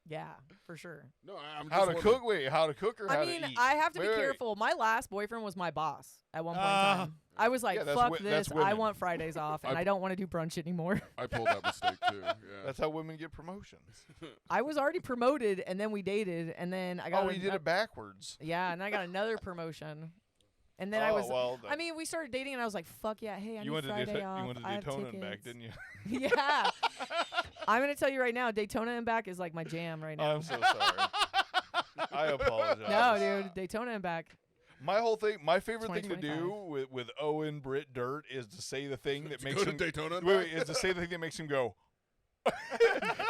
yeah, for sure. No, I'm how just to wondering. cook? Wait, how to cook or how I mean, to eat? I have to Wait, be wait, wait. careful. My last boyfriend was my boss at one point in Ah. time. I was like, Yeah, that's fuck wi- that's this. I women. want Fridays off, and I- I don't want to do brunch anymore. I pulled that mistake too. Yeah. That's how women get promotions. I was already promoted, and then we dated, and then I got. Oh, you did it backwards. Yeah, and I got another promotion. And then I was. well, I mean, we started dating, and I was like, fuck yeah, hey, I you need went to Friday off. you went to I have Daytona and back, tickets." didn't you? Yeah. I'm going to tell you right now, Daytona and back is like my jam right now. I'm so sorry. I apologize. No, dude, Daytona and back. My whole thing, my favorite thing to do 2025. with Owen Britt Dirt is to say the thing that makes Go to him Daytona. and wait, back? is to say the thing that makes him go.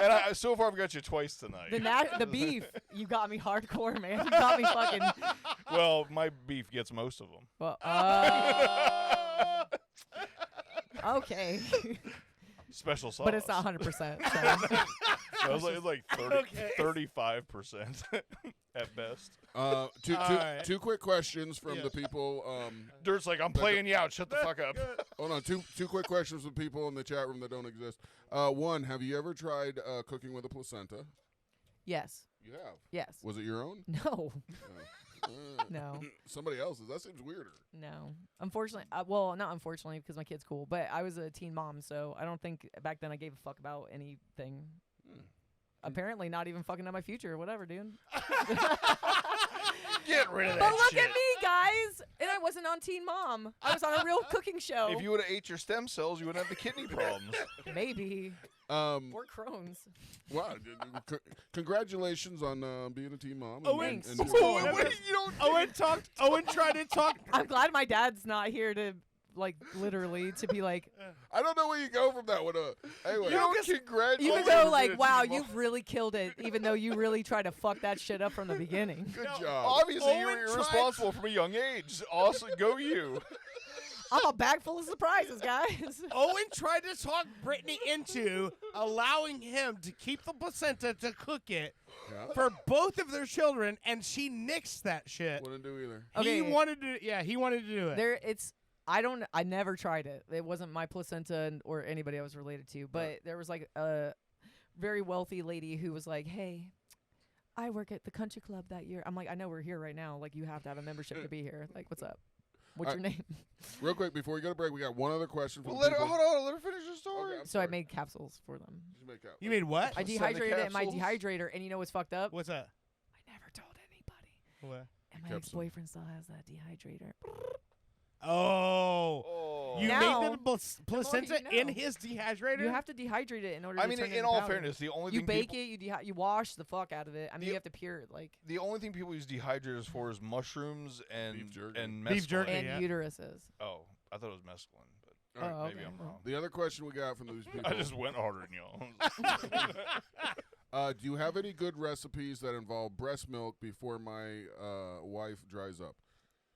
And so far I've got you twice tonight. The beef, you got me hardcore, man. You got me fucking. Well, my beef gets most of them. Well, okay, Special sauce. but it's not 100%. So. So it's like 35%. at best. Two quick questions from the people. Dirt's like, I'm playing you out. Shut the fuck up. Hold on. Two quick questions from people in the chat room that don't exist. One, have you ever tried cooking with a placenta? Yes. You have? Yes. Was it your own? No. No. No. Somebody else's. That seems weirder. No. Unfortunately, well, not unfortunately because my kid's cool, but I was a teen mom, so I don't think back then I gave a fuck about anything. Apparently not even fucking up my future or whatever, dude. Get rid of that But look shit. at me, guys! And I wasn't on Teen Mom. I was on a real cooking show. If you would have ate your stem cells, you wouldn't have the kidney problems. Maybe. Or Crohn's. Wow. Congratulations on being a teen mom. Owen, Thanks. Owen tried to talk. I'm glad my dad's not here to, like, literally to be like. I don't know where you go from that one. Anyway, You don't congratulate. You can go like, wow, you've really killed it, even though you really tried to fuck that shit up from the beginning. Good job. Obviously, you Owen were tried- irresponsible from a young age. Also, go you. I'm a bag full of surprises, guys. Owen tried to talk Brittany into allowing him to keep the placenta to cook it for both of their children, and she nixed that shit. Wouldn't do either. He Okay. wanted to. Yeah, he wanted to do it. I never tried it. It wasn't my placenta or anybody I was related to, but there was like a very wealthy lady who was like, hey, I work at the country club that year. I'm like, I know we're here right now. Like, you have to have a membership to be here. Like, what's up? What's your name? Real quick, before we go to break, we got one other question from Well, people. hold on. Let her finish her story. Okay, I'm So I sorry. made capsules for them. Just make out. You mean what? I Send the dehydrated it in my capsules? dehydrator, and you know what's fucked up? What's that? I never told anybody. What? And my Capsule. ex-boyfriend still has that dehydrator. Oh. Oh. You Now- made the placenta you in know. his dehydrator? You have to dehydrate it in order I to mean, turn it in into all powder. fairness, the only You thing bake people, it, you wash the fuck out of it. I mean, The- you have to pure it, like, the only thing people use dehydrators for is mushrooms and Beef jerky. and Beef jerky. mescaline. and Yeah. uteruses. Oh, I thought it was mescaline, but All right. Oh, maybe okay. I'm wrong. The other question we got from these people. I just went harder than y'all. Do you have any good recipes that involve breast milk before my wife dries up?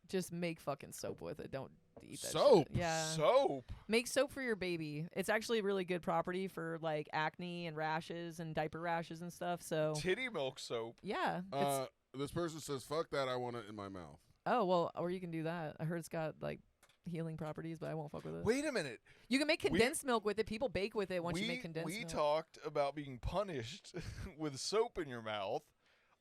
Just make fucking soap with it. Don't eat that Soap? shit. Yeah. Soap. Make soap for your baby. It's actually really good property for like acne and rashes and diaper rashes and stuff. So Titty milk soap. yeah. It's, This person says, "Fuck that! I want it in my mouth." oh well, or you can do that. I heard it's got like healing properties, but I won't fuck with it. Wait a minute. You can make condensed milk with it. People bake with it once you make condensed we milk. talked about being punished with soap in your mouth.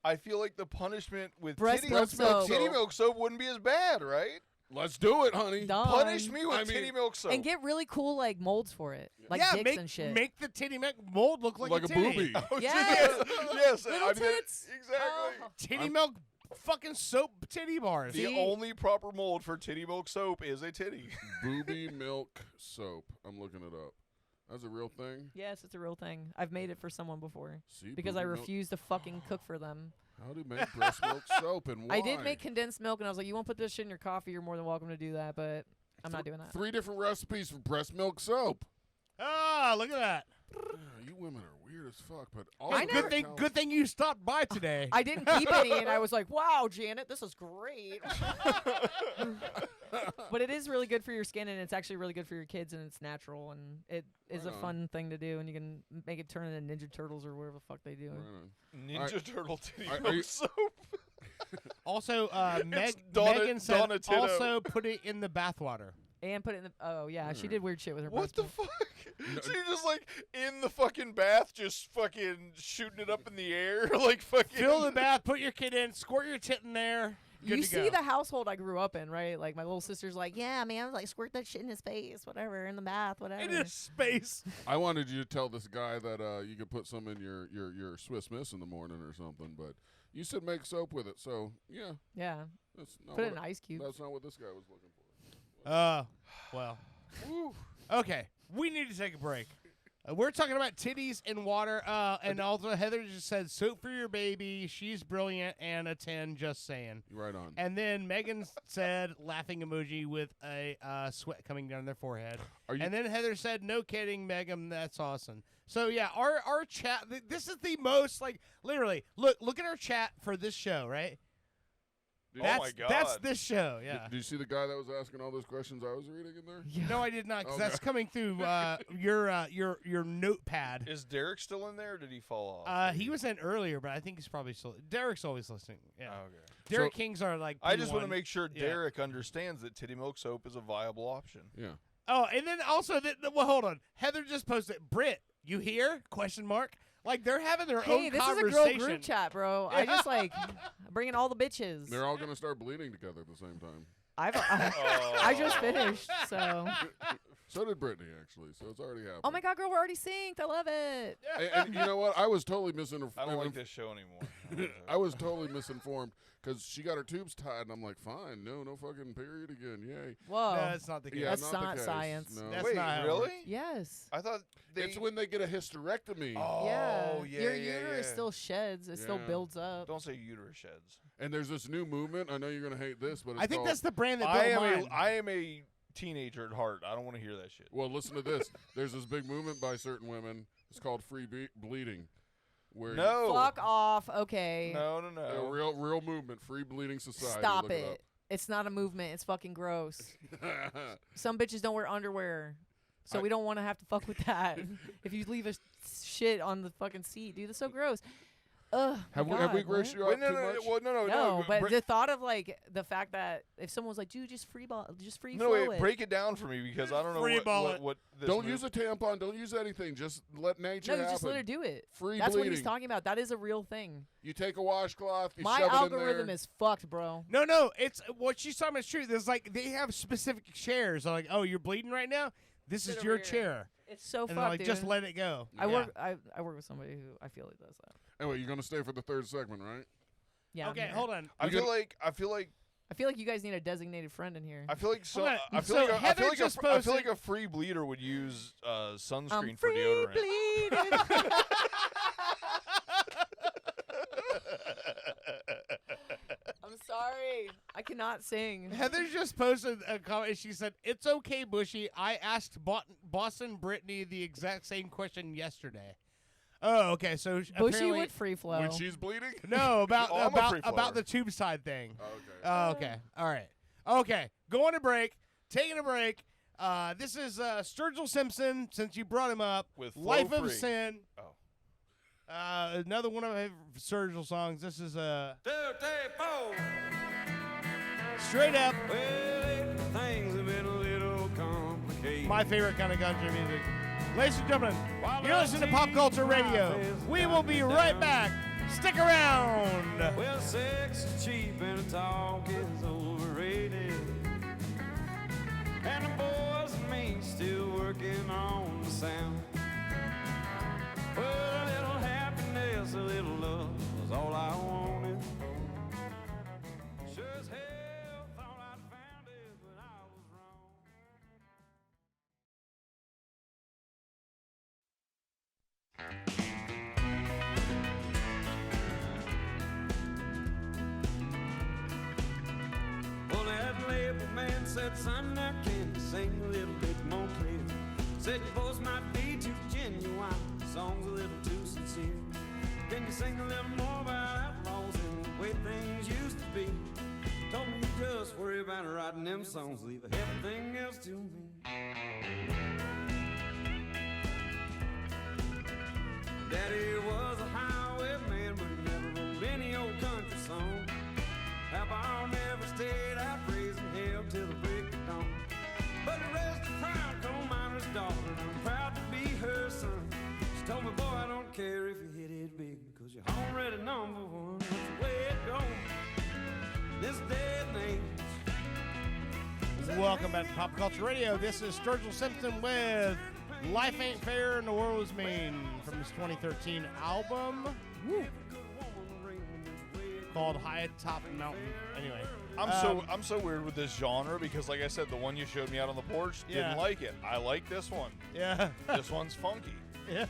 I feel like the punishment with Breast titty milk soap. titty milk soap wouldn't be as bad, right? Let's do it, honey. Done. Punish me with I mean- titty milk soap. And get really cool like molds for it, like yeah, dicks make, and shit. make the titty mold look like Like a titty. booby. Oh, Yes. yes. Little I mean, tits. exactly. Oh. Titty milk fucking soap titty bars. The See? only proper mold for titty milk soap is a titty. Booby milk soap. I'm looking it up. That's a real thing. Yes, it's a real thing. I've made it for someone before See, because I booby milk- refuse to fucking cook for them. How do you make breast milk soap and why? I did make condensed milk, and I was like, "You won't put this shit in your coffee? You're more than welcome to do that." But I'm not doing that. 3 different recipes for breast milk soap. Ah, look at that. Yeah, you women are weird as fuck, but I also never- Good thing you stopped by today. I didn't keep any, and I was like, "Wow, Janet, this is great." But it is really good for your skin, and it's actually really good for your kids, and it's natural, and it is Right a on. fun thing to do, and you can make it turn into Ninja Turtles or whatever the fuck they do. Right on. Ninja Turtle titty Are milk you- soap. Also, Donna- Megan said Donatello. also put it in the bathwater. And put it in the she Alright. did weird shit with her. What breast the milk. fuck? So you're just like in the fucking bath, just fucking shooting it up in the air, like fucking. Fill the bath, put your kid in, squirt your tit in there. Good You to see go. the household I grew up in, right? Like my little sister's like, "Yeah, man, like squirt that shit in his face, whatever, in the bath, whatever." in his space. I wanted you to tell this guy that you could put some in your Swiss Miss in the morning or something, but you said make soap with it, so yeah, Yeah, that's not put it what in ice cubes. That's not what this guy was looking for. Well. Okay, we need to take a break. We're talking about titties and water, and also Heather just said soap for your baby. She's brilliant and a 10, just saying. You're right on. And then Megan said laughing emoji with a sweat coming down their forehead. Are you- And then Heather said, no kidding, Megan, that's awesome. So yeah, our chat, this is the most, like, literally, look at our chat for this show, right? Oh my God. That's this show. Yeah. Did you see the guy that was asking all those questions I was reading in there? No, I did not. 'Cause Okay. that's coming through your notepad. Is Derek still in there? Or did he fall off? He was in earlier, but I think he's probably still. Derek's always listening. Yeah. Oh, okay. Derek King's are like. I just want to P1. make sure Yeah. Derek understands that titty milk soap is a viable option. Yeah. Oh, and then also, well, hold on. Heather just posted, Britt, you here? Question mark. Like they're having their Hey, own this is a conversation. girl group chat, bro. I just like bringing all the bitches. They're all gonna start bleeding together at the same time. I just finished, so. So did Brittany, actually. So it's already happening. Oh my God, girl, we're already synced. I love it. And you know what? I was totally misinformed. I don't like this show anymore. I was totally misinformed because she got her tubes tied, and I'm like, fine, no Oh. fucking period again, yay. Whoa. No, that's not the case. Yeah, That's not the not case. science. No. That's Wait, not how it really? works. Yes. I thought It's when they get a hysterectomy. Oh, yeah. yeah, Your yeah, uterus yeah. still sheds. It still Yeah. builds up. Don't say uterus sheds. And there's this new movement. I know you're gonna hate this, but it's I think called, that's the brand that I don't am mind. I am a teenager at heart. I don't want to hear that shit. Well, listen to this. There's this big movement by certain women. It's called free bleeding. Where No. Fuck off. Okay. No, no, a no. real movement, free bleeding society. Stop Look it. It's not a movement. It's fucking gross. up. Some bitches don't wear underwear. So we don't want to have to fuck with that. If you leave a shit on the fucking seat, dude, that's so gross. Ugh. have my we God, grossed what? you Wait, out no, too no, much? well, no, No, but bre- the thought of like the fact that if someone was like, dude, just free no, flow wait, it. break it down for me because I don't know Free ball what, it. what this Don't move- use a tampon. Don't use anything. Just let nature No, you happen. just let her do it. Free That's bleeding. what he's talking about. That is a real thing. You take a washcloth. You My shove it in algorithm there. is fucked, bro. No, it's what she's talking about is true. There's like they have specific chairs. They're like, oh, you're bleeding right now. This Sit is over your here. chair, It's so and they're fucked, like, dude. just let it go. I Yeah. work with somebody who I feel like does that. Anyway, you're gonna stay for the third segment, right? Yeah. I'm Okay, here. hold on. I feel like I feel like you guys need a designated friend in here. I feel like so. Hold on. I feel So like Heather just I feel like posted- a free bleeder would use sunscreen I'm for free deodorant. bleeding. I'm sorry. I cannot sing. Heather just posted a comment. She said, "It's okay, Bushy. I asked Boston Brittany the exact same question yesterday." Oh, okay. So Bushy apparently, would free flow. When she's bleeding? no about Oh, I'm a free flower. about the tube side thing. Oh, okay. Oh, okay. All right. Okay. Going to break. Taking a break. This is Sturgill Simpson. Since you brought him up, With Flow Life of Free. Sin. Oh. Another one of my Sturgill songs. This is straight up Well, things have been a little complicated. my favorite kind of country music. Ladies and gentlemen, While you're I listening to Pop see Culture my Radio. face We will be right down. back. Stick around. Well, sex is cheap and talk is overrated. And the boys and me still working on the sound. Well, a little happiness, a little love was all I wanted. Sure as hell thought I'd found it, but I was wrong. Well, that label man said, son, now can you sing a little bit more clear? Said your voice might be too genuine, the song's a little too sincere. Can you sing a little more about outlaws and the way things used to be? Told me you just worry about writing them songs, leave everything else to me. Daddy was a highwayman, but he never wrote any old country song. Papa never stayed out raising hell till the break of dawn. But the rest of proud coal miner's daughter, and I'm proud to be her son. She told me, boy, I don't care if you hit it big, because you're already number one. That's the way it goes. This day and age. Welcome back to Pop Culture Radio. This is Sturgill Simpson with Life Ain't Fair and the World is Mean from his 2013 album called High Atop Mountain. Anyway, I'm so weird with this genre because, like I said, the one you showed me out on the porch Yeah. didn't like it. I like this one. yeah. This one's funky. Yeah.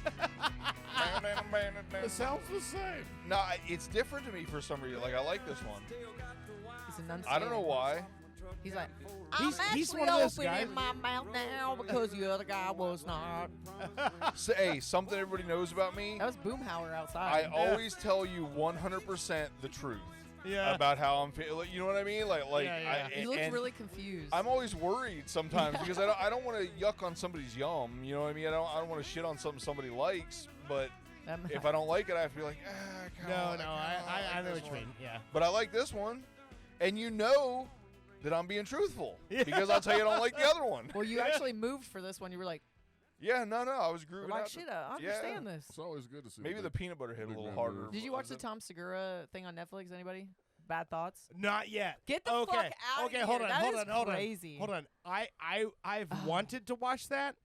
It sounds the same. No, it's different to me for some reason. Like I like this one. He's enunciating. I don't know why. He's like, He's I'm one of those actually guys. opening my mouth now because the other guy was not. So, hey, something everybody knows about me. That was Boomhauer I outside. always tell you 100% the truth. Yeah. about how I'm feeling. You know what I mean? Like, Yeah. He looked and really confused. I'm always worried sometimes because I don't want to yuck on somebody's yum. You know what I mean? I don't want to shit on something somebody likes, but if I don't like it, I have to be like, No, I know what you mean. Yeah. But I like this one, and you know that I'm being truthful because I'll tell you I don't like the other one. Well, you actually moved for this one. You were like, yeah, no, I was grooving like out. shit, I understand this. It's always good to see. Maybe the peanut butter hit a big little man harder. move. Did you watch the Tom Segura thing on Netflix? Anybody? Bad thoughts? Not yet. Get the fuck out of here. Hold on, That hold is on, hold crazy. on. Hold on. I've wanted to watch that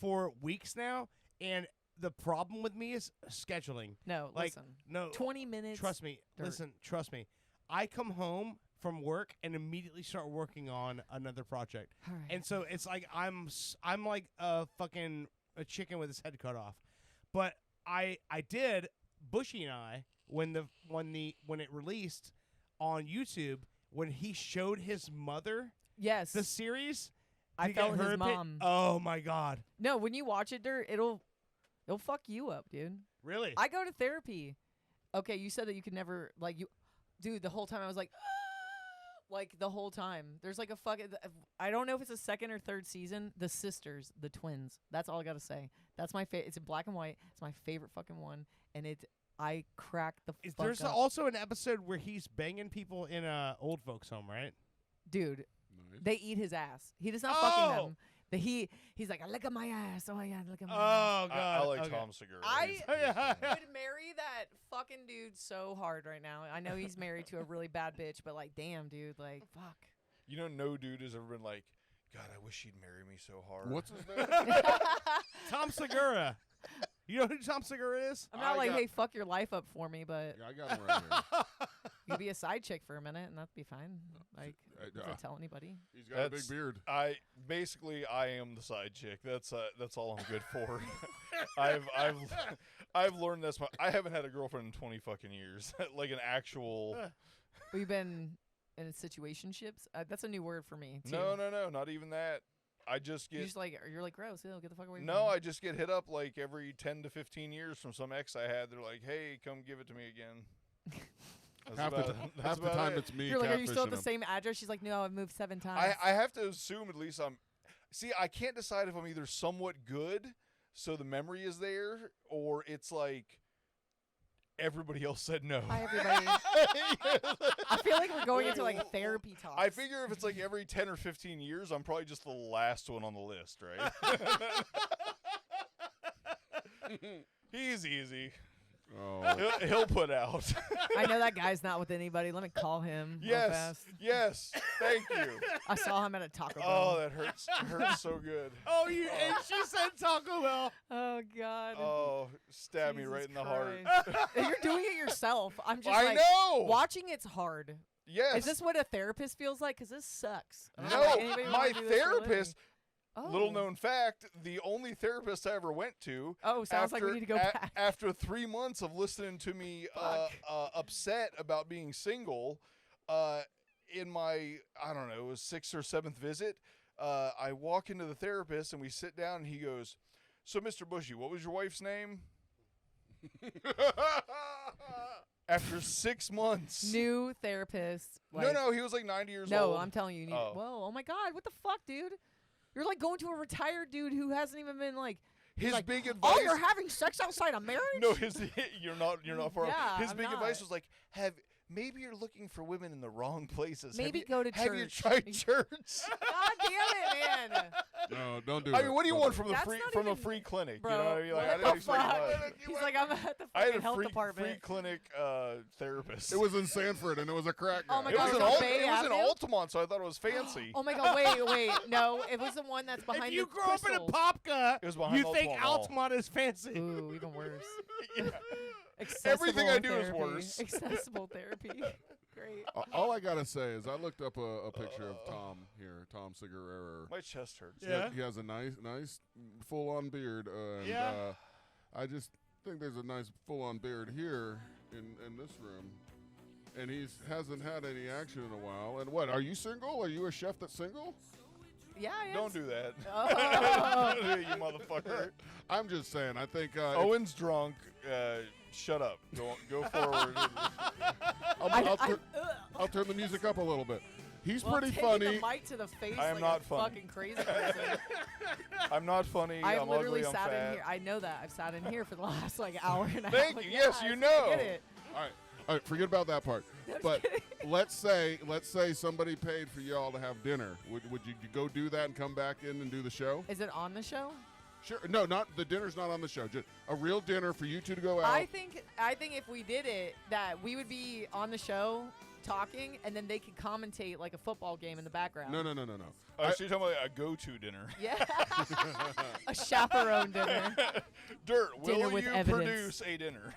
for weeks now, and the problem with me is scheduling. No, Like, listen. no. 20 minutes. Trust me. dirt. Listen, trust me. I come home from work and immediately start working on another project. All right. And so it's like I'm like a chicken with his head cut off. But I did Bushy and I when it released on YouTube when he showed his mother Yes. the series. I to get felt his her mom. Oh my god. No, when you watch it, Dirt, it'll fuck you up, dude. Really? I go to therapy. Okay, you said that you could never dude. The whole time I was like, like the whole time. There's like a fucking. I don't know if it's a second or third season. The sisters, the twins. That's all I gotta say. That's my favorite. It's in black and white. It's my favorite fucking one, and I cracked the fuck There's up. also an episode where he's banging people in a old folks home, right? Dude, Nice. they eat his ass. He does not fucking them. He's like, look at my ass. Oh yeah, look at my ass. Oh god. I like okay. Tom Segura. I He's would marry that fucking dude so hard right now. I know he's married to a really bad bitch, but like, damn, dude, like, fuck. You know, no dude has ever been like, God, I wish he'd marry me so hard. What's his name? Tom Segura. You know who Tom Segura is? I'm not I like, got- hey, fuck your life up for me, but Yeah, I got him right here. you could be a side chick for a minute, and that'd be fine. Like, does uh, that tell anybody? He's got a big That's- beard. I am the side chick. That's all I'm good for. I've learned this. I haven't had a girlfriend in 20 fucking years. Like an actual. We've been in situationships. That's a new word for me too. No, not even that. I just You're get. just like, you're like, gross. Ew, get the fuck away. No, from me. I just get hit up like every 10 to 15 years from some ex I had. They're like, "Hey, come give it to me again." That's Half about- the that's about time it. it's me. You're like, are you still at catfishing the him. same address? She's like, no, I've moved 7 times. I have to assume at least I'm. See, I can't decide if I'm either somewhat good, so the memory is there, or it's like everybody else said no. Hi, everybody. I feel like we're going into like therapy talk. I figure if it's like every 10 or 15 years, I'm probably just the last one on the list, right? He's easy. Oh, He'll put out. I know that guy's not with anybody. Let me call him. real Yes, fast. yes. Thank you. I saw him at a Taco Bell. Oh, that hurts. It hurts so good. Oh, and she said Taco Bell. Oh, God. Oh, stab me right in the heart. You're doing it yourself. I'm just I like, know. watching it's hard. Yes. Is this what a therapist feels like? Because this sucks. I don't know No, why anybody would my wanna do this for a living. therapist. Oh. Little known fact: the only therapist I ever went to. Oh, sounds like we need to go back. After 3 months of listening to me upset about being single, in my I don't know, it was 6th or 7th visit, I walk into the therapist and we sit down and he goes, "So, Mr. Bushy, what was your wife's name?" After 6 months. New therapist. No, he was like 90 years No, old. I'm telling you. You need, Oh. Whoa, oh my God, what the fuck, dude? You're like going to a retired dude who hasn't even been like. His like, big advice. Oh, you're having sex outside of marriage? No, you're not far. Yeah, His I'm big advice not. was like, maybe you're looking for women in the wrong places. Maybe have go to Have you church." tried church? God damn it, man. no, don't do I it. mean, what do you Don't want do from it. the That's free not from a even- free clinic? Bro, you know what I mean? Like, I what didn't the expect fuck? much. He's like, I'm at the I had fucking a health free department. clinic therapist. It was in Sanford, and it was a crack guy. Oh my It God, was it an was on Alt- Bay it was in Avenue? Altamont, so I thought it was fancy. Oh my God, wait. No, it was the one that's behind If you the grow up in a crystals. Popka, It was behind you think Altamont Mall. Altamont is fancy. Ooh, even worse. Yeah. Accessible I do is therapy. worse. Accessible therapy. Great. All I gotta say is I looked up a picture of Tom here, Tom Segura. My chest hurts. Yeah. He has a nice full-on beard. And, Yeah. I just think there's a nice full-on beard here in this room, and he hasn't had any action in a while. And what? Are you single? Are you a chef that's single? Yeah, I am. Don't do that. Oh. You motherfucker. I'm just saying. I think Owen's drunk. Shut up. Go forward. I'll turn the music up a little bit. He's Well, pretty taking funny. the mic to the face I am like not a funny. fucking crazy person. I'm not funny. I've I'm literally ugly. I'm sat fat. in here. I know that. I've sat in here for the last like hour and a half. Thank Like, you. yeah, Yes, you know. I get it. All right, forget about that part. But let's say somebody paid for y'all to have dinner. Would you go do that and come back in and do the show? Is it on the show? Sure. No, not the dinner's not on the show. Just a real dinner for you two to go out. I think if we did it, that we would be on the show talking, and then they could commentate like a football game in the background. No. Oh, so you're talking about a go-to dinner. Yeah. A chaperone dinner. Dirt, Dinner will with you evidence. produce a dinner?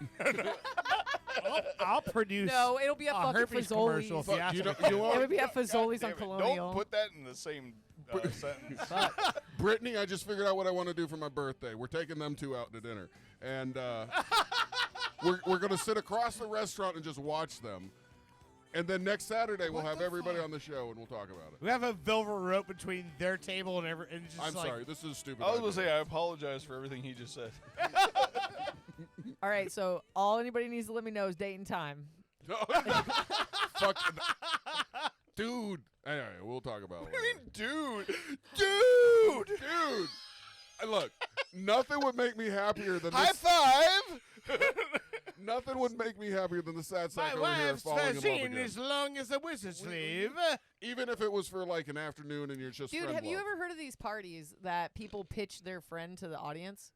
I'll produce. No, it'll be a fucking herpes Fazoli's. commercial. If Fuck, you ask you me. know- you want- It would be at Fazoli's Damn on it, Colonial. Don't put that in the same sentence. Brittany, I just figured out what I want to do for my birthday. We're taking them two out to dinner, and we're going to sit across the restaurant and just watch them. And then next Saturday we'll have everybody on the show and we'll talk about it. We have a velvet rope between their table and and it's just I'm like, sorry, this is stupid. I was going to say, I apologize for everything he just said. All right, so all anybody needs to let me know is date and time. Fuck, dude. Anyway, we'll talk about it. Dude. And look, nothing would make me happier than High this. five. Nothing would make me happier than the sad sack my over here wife's falling in love fascine again. as long as a wizard sleeve. Even if it was for like an afternoon and you're just Dude, friend have you love. ever heard of these parties that people pitch their friend to the audience?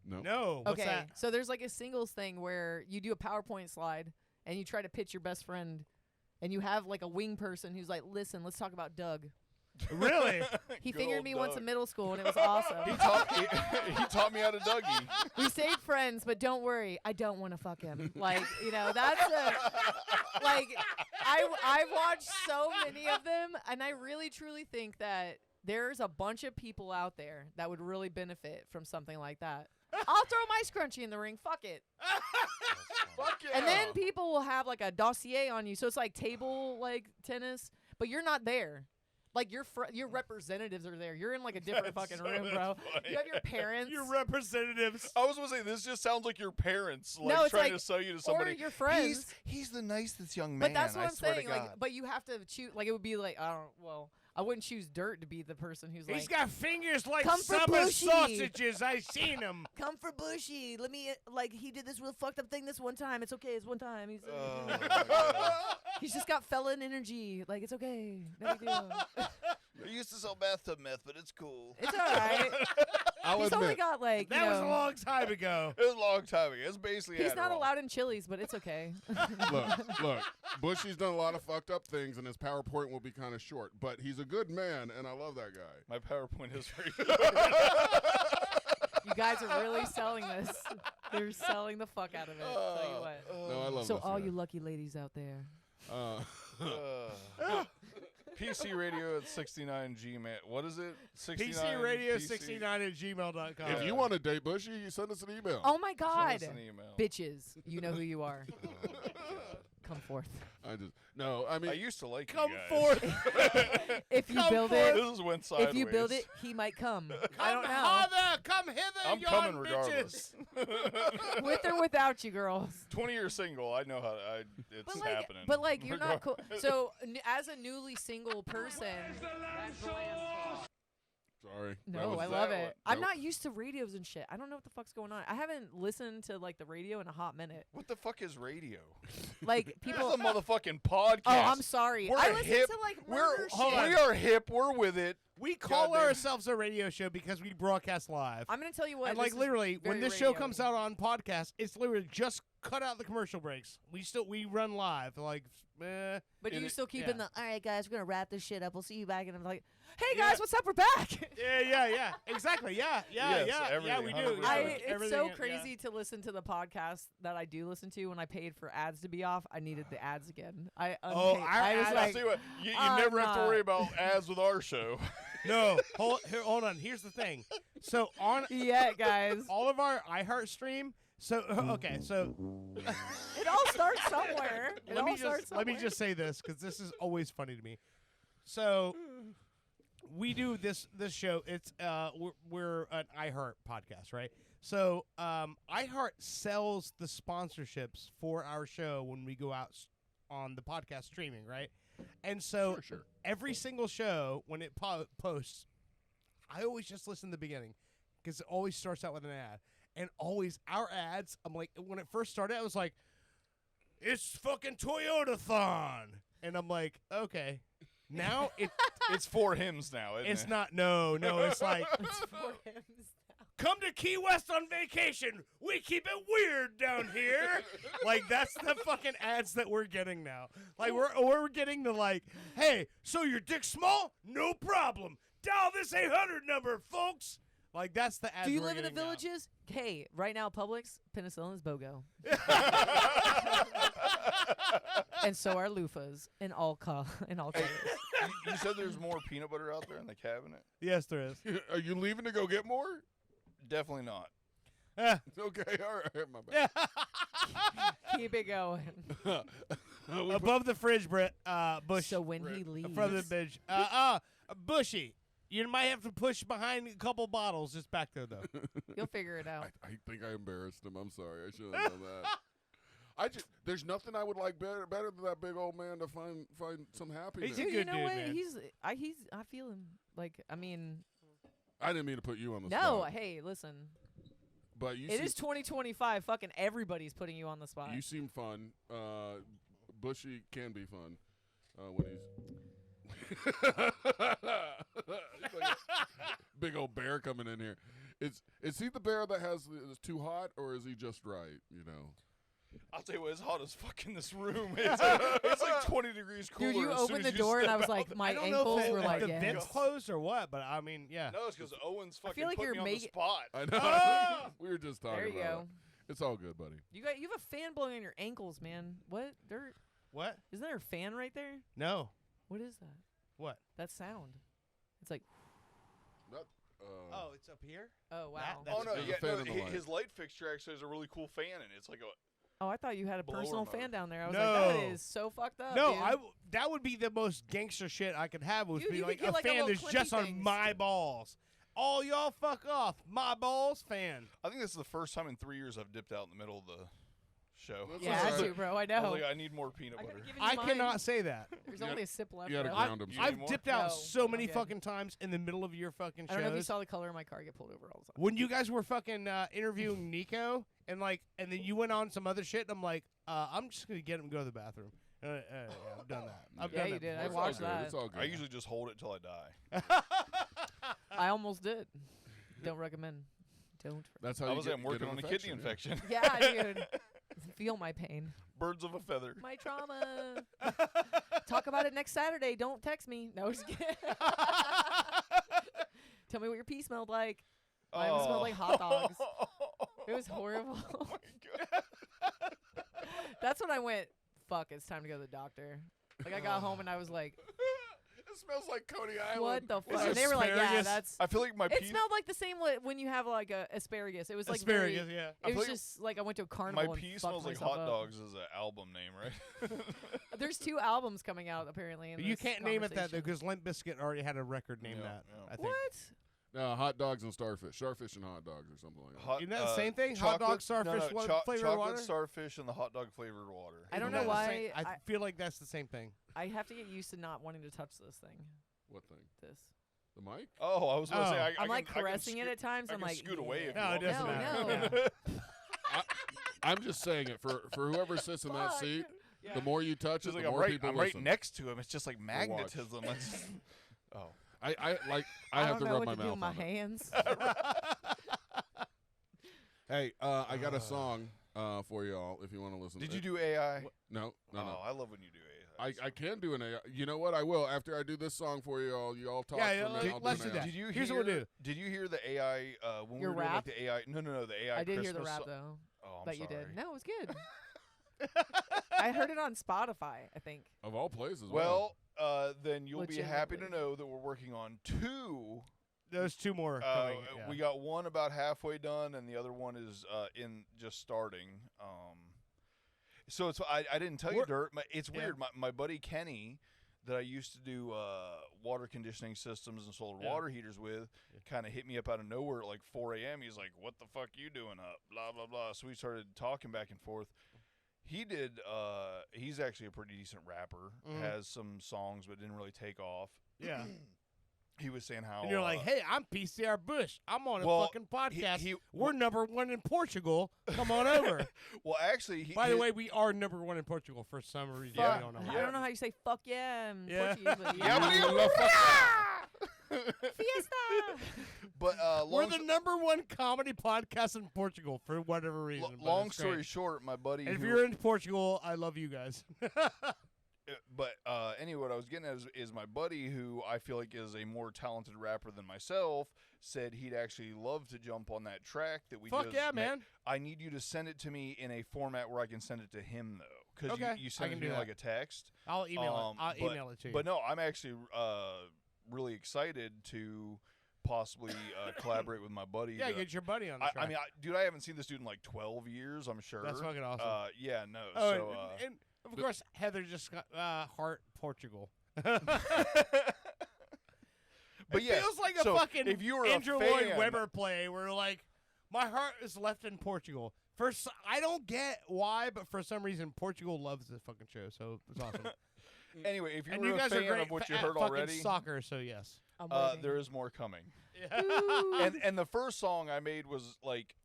No. No. What's Okay, that? so there's like a singles thing where you do a PowerPoint slide and you try to pitch your best friend, and you have like a wing person who's like, "Listen, let's talk about Doug." Really? He Good fingered old me once in Doug. middle school, and it was awesome. He taught me how to Dougie. We stayed friends, but don't worry, I don't want to fuck him. Like, you know, that's like I've watched so many of them, and I really truly think that there's a bunch of people out there that would really benefit from something like that. I'll throw my scrunchie in the ring. Fuck it. Fuck yeah. And then people will have like a dossier on you, so it's like table like tennis, but you're not there. Like your representatives are there. You're in like a different fucking room, bro. You have your parents. Your representatives. I was going to say, this just sounds like your parents like No, it's trying like- to sell you to somebody. Or your friends. He's the nicest young man. But that's what I I'm swear saying. To God. Like, but you have to choose. Like, it would be like, I wouldn't choose Dirt to be the person who's He's like, got fingers like Come for summer Bushy. sausages. I seen him. "Come for Bushy. Let me like he did this real fucked up thing this one time. It's okay. It's one time. He's Oh, my God. he's just got felon energy. Like it's okay. No big deal. I used to sell bathtub meth, but it's cool. It's all right. I'll He's only admit. got like That you was a know, long time ago. It was a long time ago. It's basically he's not Adderall. allowed in Chili's, but it's okay. Look, Bushy's done a lot of fucked up things, and his PowerPoint will be kind of short. But he's a good man, and I love that guy. My PowerPoint is very You guys are really selling this. They're selling the fuck out of it. I'll tell you what. No, I love So this all guy. you lucky ladies out there. PC Radio at 69 Gmail. What is it? 69 PCRadio69 at gmail.com. If you want to date Bushy, you send us an email. Oh my Send God, us an email. bitches! You know who you are. Come forth. I mean, I used to like Come you guys. forth. If you Come build forth. This is went sideways. if you build it, he might come. I don't Come know. hither, come hither, I'm yon coming bitches. regardless. With or without you, girls. 20 years single. I know how it's happening. But like, you're not cool. Regardless. So, as a newly single person, sorry. That no, was- I love that it. one. I'm Nope. not used to radios and shit. I don't know what the fuck's going on. I haven't listened to like the radio in a hot minute. What the fuck is radio? Like This people. is a motherfucking podcast. Oh, I'm sorry. We're I listen hip. to like We're murder shit. we are hip. We're with it. We call Goddamn. ourselves a radio show because we broadcast live. I'm gonna tell you what. and this like is literally, when very this show radio-y. comes out on podcast, it's literally just cut out the commercial breaks. We run live. Like, But you still keep yeah. in the. All right, guys, we're gonna wrap this shit up. We'll see you back. And I'm like, hey Yeah. guys, what's up? We're back. yeah, exactly, yeah, Yes, yeah, we everything, do. 100%. Yeah, It's so everything, yeah. crazy to listen to the podcast that I do listen to. When I paid for ads to be off, I needed the ads again. I Oh, unpaid. our I was ads- like, See what you I'm never have to not. worry about ads with our show. No, hold on. Here's the thing. So on yeah, guys. all of our iHeart stream. So okay, so It all starts somewhere. It let all me starts just let me somewhere. just say this because this is always funny to me. So we do this show. It's we're an iHeart podcast, right? So iHeart sells the sponsorships for our show when we go out on the podcast streaming, right? And so Sure. every single show when it posts, I always just listen to the beginning because it always starts out with an ad. And always our ads, I'm like, when it first started, I was like, it's fucking Toyota-thon. And I'm like, okay. Now It's for hymns now, isn't it's it? not, no, it's like, It's for him. come to Key West on vacation. We keep it weird down here. Like, that's the fucking ads that we're getting now. Like, we're getting the, like, hey, so your dick's small? No problem. Dial this 800 number, folks. Like, that's the ads Do you we're live in the getting now. villages? Hey, right now, Publix, penicillin is BOGO. And so are loofahs in all colors. You said there's more peanut butter out there in the cabinet? Yes, there is. Are you leaving to go get more? Definitely not. Okay, all right, my bad. Keep it going. Above the fridge, Brett. Bush. So when he leaves, From the bench. Bushy. You might have to push behind a couple bottles just back there, though. you'll figure it out. I think I embarrassed him. I'm sorry. I shouldn't have done that. There's nothing I would like better than that big old man to find some happiness. He's a Dude, good you know dude, what? man. I feel him. Like, I mean, I didn't mean to put you on the no. spot. Hey, listen. But you It seem, is 2025. Fucking everybody's putting you on the spot. you seem fun. Bushy can be fun when he's It's like a big old bear coming in here. Is he the bear that is too hot, or is he just right? You know. I'll tell you what, it's hot as fuck in this room. It's like 20 degrees cooler. Dude, you as soon opened as the you door and I step was out like, the- my I don't know ankles if were like, the yeah. vents closed or what, but I mean, yeah. No, it's because Owen's fucking feel like put you're me on the making- spot. I know. Oh! We were just talking There you about go. it. It's all good, buddy. You have a fan blowing on your ankles, man. What? What? Isn't there a fan right there? No. What is that? What? That sound. It's like, That, Oh, it's up here? oh wow. That's Oh no, There's a yeah, fan no. in the light. His light fixture actually has a really cool fan in it. It's like a Oh, I thought you had a blower personal motor. fan down there. I was like, that No. is so fucked up. No, dude. that would be the most gangster shit I could have. Would Dude, be you like could get a like a fan little that's just clippy on things. my balls. All y'all fuck off. My balls fan. I think this is the first time in 3 years I've dipped out in the middle of the show. That's Yeah, all I right. do, bro. I I know. was like, I need more peanut I butter. could've given you I mine. cannot say that. There's You only gotta- a sip left. you gotta bro. ground him. You some. need I've more? dipped out No, so I'm many good. fucking times in the middle of your fucking I don't know if you shows. saw the color of my car get pulled over all the time. When you guys were fucking interviewing Nico and then you went on some other shit, and I'm like, I'm just gonna get him to go to the bathroom. Yeah, I've done that. I've Yeah, done you that did. I before. It's all watched good. that. It's all good. I usually just hold it till I die. I almost did. Don't recommend. Don't. That's how I you was get, I'm working get on an a kidney infection. infection. Yeah, dude. Feel my pain. Birds of a feather. My trauma. Talk about it next Saturday. Don't text me. No, just kidding. Tell me what your pee smelled like. Mine smelled like hot dogs. It was horrible. Oh my god. That's when I went, fuck, it's time to go to the doctor. Like, I got home and I was like, It smells like Coney Island. what the Is fuck? it And they were like, yeah, asparagus? that's. I feel like my It pee. smelled like the same when you have like a asparagus. It was like Asparagus, very, yeah. I It was feel like just like I went to a carnival. My and pee fucked smells like myself hot up. dogs is an album name, right? There's 2 albums coming out apparently. In You this can't name it that though, conversation. because Limp Bizkit already had a record named Yeah, that. yeah. I think. What? No, hot dogs and starfish. Starfish and hot dogs or something like that. Hot, Isn't that the same thing? Hot chocolate- dog, starfish, no, what cho- flavored chocolate water? starfish and the hot dog flavored water. I don't Isn't know that the why. same- I feel like that's the same thing. I have to get used to not wanting to touch this thing. What thing? This. The mic? Oh, I was gonna say Oh. I I'm like can caressing it scoot- at times. I I'm can like, scoot away if No, you it want me doesn't to. matter. No. I'm just saying it for whoever sits in that Fuck. seat. Yeah. The more you touch Just it, like the I'm more right, people I'm right listen. next to him. It's just like watch. magnetism. I just- oh, I I have don't to know rub what my to do mouth with my on it. hands. Hey, I got a song for y'all if you want to listen. did to you it. do AI? No. Oh, I love when you do AI. I can do an AI. You know what? I will after I do this song for you all. You all talk Yeah, for a minute. I'll let's do do an that. AI. Did you Here's hear, what we'll do. Did you hear the AI when Your we were doing rap? like the AI? No, the AI. I did hear the Christmas rap so- though Oh, I'm that sorry. you did. No, it was good. I heard it on Spotify. I think. Of all places. Well, then you'll be happy to Legitimately. know that we're working on 2. There's 2 more coming. Yeah. We got one about halfway done, and the other one is in just starting. So it's I didn't tell you, We're- Dirt. It's Yeah. weird. My buddy Kenny that I used to do water conditioning systems and solar water heaters with kind of hit me up out of nowhere at like 4 a.m. He's like, "What the fuck you doing up?" Blah blah blah. So we started talking back and forth. He did. He's actually a pretty decent rapper. Has some songs, but didn't really take off. Yeah. He was saying how. And you're like, hey, I'm PCR Bush. I'm on a fucking podcast. We're #1 in Portugal. Come on over. Well, actually, by the way, we are #1 in Portugal for some reason. Yeah. I don't know. I don't know how you say fuck yeah in Portuguese, but Fiesta. But we're the #1 comedy podcast in Portugal for whatever reason. Long story short, my buddy. And if you're in Portugal, I love you guys. But anyway, what I was getting at is my buddy, who I feel like is a more talented rapper than myself, said he'd actually love to jump on that track that we Fuck just yeah, made. man. I need you to send it to me in a format where I can send it to him, though. Because Okay, you I send it can to me do like that. a text. I'll email it. I'll email it to you. But no, I'm actually really excited to possibly collaborate with my buddy. Yeah, get your buddy on the track. I mean, dude, I haven't seen this dude in like 12 years, I'm sure. That's fucking awesome. Yeah, no. Oh, so, and of course, Heather just got Heart Portugal. But it yeah, feels like a so fucking if you were Andrew a Lloyd fan, Webber play where like my heart is left in Portugal. I don't get why, but for some reason Portugal loves this fucking show, so it's awesome. Anyway, if you and were you a guys are fan great of what you at heard fucking already, soccer, so yes. there is more coming. Yeah. And the first song I made was like,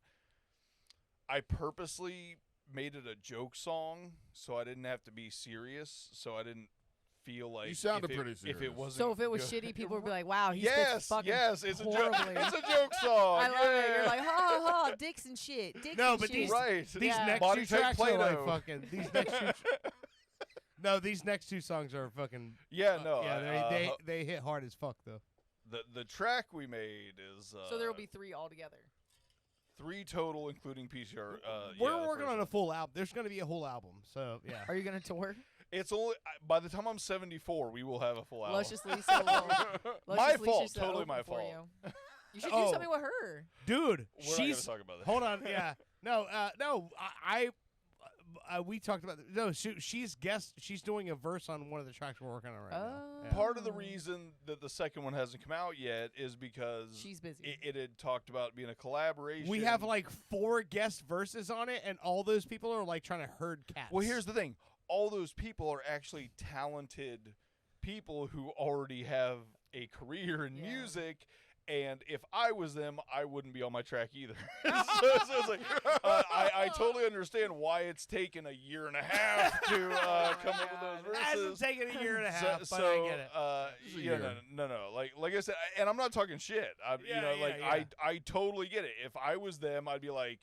I purposely made it a joke song, so I didn't have to be serious. So I didn't feel like You sounded if pretty If serious. it wasn't, So if it was good. shitty, people would be like, "Wow, he yes, spits fucking yes, it's a joke. horribly." It's a joke song. I love it. You're like, ha ha, dicks and shit. Dicks No, and but shit. these Right. these Yeah. next Body two type tracks are like Play-Doh. fucking. These next two. No, these next two songs are fucking. Yeah, no. Yeah, they hit hard as fuck though. The track we made is So there will be 3 altogether. 3 total, including PCR. We're working on a full album. There's going to be a whole album. So yeah. Are you gonna tour? It's only by the time I'm 74, we will have a full album. Luscious Lisa will. My Luscious fault. Lisa's Totally open my for fault. You. You should Oh. do something with her. Dude, We're not gonna she's talk about that. hold on. Yeah, no. We talked about she's doing a verse on one of the tracks we're working on right now. Yeah. Part of the reason that the second one hasn't come out yet is because She's busy. It had talked about being a collaboration. We have like 4 guest verses on it, and all those people are like trying to herd cats. Well, here's the thing: all those people are actually talented people who already have a career in music. And if I was them, I wouldn't be on my track either. so it's like, I totally understand why it's taken a year and a half to come up with those verses. It hasn't taken a year and a half, but so, I get it. Yeah, no. Like I said, and I'm not talking shit. I totally get it. If I was them, I'd be like,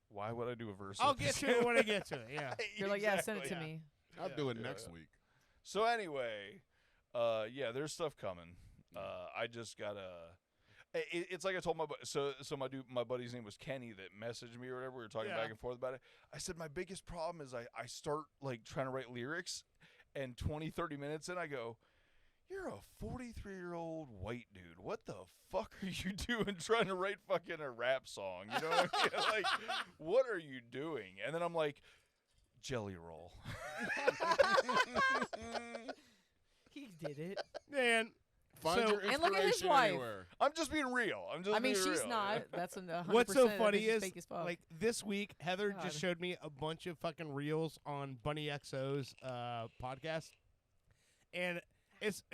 why would I do a verse? I'll get to it when I get to it. Yeah. You're like, yeah, send it to me. I'll do it next week. So anyway, there's stuff coming. I just gotta. It's like I told my my buddy's name was Kenny that messaged me or whatever. We were talking back and forth about it. I said my biggest problem is I start like trying to write lyrics, and 20-30 minutes in I go, "You're a 43-year-old white dude. What the fuck are you doing trying to write fucking a rap song? You know what I mean? Like, what are you doing?" And then I'm like, "Jelly roll." He did it. Man. Find your and look at his inspiration wife. anywhere. I'm just being real. I mean, she's real. not. That's 100%. What's so That funny bitch is, fake as fuck. like, this week, Heather God. just showed me a bunch of fucking reels on Bunny XO's podcast. And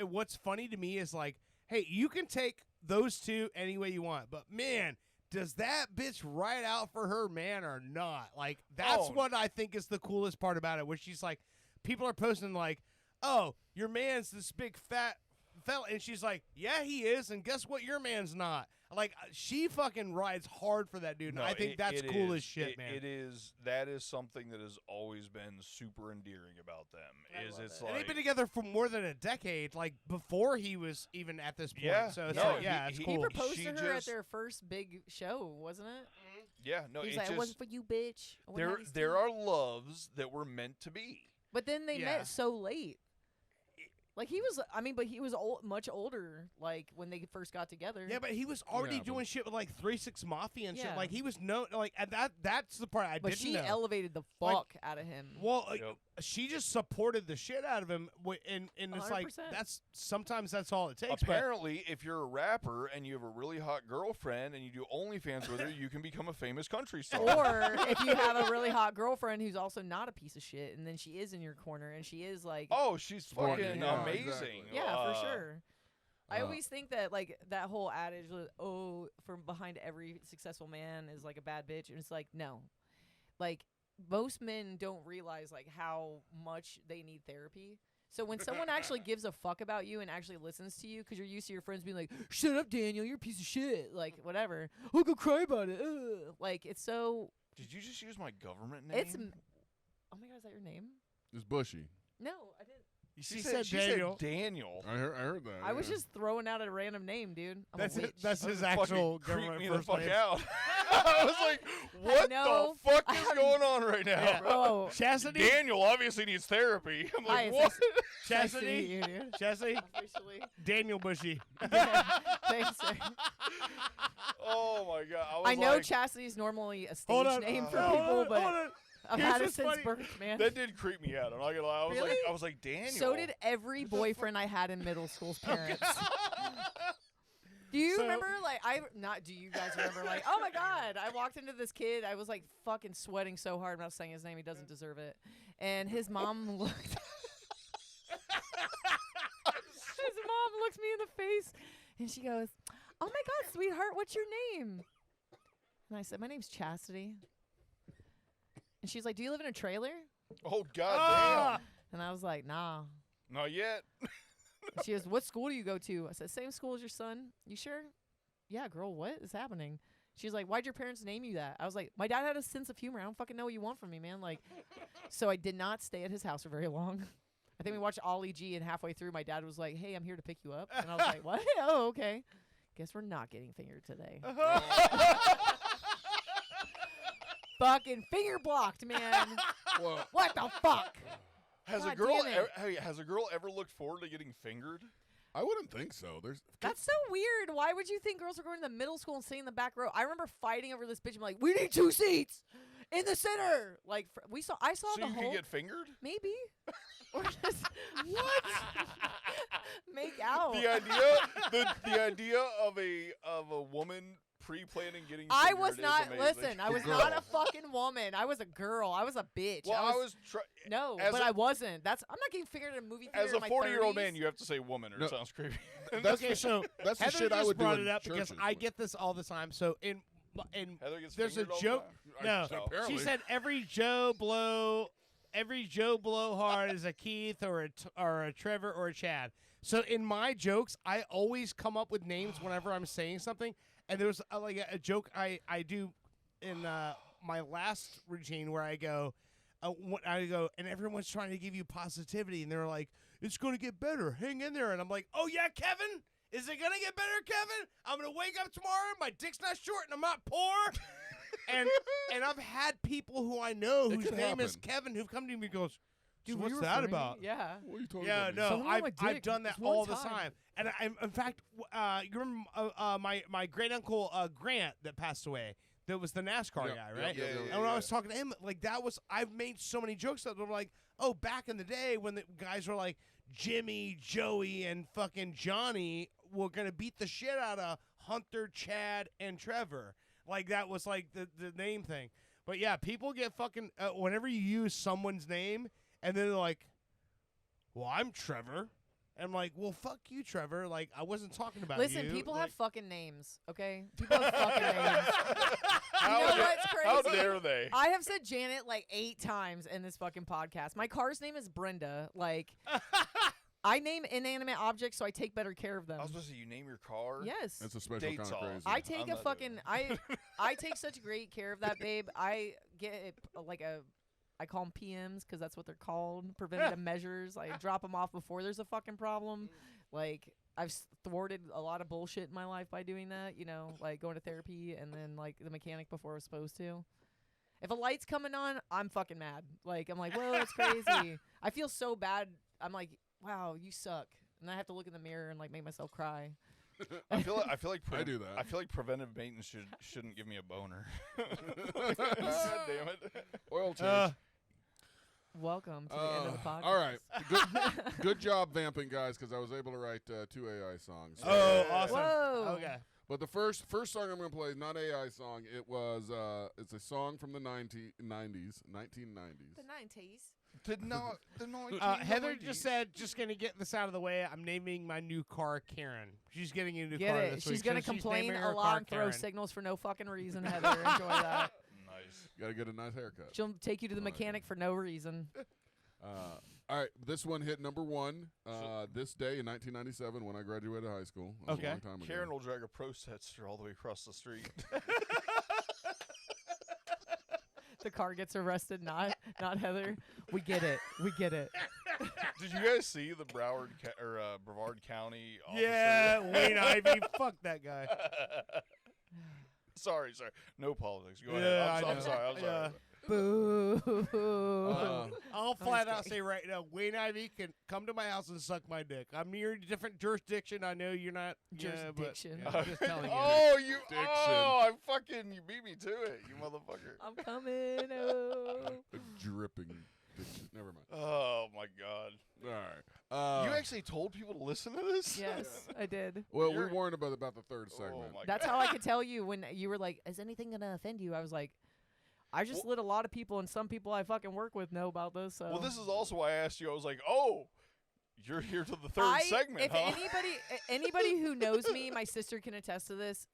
what's funny to me is, like, hey, you can take those two any way you want. But, man, does that bitch write out for her man or not? Like, that's what I think is the coolest part about it, where she's like, people are posting, like, oh, your man's this big fat fella, and she's like, yeah, he is, and guess what, your man's not. Like, she fucking rides hard for that dude, and I think that's cool as shit, man. That is something that has always been super endearing about them. It's like, and they've been together for more than a decade, like before he was even at this point. Yeah, So it's no, like, yeah, it's He cool. proposed She to her at just- their first big show, wasn't it? yeah, no, He was it's like, just "It wasn't for you, bitch." I wouldn't have these there teeth." are loves that were meant to be. But then they Yeah. met so late. Like he was, I mean, but he was much older. Like when they first got together. Yeah, but he was already doing shit with like 3-6 Mafia and shit. Like he was like, and that's the part I but didn't she know. elevated the fuck out of him. Well, she just supported the shit out of him, and it's like 100%. sometimes that's all it takes. Apparently, if you're a rapper and you have a really hot girlfriend and you do OnlyFans with her, you can become a famous country star. Or if you have a really hot girlfriend who's also not a piece of shit, and then she is in your corner, and she is like, oh, she's fucking amazing. Exactly. Yeah, for sure. I always think that like that whole adage, from behind every successful man is like a bad bitch, and it's like no, like most men don't realize like how much they need therapy. So when someone actually gives a fuck about you and actually listens to you, because you're used to your friends being like, "Shut up, Daniel, you're a piece of shit," like whatever, I'll go cry about it. Ugh. Like it's so. Did you just use my government name? It's. Oh my god, is that your name? It's Bushy. No, I didn't. She said Daniel. Daniel. I heard that. I was just throwing out a random name, dude. I'm a witch. That's his actual Creep government me the first fuck name. out. I was like, what know. the fuck is going on right now? Yeah. Oh, Chastity. Daniel obviously needs therapy. I'm Hi, like, it's what? nice to meet Chastity. you, dude. Chastity. Officially. Daniel Bushy. Thanks, sir. Oh my god. I know like, Chastity's normally a Hold stage on. name for Hold people, on, but hold on. I've Here's had it what's since funny. birth, man. that did creep me out. I'm not gonna lie. I was Really? like Daniel. So did every boyfriend I had in middle school's parents. Do you remember, like, do you guys remember, like, oh my god, I walked into this kid, I was, like, fucking sweating so hard, I'm not saying his name, he doesn't deserve it, and his mom looked, his mom looks me in the face, and she goes, oh my god, sweetheart, what's your name? And I said, my name's Chastity. And she's like, do you live in a trailer? Oh god And I was like, nah. damn. Not yet. And she goes, what school do you go to? I said, same school as your son. You sure? Yeah, girl, what is happening? She's like, why'd your parents name you that? I was like, my dad had a sense of humor. I don't fucking know what you want from me, man. Like, so I did not stay at his house for very long. I think we watched Ollie G, and halfway through, my dad was like, hey, I'm here to pick you up. And I was like, what? Oh, okay. Guess we're not getting fingered today. Fucking finger blocked, man. Well, What the fuck? Has God a girl damn it. has a girl ever looked forward to getting fingered? I wouldn't think so. There's That's so weird. Why would you think girls are going to the middle school and sitting in the back row? I remember fighting over this bitch. I'm like, we need 2 seats in the center. Like I saw So the you whole could get fingered? maybe or just what make out. The idea of a woman pre-planning getting I fingered was is not. amazing. Listen, I was not a fucking woman. I was a girl. I was a bitch. Well, I was no, as but a- I wasn't. I'm not getting fingered in a movie theater as a in my 40-year-old 30s. man, you have to say woman or No. it sounds creepy. Okay, so that's the Heather shit just I would do brought in it up because churches I with- get this all the time. So in Heather gets there's a fingered all the joke. time? No, apparently. she said every Joe Blowhard is a Keith or a Trevor or a Chad. So in my jokes, I always come up with names whenever I'm saying something. And there was like a joke I do in my last routine where I go, and everyone's trying to give you positivity, and they're like, it's going to get better. Hang in there. And I'm like, oh, yeah, Kevin? Is it going to get better, Kevin? I'm going to wake up tomorrow, my dick's not short, and I'm not poor. and I've had people who I know It whose could name is happen. Kevin who've come to me and goes, dude, Were what's you that referring to me? about? Yeah. What are you talking Yeah, about? no, Someone on my I've dick done that this one all the time. time. And in fact, you remember my great uncle Grant that passed away. That was the NASCAR Yeah, guy, yeah, right? yeah, yeah, And when I yeah. was talking to him, like I've made so many jokes that were like, oh, back in the day when the guys were like Jimmy, Joey, and fucking Johnny were gonna beat the shit out of Hunter, Chad, and Trevor. Like that was like the name thing. But yeah, people get fucking whenever you use someone's name, and then they're like, well, I'm Trevor. And I'm like, well, fuck you, Trevor. Like, I wasn't talking about you. Listen, people like, have fucking names, okay? People have fucking names. How, You know da- what's how crazy? dare they? I have said Janet like 8 times in this fucking podcast. My car's name is Brenda. Like, I name inanimate objects so I take better care of them. I was supposed to say, you name your car? Yes. That's a special Dates kind of off. crazy. I take I'm a not fucking doing I take such great care of that babe. I get it, I call them PMs because that's what they're called, preventative measures. I drop them off before there's a fucking problem. Like I've thwarted a lot of bullshit in my life by doing that. You know, like going to therapy and then like the mechanic before I was supposed to. If a light's coming on, I'm fucking mad. Like I'm like, whoa, that's crazy. I feel so bad. I'm like, wow, you suck. And I have to look in the mirror and like make myself cry. I feel like I do that. I feel like preventive maintenance shouldn't give me a boner. God damn it. Oil change. Welcome to the end of the podcast. All right. Good job vamping, guys, because I was able to write 2 AI songs. Oh, awesome. Whoa. Okay. But the first song I'm going to play is not AI song. It was it's a song from the 1990s. The 90s. Heather just said, just going to get this out of the way. I'm naming my new car Karen. She's getting a new Get car it. this She's week. going to so complain naming her a car lot and throw Karen. signals for no fucking reason, Heather. Enjoy that. Nice. Got to get a nice haircut. She'll take you to the mechanic for no reason. All right, this one hit number 1 this day in 1997 when I graduated high school. That was a long time ago. Karen will drag a protester all the way across the street. The car gets arrested, not Heather. We get it. We get it. Did you guys see the Brevard County officer? Yeah, Wayne Ivey. Fuck that guy. Sorry. No politics. Go Yeah, ahead. I I'm know. sorry. Yeah. Boo. I'll I'm flat just out say right now, Wayne Ivey can come to my house and suck my dick. I'm near a different jurisdiction. I know you're not. Jurisdiction. Yeah, but, I'm just telling you. Oh, you! Diction. Oh, you beat me to it, you motherfucker. I'm coming. Oh. A dripping. Diction. Never mind. Oh my God. All right. You actually told people to listen to this? Yes, I did. Well, You're- we warned about the third segment. Oh my That's God. how I could tell you when you were like, "Is anything gonna offend you?" I was like, "I just let a lot of people, and some people I fucking work with know about this." So. Well, this is also why I asked you. I was like, "Oh, you're here to the third segment, if huh?" anybody who knows me, my sister can attest to this.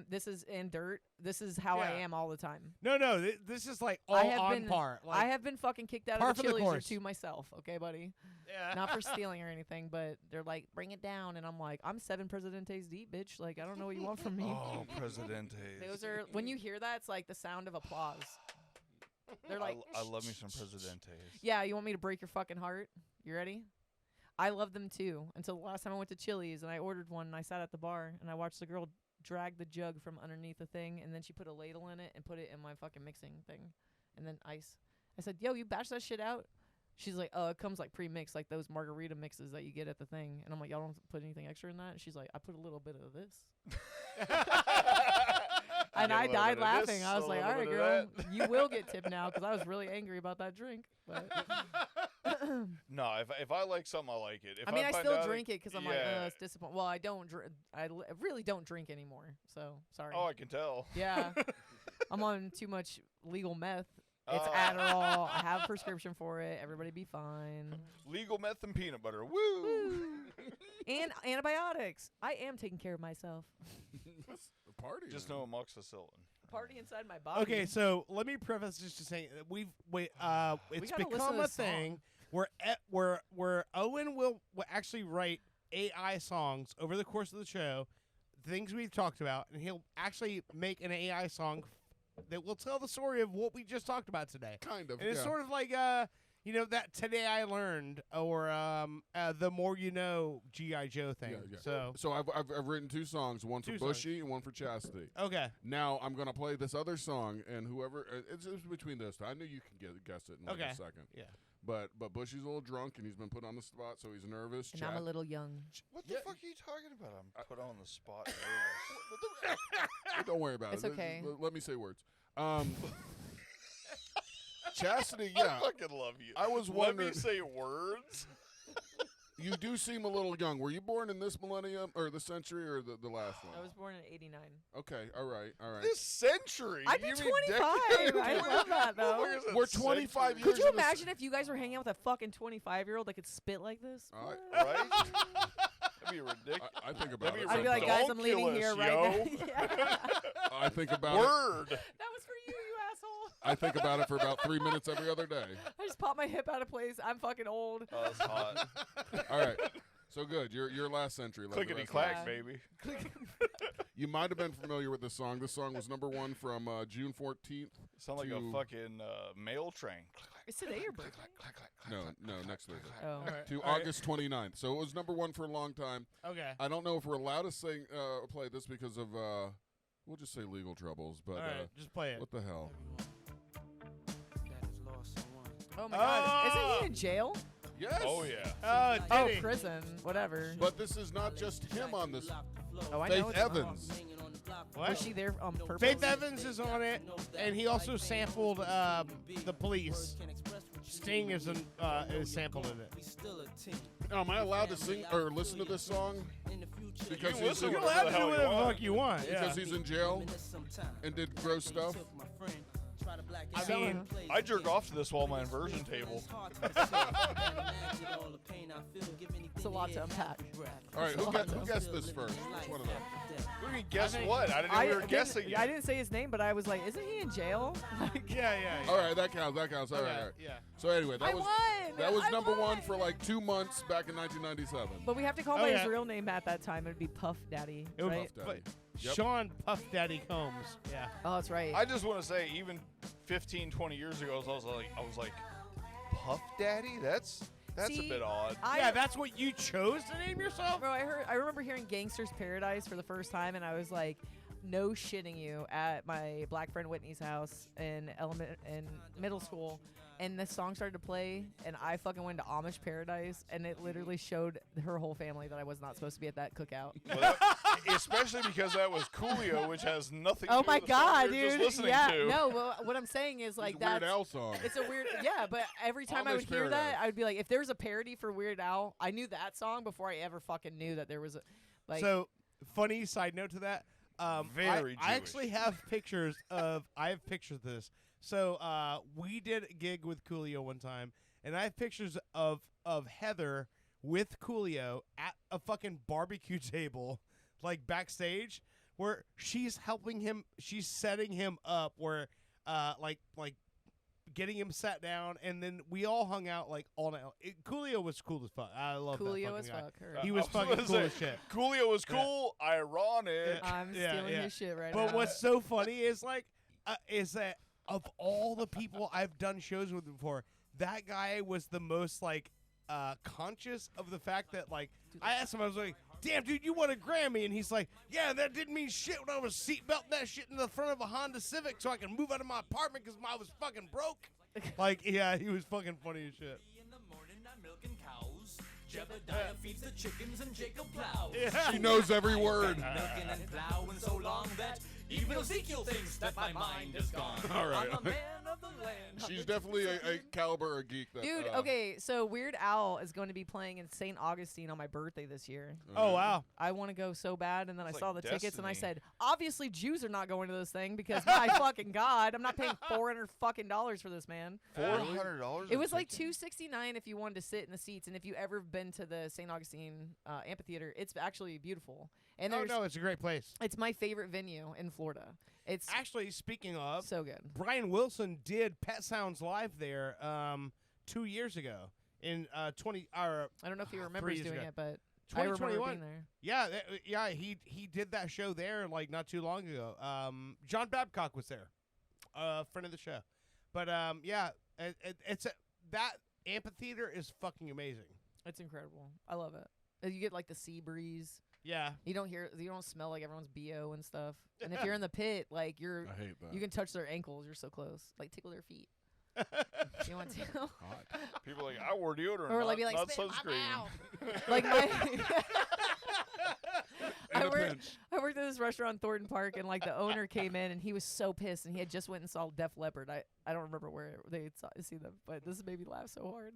This is in dirt. This is how I Yeah. am all the time. No, this is like all I have on been, par. Like, I have been fucking kicked out par of for the the Chili's or course. two myself. Okay, buddy. yeah. Not for stealing or anything, but they're like, bring it down, and I'm like, I'm 7 Presidentes deep, bitch. Like, I don't know what you want from me. Oh, Presidente. Those are when you hear that, it's like the sound of applause. They're like, I love me some Presidentes. yeah, you want me to break your fucking heart? You ready? I love them too. Until the last time I went to Chili's and I ordered one and I sat at the bar and I watched the girl drag the jug from underneath the thing and then she put a ladle in it and put it in my fucking mixing thing and then ice. I said, yo, you batch that shit out? She's like, oh, it comes like pre-mixed, like those margarita mixes that you get at the thing. And I'm like, y'all don't put anything extra in that? And she's like, I put a little bit of this. And I died laughing. I was like, all right, girl, you will get tipped now because I was really angry about that drink. But No, if I like something, I like it. If I mean, I find still out drink it because I'm like, yeah. it's disappointing. Well, I don't drink. I really don't drink anymore. So sorry. Oh, I can tell. Yeah, I'm on too much legal meth. It's Oh. Adderall. I have a prescription for it. Everybody be fine. Legal meth and peanut butter. Woo! And antibiotics. I am taking care of myself. The party. Just man. no amoxicillin. Party inside my body. Okay, so let me preface this to saying that it's gotta listen become to a this song. thing where Owen will actually write AI songs over the course of the show, things we've talked about, and he'll actually make an AI song that will tell the story of what we just talked about today. Kind of. And it's yeah. sort of like that Today I Learned or The More You Know G.I. Joe thing. Yeah. So I've written 2 songs, one for Two Bushy and one for Chastity. Okay. Now I'm gonna play this other song, and whoever it's between those 2. I knew you can guess it in like a second. Yeah. But Bushy's a little drunk and he's been put on the spot, so he's nervous. And I'm a little young. What the fuck are you talking about? I'm put on the spot. nervous. Don't worry about It's it. okay. Let me say words. Chastity, yeah. I fucking love you. I was Let wondering. me say words. You do seem a little young. Were you born in this millennium or the century or the last one? I was born in '89. Okay, all right. This century. I'd be You mean 25. I love that though. Motherfuckers said We're 25 century. years. Could you in this- imagine if you guys were hanging out with a fucking 25-year-old that could spit like this? All right. Right? That'd be ridiculous. I think about it. I'd be like, guys, I'm leaving here right now. Yeah. I think about it. Word. That was for you, you asshole. I think about it for about 3 minutes every other day. I just popped my hip out of place. I'm fucking old. Oh, that's hot. All right. So good. Your last century. like the Clickety rest of clack, us. baby. You might have been familiar with this song. This song was #1 from June 14th. Sound like a to- fucking mail train. Is today your birthday? No, next Thursday. Oh. To All right. August 29th. So it was #1 for a long time. Okay. I don't know if we're allowed to sing, play this because of, we'll just say legal troubles. But All right, just play it. what the hell? Oh my God. Isn't he in jail? Yes. Oh yeah. Oh, did Oh, he? prison, whatever. But this is not just him on this. Oh, I know Faith it's not. Evans. What? Was she there on purpose? Faith Evans is on it, and he also sampled the Police. Sting is sampled in it. Now, am I allowed to sing or listen to this song? Because You listen he's You're whatever allowed the to do hell you whatever the want. fuck you want. Yeah. because he's in jail and did gross stuff. I mean, I jerk off to this while my inversion table. It's a lot to unpack. All right, who guessed this first? Which one of them? What do you mean, guess what? I didn't know we were guessing I it. didn't say his name, but I was like, isn't he in jail? Like, yeah. All right, that counts. All right, all right. Yeah. So anyway, I won. that was I number won. one for like 2 months back in 1997. But we have to call Oh, by yeah. his real name at that time. It'd be Puff Daddy, It would right? Puff Daddy. Yep. Sean Puff Daddy Combs. Yeah. Oh, that's right. I just want to say, even 15, 20 years ago, I was like, Puff Daddy? That's See, a bit odd. Yeah, that's what you chose to name yourself? Bro, I remember hearing Gangster's Paradise for the first time, and I was like, no shitting you, at my black friend Whitney's house in middle school, and this song started to play, and I fucking went to Amish Paradise, and it literally showed her whole family that I was not supposed to be at that cookout. Well, especially because that was Coolio, which has nothing to Oh do my with the song god, we were dude! just listening Yeah, to. no. Well, what I'm saying is like It's a Weird that's Al song. it's a weird, yeah. But every time I Amish would hear that, Paradise. I would be like, if there's a parody for Weird Al, I knew that song before I ever fucking knew that there was a like. So, funny side note to that. Very I actually have pictures of. I have pictures of this. So we did a gig with Coolio one time, and I have pictures of Heather with Coolio at a fucking barbecue table, like backstage, where she's helping him. She's setting him up, where like getting him sat down, and then we all hung out like all night. Coolio was cool as fuck. I love that Coolio fucking as guy. fuck. Her. He was I fucking gonna cool say, as shit. Coolio was cool, ironic. I'm Yeah, stealing yeah. his shit right But now. what's so funny is like, is that of all the people I've done shows with before, that guy was the most like conscious of the fact that like I asked him, I was like, "Damn, dude, you won a Grammy," and he's like, "Yeah, that didn't mean shit when I was seatbelting that shit in the front of a Honda Civic so I can move out of my apartment because I was fucking broke." Like, yeah, he was fucking funny as shit. In the morning, I'm milking cows. Jebediah feeds the chickens and Jacob plows. Yeah. She knows every word. Milking and plowing so long that even Ezekiel thinks that my mind is gone. All right. I'm a man of the land. She's definitely a caliber of geek. That, Dude, okay, so Weird Al is going to be playing in St. Augustine on my birthday this year. Oh wow. I want to go so bad, and then It's I saw like the tickets, and I destiny. said, obviously Jews are not going to this thing because my fucking god, I'm not paying $400 fucking dollars for this, man. $400. It was like $269 if you wanted to sit in the seats, and if you ever been to the St. Augustine amphitheater, it's actually beautiful. And Oh there's, no, it's a great place. it's my favorite venue in Florida. It's Actually, speaking of, so good. Brian Wilson did Pet Sounds Live there 2 years ago in 20 or I don't know if he 3 remembers years doing ago. it, but I remember 2021. being there. Yeah, yeah, he did that show there like not too long ago. John Babcock was there, friend of the show. But yeah, that amphitheater is fucking amazing. It's incredible. I love it. You get like the sea breeze. Yeah, You don't smell like everyone's BO and stuff. And if you're in the pit, like I hate that. you can touch their ankles. You're so close. Like tickle their feet. You want to? People are like, I wore deodorant, Or like not, be like not spit in my sunscreen. mouth. Like my In I a worked, pinch. I worked at this restaurant, Thornton Park, and like the owner came in and he was so pissed, and he had just went and saw Def Leppard. I don't remember where they see them, but this made me laugh so hard.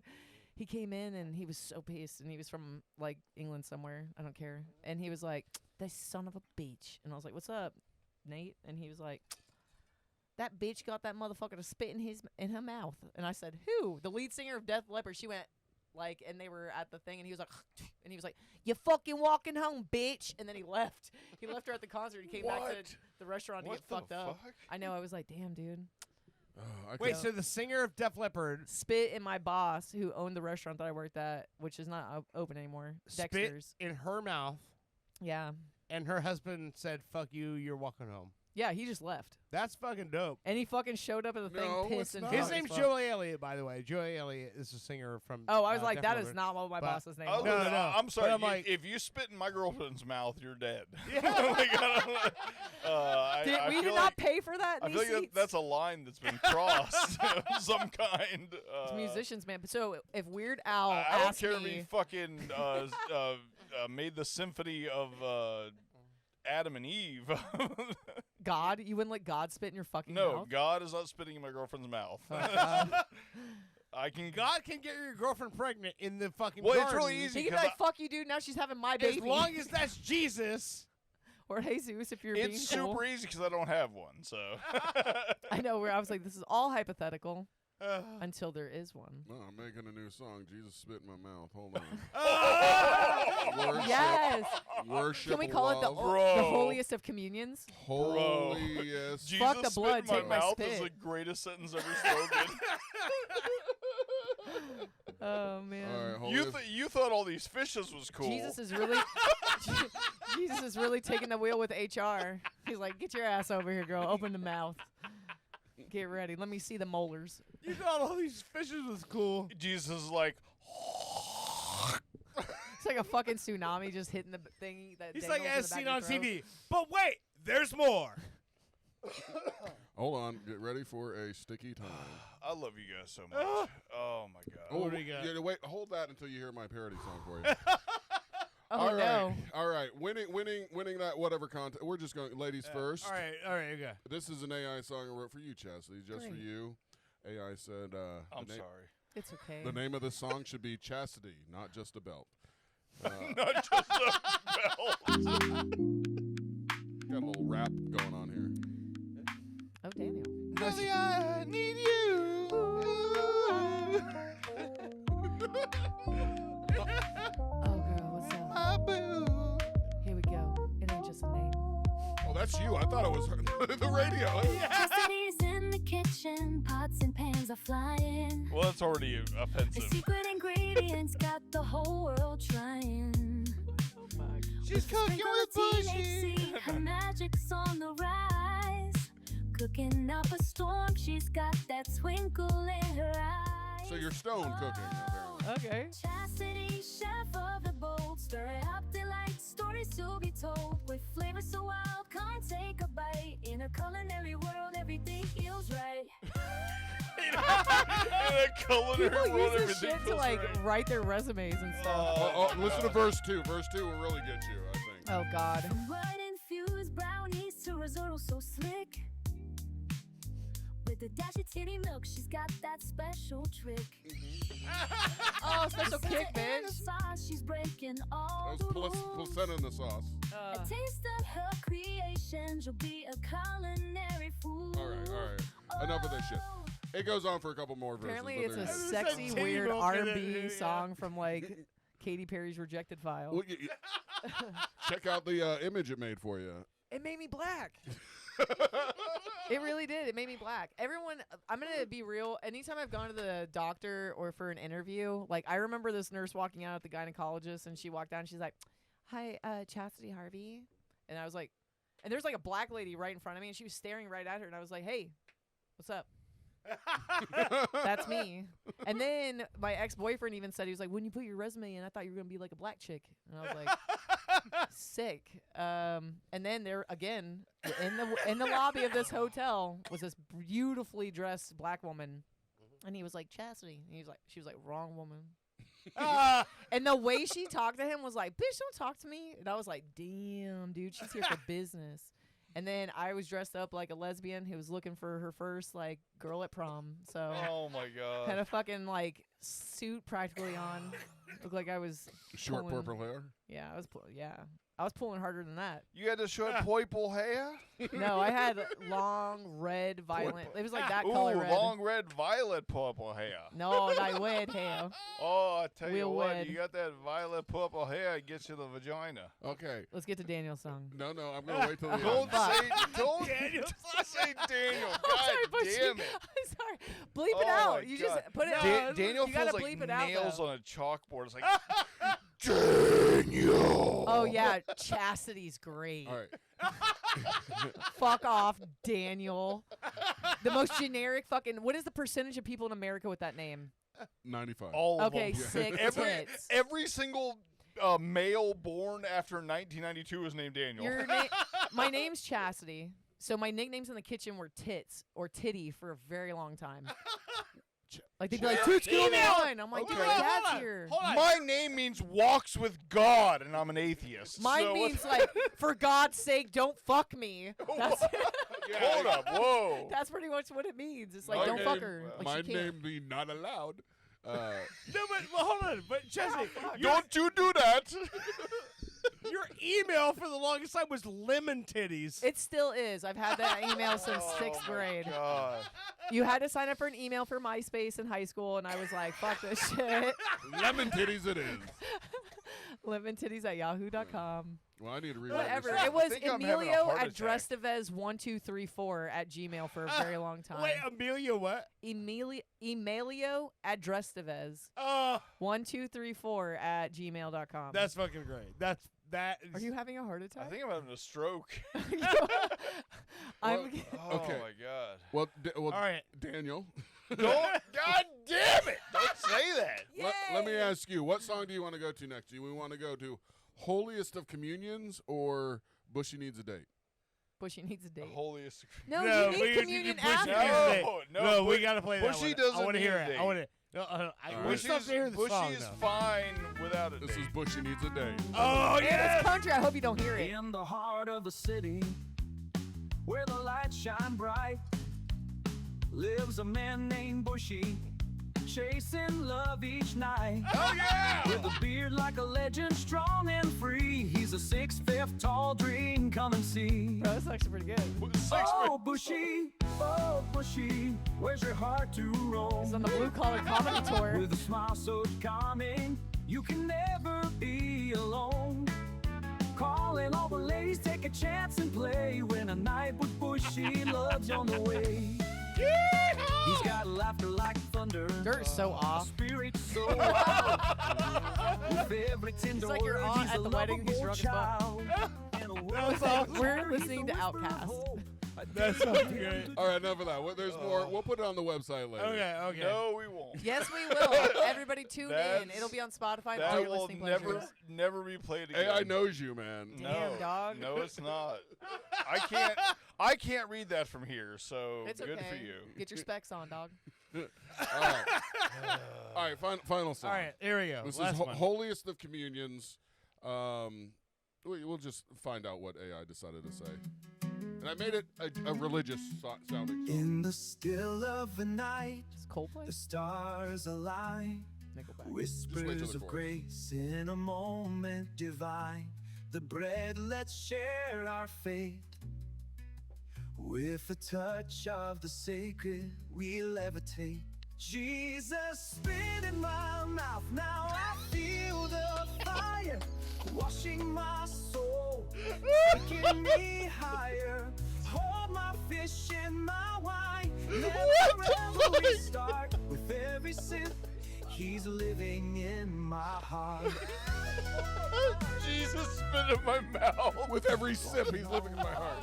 He came in and he was so pissed, and he was from like England somewhere. I don't care. And he was like, "This son of a bitch." And I was like, "What's up, Nate?" And he was like, "That bitch got that motherfucker to spit in her mouth." And I said, "Who?" The lead singer of Def Leppard. She went like, and they were at the thing, and he was like, and he was like, "You fucking walking home, bitch." And then he left. He left her at the concert. He came back to What? the restaurant to What get fucked the up. fuck? I know. I was like, "Damn, dude." Oh, I Wait, can't- so the singer of Def Leppard Spit in my boss, who owned the restaurant that I worked at, which is not open anymore. spit Dexter's. in her mouth, Yeah. and her husband said, "Fuck you, you're walking home." Yeah, he just left. That's fucking dope. And he fucking showed up at the No, thing it's pissed and not. His drunk as name's fuck. Joey Elliott, by the way. Joey Elliott is a singer from. Oh, I was like, Def that is Leppard. not what my But- boss's name Oh, was. No. I'm sorry. But I'm like- if you spit in my girlfriend's mouth, you're dead. Yeah. Like, I We feel did like, not pay for that. I in feel these like seats. that's a line that's been crossed of some kind. It's musicians, man. But so if Weird Al I don't asked care if he me, fucking made the symphony of Adam and Eve. God, you wouldn't let God spit in your fucking No, mouth? God is not spitting in my girlfriend's mouth. Oh, God. I can. God can get your girlfriend pregnant in the fucking Well, it's garden. really easy. He can be 'cause like, fuck you, dude. Now she's having my As baby. long as that's Jesus. Or Jesus, if you're It's being super cool. easy because I don't have one. So. I know, where I was like, this is all hypothetical until there is one. No, I'm making a new song. Jesus spit in my mouth. Hold on. Worship, Yes. worship. Can we call it the love, Bro. holiest of communions? holiest. Jesus Fuck the spit blood, in my take my mouth is spit. the greatest sentence ever spoken. Oh man. All right, holiest. You thought all these fishes was cool. Jesus is really Jesus is really taking the wheel with HR. He's like, get your ass over here, girl. Open the mouth. Get ready. Let me see the molars. You thought all these fishes was cool. Jesus is like, It's like a fucking tsunami just hitting the thingy. That He's dangles like in as the back seen of on your throat. TV. But wait, there's more. Hold on. Get ready for a sticky time. I love you guys so much. Oh my god. Oh, What do you got? yeah, wait. Hold that until you hear my parody song for you. Oh All right. no. All right. Winning that whatever contest. We're just going ladies first. All right, okay. This is an AI song I wrote for you, Chastity, just for Great. you. AI said, I'm the, sorry. It's okay. the name of this song should be Chastity, not just a belt. Not just a belt. Got a little rap going on here. Oh, Daniel. Baby, I need you. Oh, girl, what's up? My boo. Here we go. It ain't just a name. Oh, that's you. I thought it was the radio. Chastity's in the kitchen, pots and pans are flying. Well, that's already The offensive. secret ingredients got the whole world trying. She's cooking with THC, her magic's on the rise. Cooking up a storm, she's got that twinkle in her eyes. So you're stone cooking, apparently. Okay. Chastity, chef of the bold, stir it up, delight, stories to be told. With flavor so wild, can't take a bite. In a culinary world, everything feels right. In a culinary People world, use this everything shit to feels like right. write their resumes and stuff. Oh, listen to verse 2. Verse 2 will really get you, I think. Oh God. From wine-infused brownies to risotto so slick. With a dash of titty milk, she's got that special trick. Oh, special Placenta kick, in the bitch. sauce, she's breaking all That the was rules. placenta in the sauce. A taste of her creation, you'll be a culinary fool. All right. Enough of this shit. It goes on for a couple more verses. Apparently, but it's a there you go. sexy, titty weird milk in it, R&B yeah. song from like Katy Perry's Rejected File. Well, check out the image it made for you. It made me black. It really did. It made me black. Everyone, I'm going to be real. Anytime I've gone to the doctor or for an interview, like I remember this nurse walking out at the gynecologist and she walked down and she's like, hi, Chastity Harvey. And I was like, and there's like a black lady right in front of me and she was staring right at her and I was like, hey, what's up? That's me. And then my ex-boyfriend even said, he was like, when you put your resume in, I thought you were going to be like a black chick. And I was like, sick. And then there again in the lobby of this hotel was this beautifully dressed black woman. And he was like, Chastity. And she was like, wrong woman. And the way she talked to him was like, bitch, don't talk to me. And I was like, damn, dude, she's here for business. And then I was dressed up like a lesbian who was looking for her first like girl at prom. So Oh my god. had a fucking like suit practically on. Looked like I was Short pulling- purple hair. Yeah, I was pulling harder than that. You had to show purple hair? No, I had long red violent. It was like that Ooh, color red. long red violet purple hair. No, not red hair. Oh, I tell you Real what, red. you got that violet purple hair, it gets you the vagina. Okay. Let's get to Daniel's song. No, I'm going to wait till the Don't end. say, don't say Daniel. I'm God sorry, but damn it. I'm sorry. Bleep Oh it my out. You just God. put it. Daniel you feels gotta like bleep it out. nails though. on a chalkboard. It's like, Daniel. Daniel. Oh yeah, Chastity's great. All right. Fuck off, Daniel. The most generic fucking. What is the percentage of people in America with that name? 95. All of Okay, them. sick tits. Every single male born after 1992 is named Daniel. My name's Chastity, so my nicknames in the kitchen were Tits or Titty for a very long time. Like they'd be like, "Tits, get on the line." I'm like, Okay, "Dude, hold Dad's on, here." hold on. My name means walks with God, and I'm an atheist. Mine so means like, for God's sake, don't fuck me. That's, Hold up, whoa. that's pretty much what it means. It's like, My don't fuck name- her. Like, My she can't. name be not allowed. No, but hold on. But Chastity, Don't you do that. your email for the longest time was lemon titties. It still is. I've had that email since sixth grade. God. You had to sign up for an email for MySpace in high school, and I was like, fuck this shit. Lemon titties it is. LemonTitties@yahoo.com. Well, I need to rewrite Whatever. this. It was think I'm having a Emilio heart at attack. Drestevez1234 @gmail for a very long time. Wait, Amelia, what? Emilio at Drestevez 1234 @gmail.com. That's fucking great. That is. Are you having a heart attack? I think I'm having a stroke. I'm. Oh Okay. my God. Well, All right. Daniel, Don't, God damn it. Don't say that. let me ask you, what song do you want to go to next? Do we want to go to Holiest of Communions or Bushy Needs a Date? Bushy needs a The date. holiest. No, No, you we need need communion Bushy after. needs a date. No, we gotta play that Bushy one. doesn't I want to hear need a it. date. I want to. No, we still have to hear the Bushy song. is though. fine without a This date. is Bushy Needs a Date. Oh And yeah. it's country. I hope you don't hear it. In the heart of the city, where the lights shine bright, lives a man named Bushy, chasing love each night. Oh yeah! With a beard like a legend, strong and free, he's a 6'5" tall dream. Come and see. Bro, that's actually pretty good. Oh Bushy, where's your heart to roam? He's on the Blue Collar Comedy Tour. With a smile so calming, you can never be alone. Calling all the ladies, take a chance and play. When a night with Bushy love's on the way. He's got laughter like thunder, Dirt's so off. spirit so wild. With every tender like your word, aunt he's at a the wedding who's lovable drunk as fuck. child. And a world We're he's listening the to whisper of Outkast. hope. That sounds great. All right, enough of that. There's more. We'll put it on the website later. Okay. No, we won't. Yes, we will. Everybody tune in. That's- It'll be on Spotify and all That your will listening never, pleasures. never be played again. AI knows you, man. No, Damn, dog. No, it's not. I can't read that from here. So It's good okay. for you. Get your specs on, dog. All right. All right. Final song. All right, here we go. This Last is one. Holiest of Communions. We'll just find out what AI decided to say. And I made it a religious sounding song. In the still of the night, It's Coldplay. the stars align. Nickelback. Whispers the of chorus. grace in a moment divine. The bread, let's share our faith. With a touch of the sacred, we levitate. Jesus, spit in my mouth. Now I feel the fire washing my soul, taking me higher. Hold my fish and my wine. Never ever restart. With every sip, he's living in my heart. Jesus, spit in my mouth. With every sip, he's living in my heart.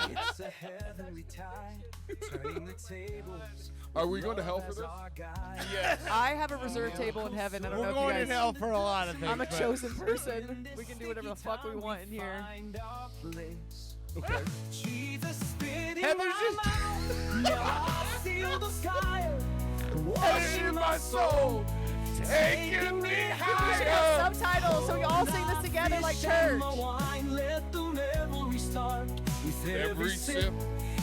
It's a heavenly tide, turning the tables. Are we going to hell for As this? our guide. Yes. I have a reserved table in heaven. I don't We're know if going you in guys. hell for a lot of things. I'm a but- chosen person. We can do whatever the fuck we want in here. Find our place. Okay. Jesus, spit in Heather's my just- mouth. Now I feel the sky washing my soul, taking me We should higher. have subtitles so we all sing this together like church. Wine, let the level restart. With Every sip.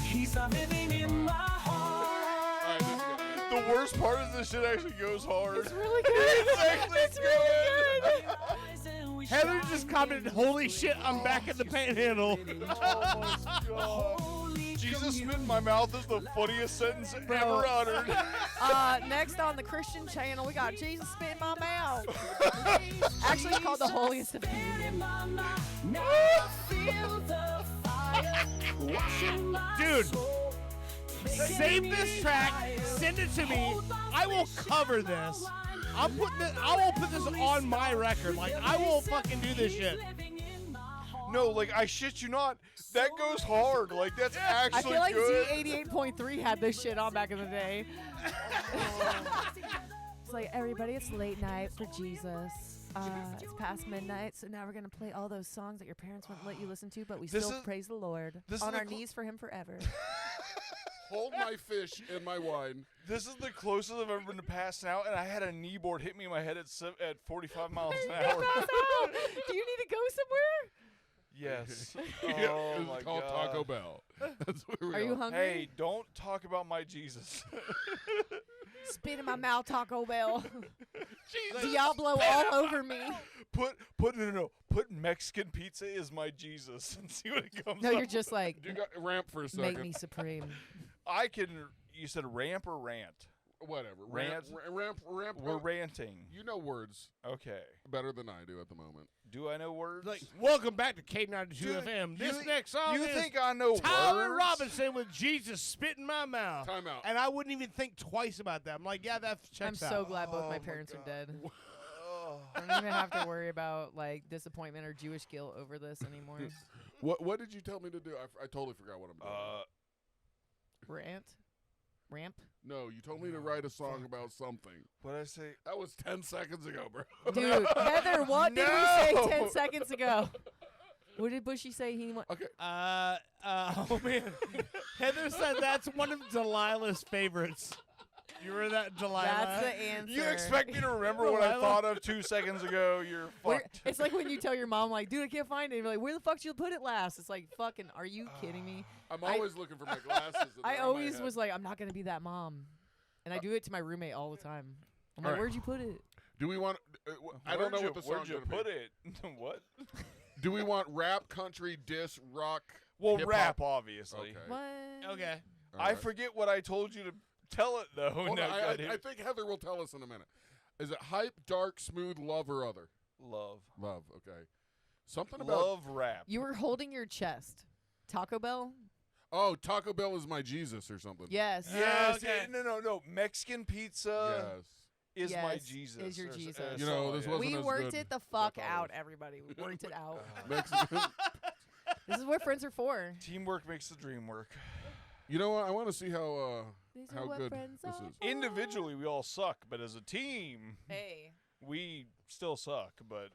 he's living in my heart. All right, this is good. The worst part is this shit actually goes hard. It's really good. It's actually It's really good. Heather just commented, "Holy shit, I'm back in the panhandle." Oh my God. Jesus spit in my mouth is the funniest sentence ever uttered. Next on the Christian channel, we got Jesus spit in my mouth. Actually, it's called the Holiest of Communion. Dude, save this track, send it to me. I will cover this. I'm putting this. I will put this on my record. Like I will fucking do this shit. No, like I shit you not. That goes hard. Like that's actually I feel like good. Z88.3 had this shit on back in the day. It's like, everybody, it's late night for Jesus. It's past midnight, so now we're going to play all those songs that your parents wouldn't let you listen to, but we This still is- praise the Lord this on is our the knees for him forever. Hold my fish and my wine. This is the closest I've ever been to passing out, and I had a knee board hit me in my head at 45 miles an hour. Do you need to go somewhere? Yes. Yeah, Oh it's my called God. Taco Bell. That's where we Are you hungry? Hey, don't talk about my Jesus. Spit in my mouth, Taco Bell. Jesus. Diablo all over me. Put Mexican pizza is my Jesus and see what it comes No, up. you're just like, You got ramp for a second. make me supreme. I can. You said ramp or rant? Whatever. Rant. Ramp. We're ranting. You know words Okay. better than I do at the moment. Do I know words? Like, welcome back to K92 Do- FM. you This thi- next song you is think I know Tyler words? Robinson with Jesus Spit in My Mouth. Time out. And I wouldn't even think twice about that. I'm like, yeah, that I'm checks out. so glad both Oh my my parents are God. dead. Oh. I don't even have to worry about like disappointment or Jewish guilt over this anymore. What did you tell me to do? I totally forgot what I'm doing. Ramp? No, you told me to write a song about something. What did I say? That was 10 seconds ago, bro. Dude, Heather, what did we say No! 10 seconds ago? What did Bushy say he wanted? Okay. Oh, man. Heather said that's one of Delilah's favorites. You were that Delilah? That's the answer. You expect me to remember what I thought of 2 seconds ago? You're fucked. It's like when you tell your mom, like, dude, I can't find it. And you're like, where the fuck did you put it last? It's like, fucking, are you kidding me? I'm always looking for my glasses. and I they're on my always head. was like, I'm not going to be that mom. And I do it to my roommate all the time. I'm like, Alright. where'd you put it? Do we want? I don't know what the Where'd song's you gonna put be. it? What? Do we want rap, country, diss, rock? Well, hip-hop? rap, obviously. Okay. What? Okay. All I right. forget what I told you to tell it though. Hold No, on, I God, think Heather will tell us in a minute. Is it hype, dark, smooth, love, or other? love. Love. Okay. Something about. Love rap. You were holding your chest. Taco Bell? Oh, Taco Bell is my Jesus or something. Yes. Yes. okay. No. Mexican pizza Yes. is my Yes, Jesus. is your or s- Jesus. You know, this yeah. wasn't We as worked good it the as I fuck thought it out, was. everybody. We worked it out. Mexican. This is what friends are for. Teamwork makes the dream work. You know what? I want to see how These are how what good friends this are is. for. Individually, we all suck, but as a team, Hey. we still suck. But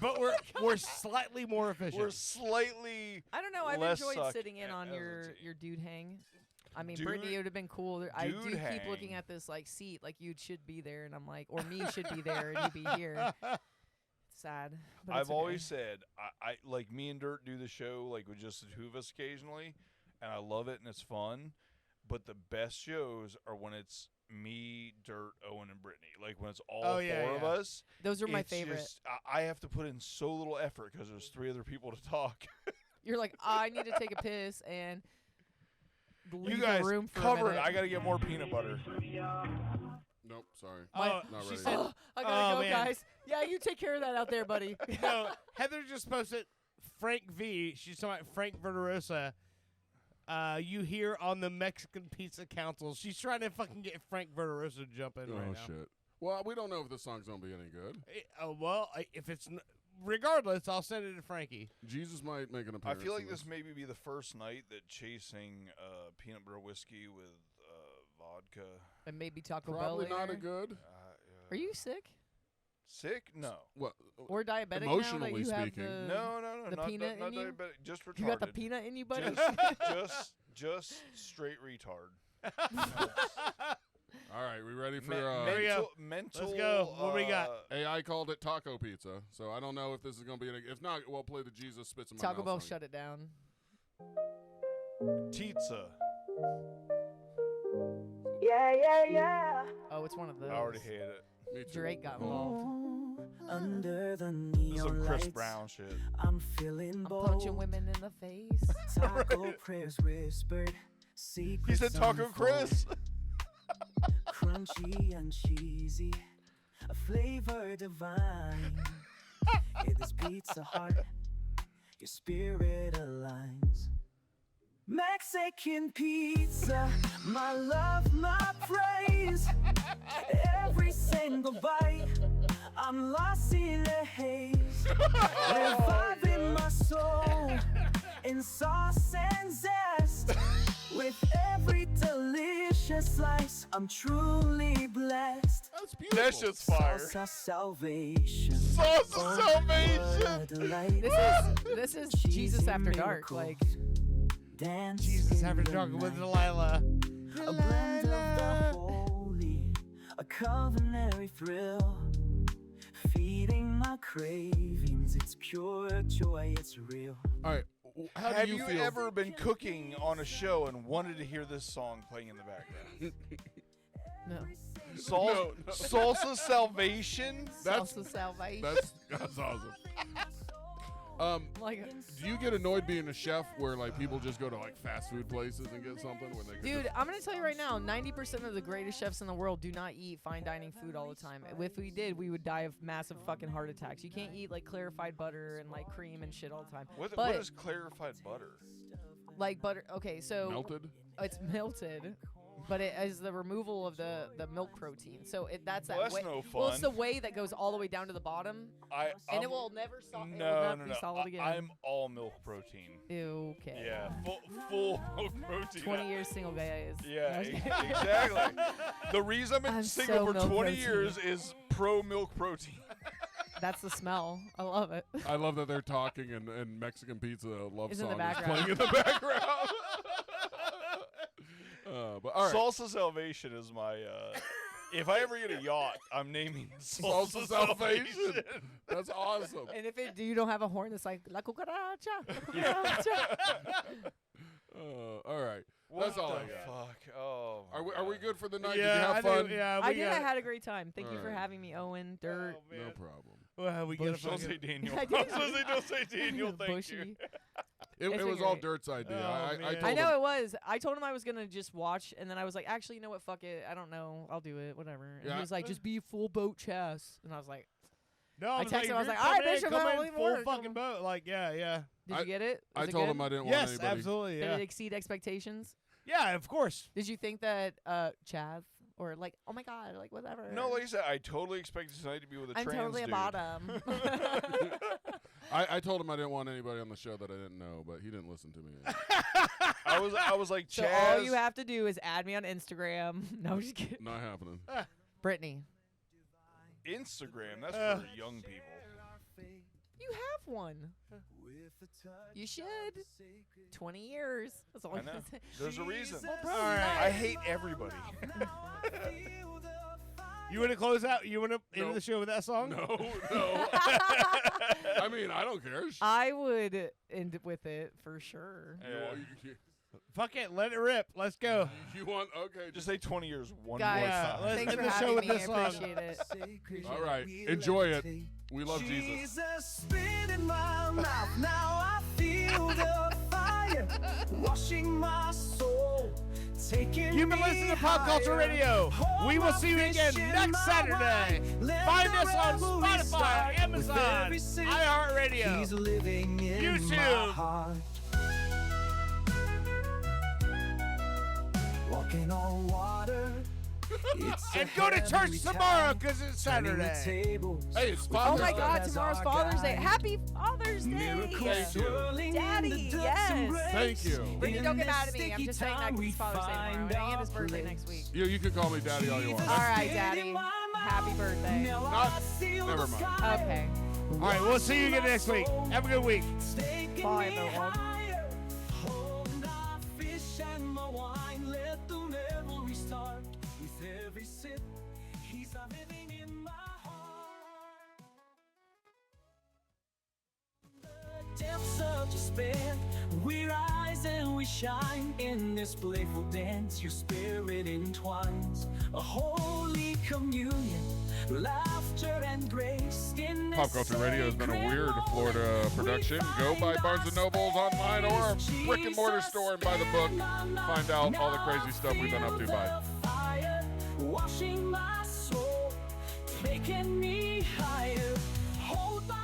But we're slightly more efficient. we're slightly. I don't know. I've less enjoyed suck sitting in as on a your team. dude hang. I mean, Dude- Brittany, it would have been cool. I do dude keep looking hang. at this like seat, like you should be there, and I'm like, or me should be there, and you be here. Sad. But I've it's okay. always said I like me and Dirt do the show like with just the two of us occasionally, and I love it and it's fun. But the best shows are when it's me, Dirt, Owen, and Brittany. Like when it's all Oh, yeah, four of yeah. us. Those are my it's favorite. just- I have to put in so little effort because there's three other people to talk. You're like, I need to take a piss and leave you guys the room for a covered. minute. I gotta get more peanut butter. Nope. Sorry. Oh, Not she ready. said, I gotta Oh, go, man. guys. Yeah, you take care of that out there, buddy. no, Heather just posted Frank V. She's talking about Frank Verderosa. You hear on the Mexican Pizza Council. She's trying to fucking get Frank Verderosa to jump in Oh right now. shit. Well, we don't know if this song's gonna be any good. If it's regardless, I'll send it to Frankie. Jesus might make an I appearance. feel like in this maybe be the first night that chasing peanut butter whiskey with vodka. And maybe Taco Bell Probably not later. a good. Are you sick? Sick? No. What? Or diabetic Emotionally now that you have speaking. the, No, the not peanut not in you? diabetic, just retarded. You got the peanut in you, buddy? just straight retard. All right, we ready for There we go. mental. Let's go. What we got? AI called it taco pizza, so I don't know if this is gonna be. If not, we'll play the Jesus spits in my Taco mouth Bell song. shut it down. Pizza. Yeah. Oh, it's one of those. I already hate it. Me too. Drake got involved. Under the This is some neon Chris lights, Brown shit. I'm feeling I'm bold. punching women in the face. Taco prayers whispered. He Secrets said Taco unfold. Chris. Crunchy and cheesy, a flavor divine. It is pizza heart, your spirit aligns. Mexican pizza, my love, my praise. Every single bite. I'm lost in a haze, reviving my soul in sauce and zest. With every delicious slice, I'm truly blessed. That's beautiful. That shit's fire. Salsa salvation. Salsa salvation. Delight. This is Jesus After Dark. Like Dance Jesus in After the Dark with night. Delilah. A blend of the holy, a culinary thrill, feeding my cravings. It's pure joy, it's real. All right. How Have do you feel? ever been cooking on a show and wanted to hear this song playing in the background? no. Sal- No. Salsa Salvation? That's Salsa salvation. that's awesome. Like, Do you get annoyed being a chef where like people just go to like fast food places and get something when they could dude, just- I'm gonna tell you right now, 90% of the greatest chefs in the world do not eat fine dining food all the time. If we did, we would die of massive fucking heart attacks. You can't eat like clarified butter and like cream and shit all the time. What But is clarified butter? like butter, okay, so melted? it's melted, but it is the removal of the milk protein. So that's that Well, that's way. no Well, it's fun. the way that goes all the way down to the bottom, and it will never No, be no. solid again. I'm all milk protein. Okay. Yeah, full milk protein. 20 years single guys. Yeah, No, I'm just kidding. exactly. The reason I've been I'm single so for milk 20 protein. years is pro milk protein. That's the smell. I love it. I love that they're talking and Mexican Pizza love It's in song the is background. playing in the background. But all right. Salsa Salvation is my. If I ever get a yacht, I'm naming it Salsa Salvation. That's awesome. And if you don't have a horn, it's like La Cucaracha. La cucaracha. All right. What That's all the I got. fuck? Oh. Are we good for the night? Yeah, Did you I have think- fun? yeah, I we did. got I it. had a great time. Thank you for Alright. having me, Owen. Dirt. No problem. Well, we get a Don't fucking. say Daniel. I I did. was supposed to don't say Daniel. Thank you. Bushy. It It's was been all great. Dirt's idea. Oh, I man. told I know him, it was. I told him I was gonna just watch, and then I was like, actually, you know what? Fuck it. I don't know. I'll do it. Whatever. And Yeah. he was like, just be full boat chess. And I was like, No, I was texted him, I was "If like, you're all right, coming in, Bishop, come I in don't even full order, fucking come boat. Like, yeah. did you get it? I Was it told good? him I didn't want Yes, anybody. absolutely. Did Yeah. it exceed expectations? Yeah, of course. Did you think that Chav or like, oh my god, like whatever? No, like I said, I totally expected tonight to be with a I'm trans totally a dude. bottom. I told him I didn't want anybody on the show that I didn't know, but he didn't listen to me. I was like, So Chaz. all you have to do is add me on Instagram. No, I'm just kidding. Not happening. Brittany, Instagram, that's for young people. you have one. You should. 20 years. That's all I I'm know. gonna say. There's a reason. Bro, All right. I hate everybody. You want to close out? You want to end No. the show with that song? No. I mean, I don't care. I would end with it for sure. Fuck it. Let it rip. Let's go. You want? Okay. Just say 20 years one Guys, more Yeah, time. let's thanks end for the show having with me. this I song. appreciate it. Appreciate All it. right. Enjoy it. We love Jesus. Jesus spit in my mouth. Now I feel the fire washing my soul. Taking You've been me listening to Pop Culture higher. Radio. Hold We will my see you fish again in next my Saturday. wine. Let Find the us on revelry Spotify, start with Amazon, every sip. iHeartRadio, He's living in my YouTube. heart. Walking on water. It's a and go to church heavenly tomorrow time. because it's Turning the Saturday. tables. Hey, it's Oh Father's my Day. God! As Tomorrow's our Father's Day. guide. Happy Father's Day! Miracles Thank you. swirling Daddy, in the depths yes. embrace. Thank you. Brittany, In don't get this mad at me. I'm sticky just saying that time 'cause we it's Father's Day tomorrow. find And His our birthday place. next week. You can call me Daddy all you want. All right, Spit Daddy. in my mouth. Happy birthday. Now Not- I seal never the mind. sky. Okay. All right, we'll see you again next week. Have a good week. Taking Bye, me everyone. higher. Hold my fish and my wine. Let the revelry start. With every sip, he's not living in my heart. The depths of despair, we rise and we shine in this playful dance. Your spirit entwines a holy communion, laughter and grace. In Pop Culture Radio has been a weird Florida production. Go by Barnes & Noble's online or brick and mortar store and buy the book. Find out all the crazy stuff we've been up to. Bye. Fire, washing my soul, taking me higher. Hold my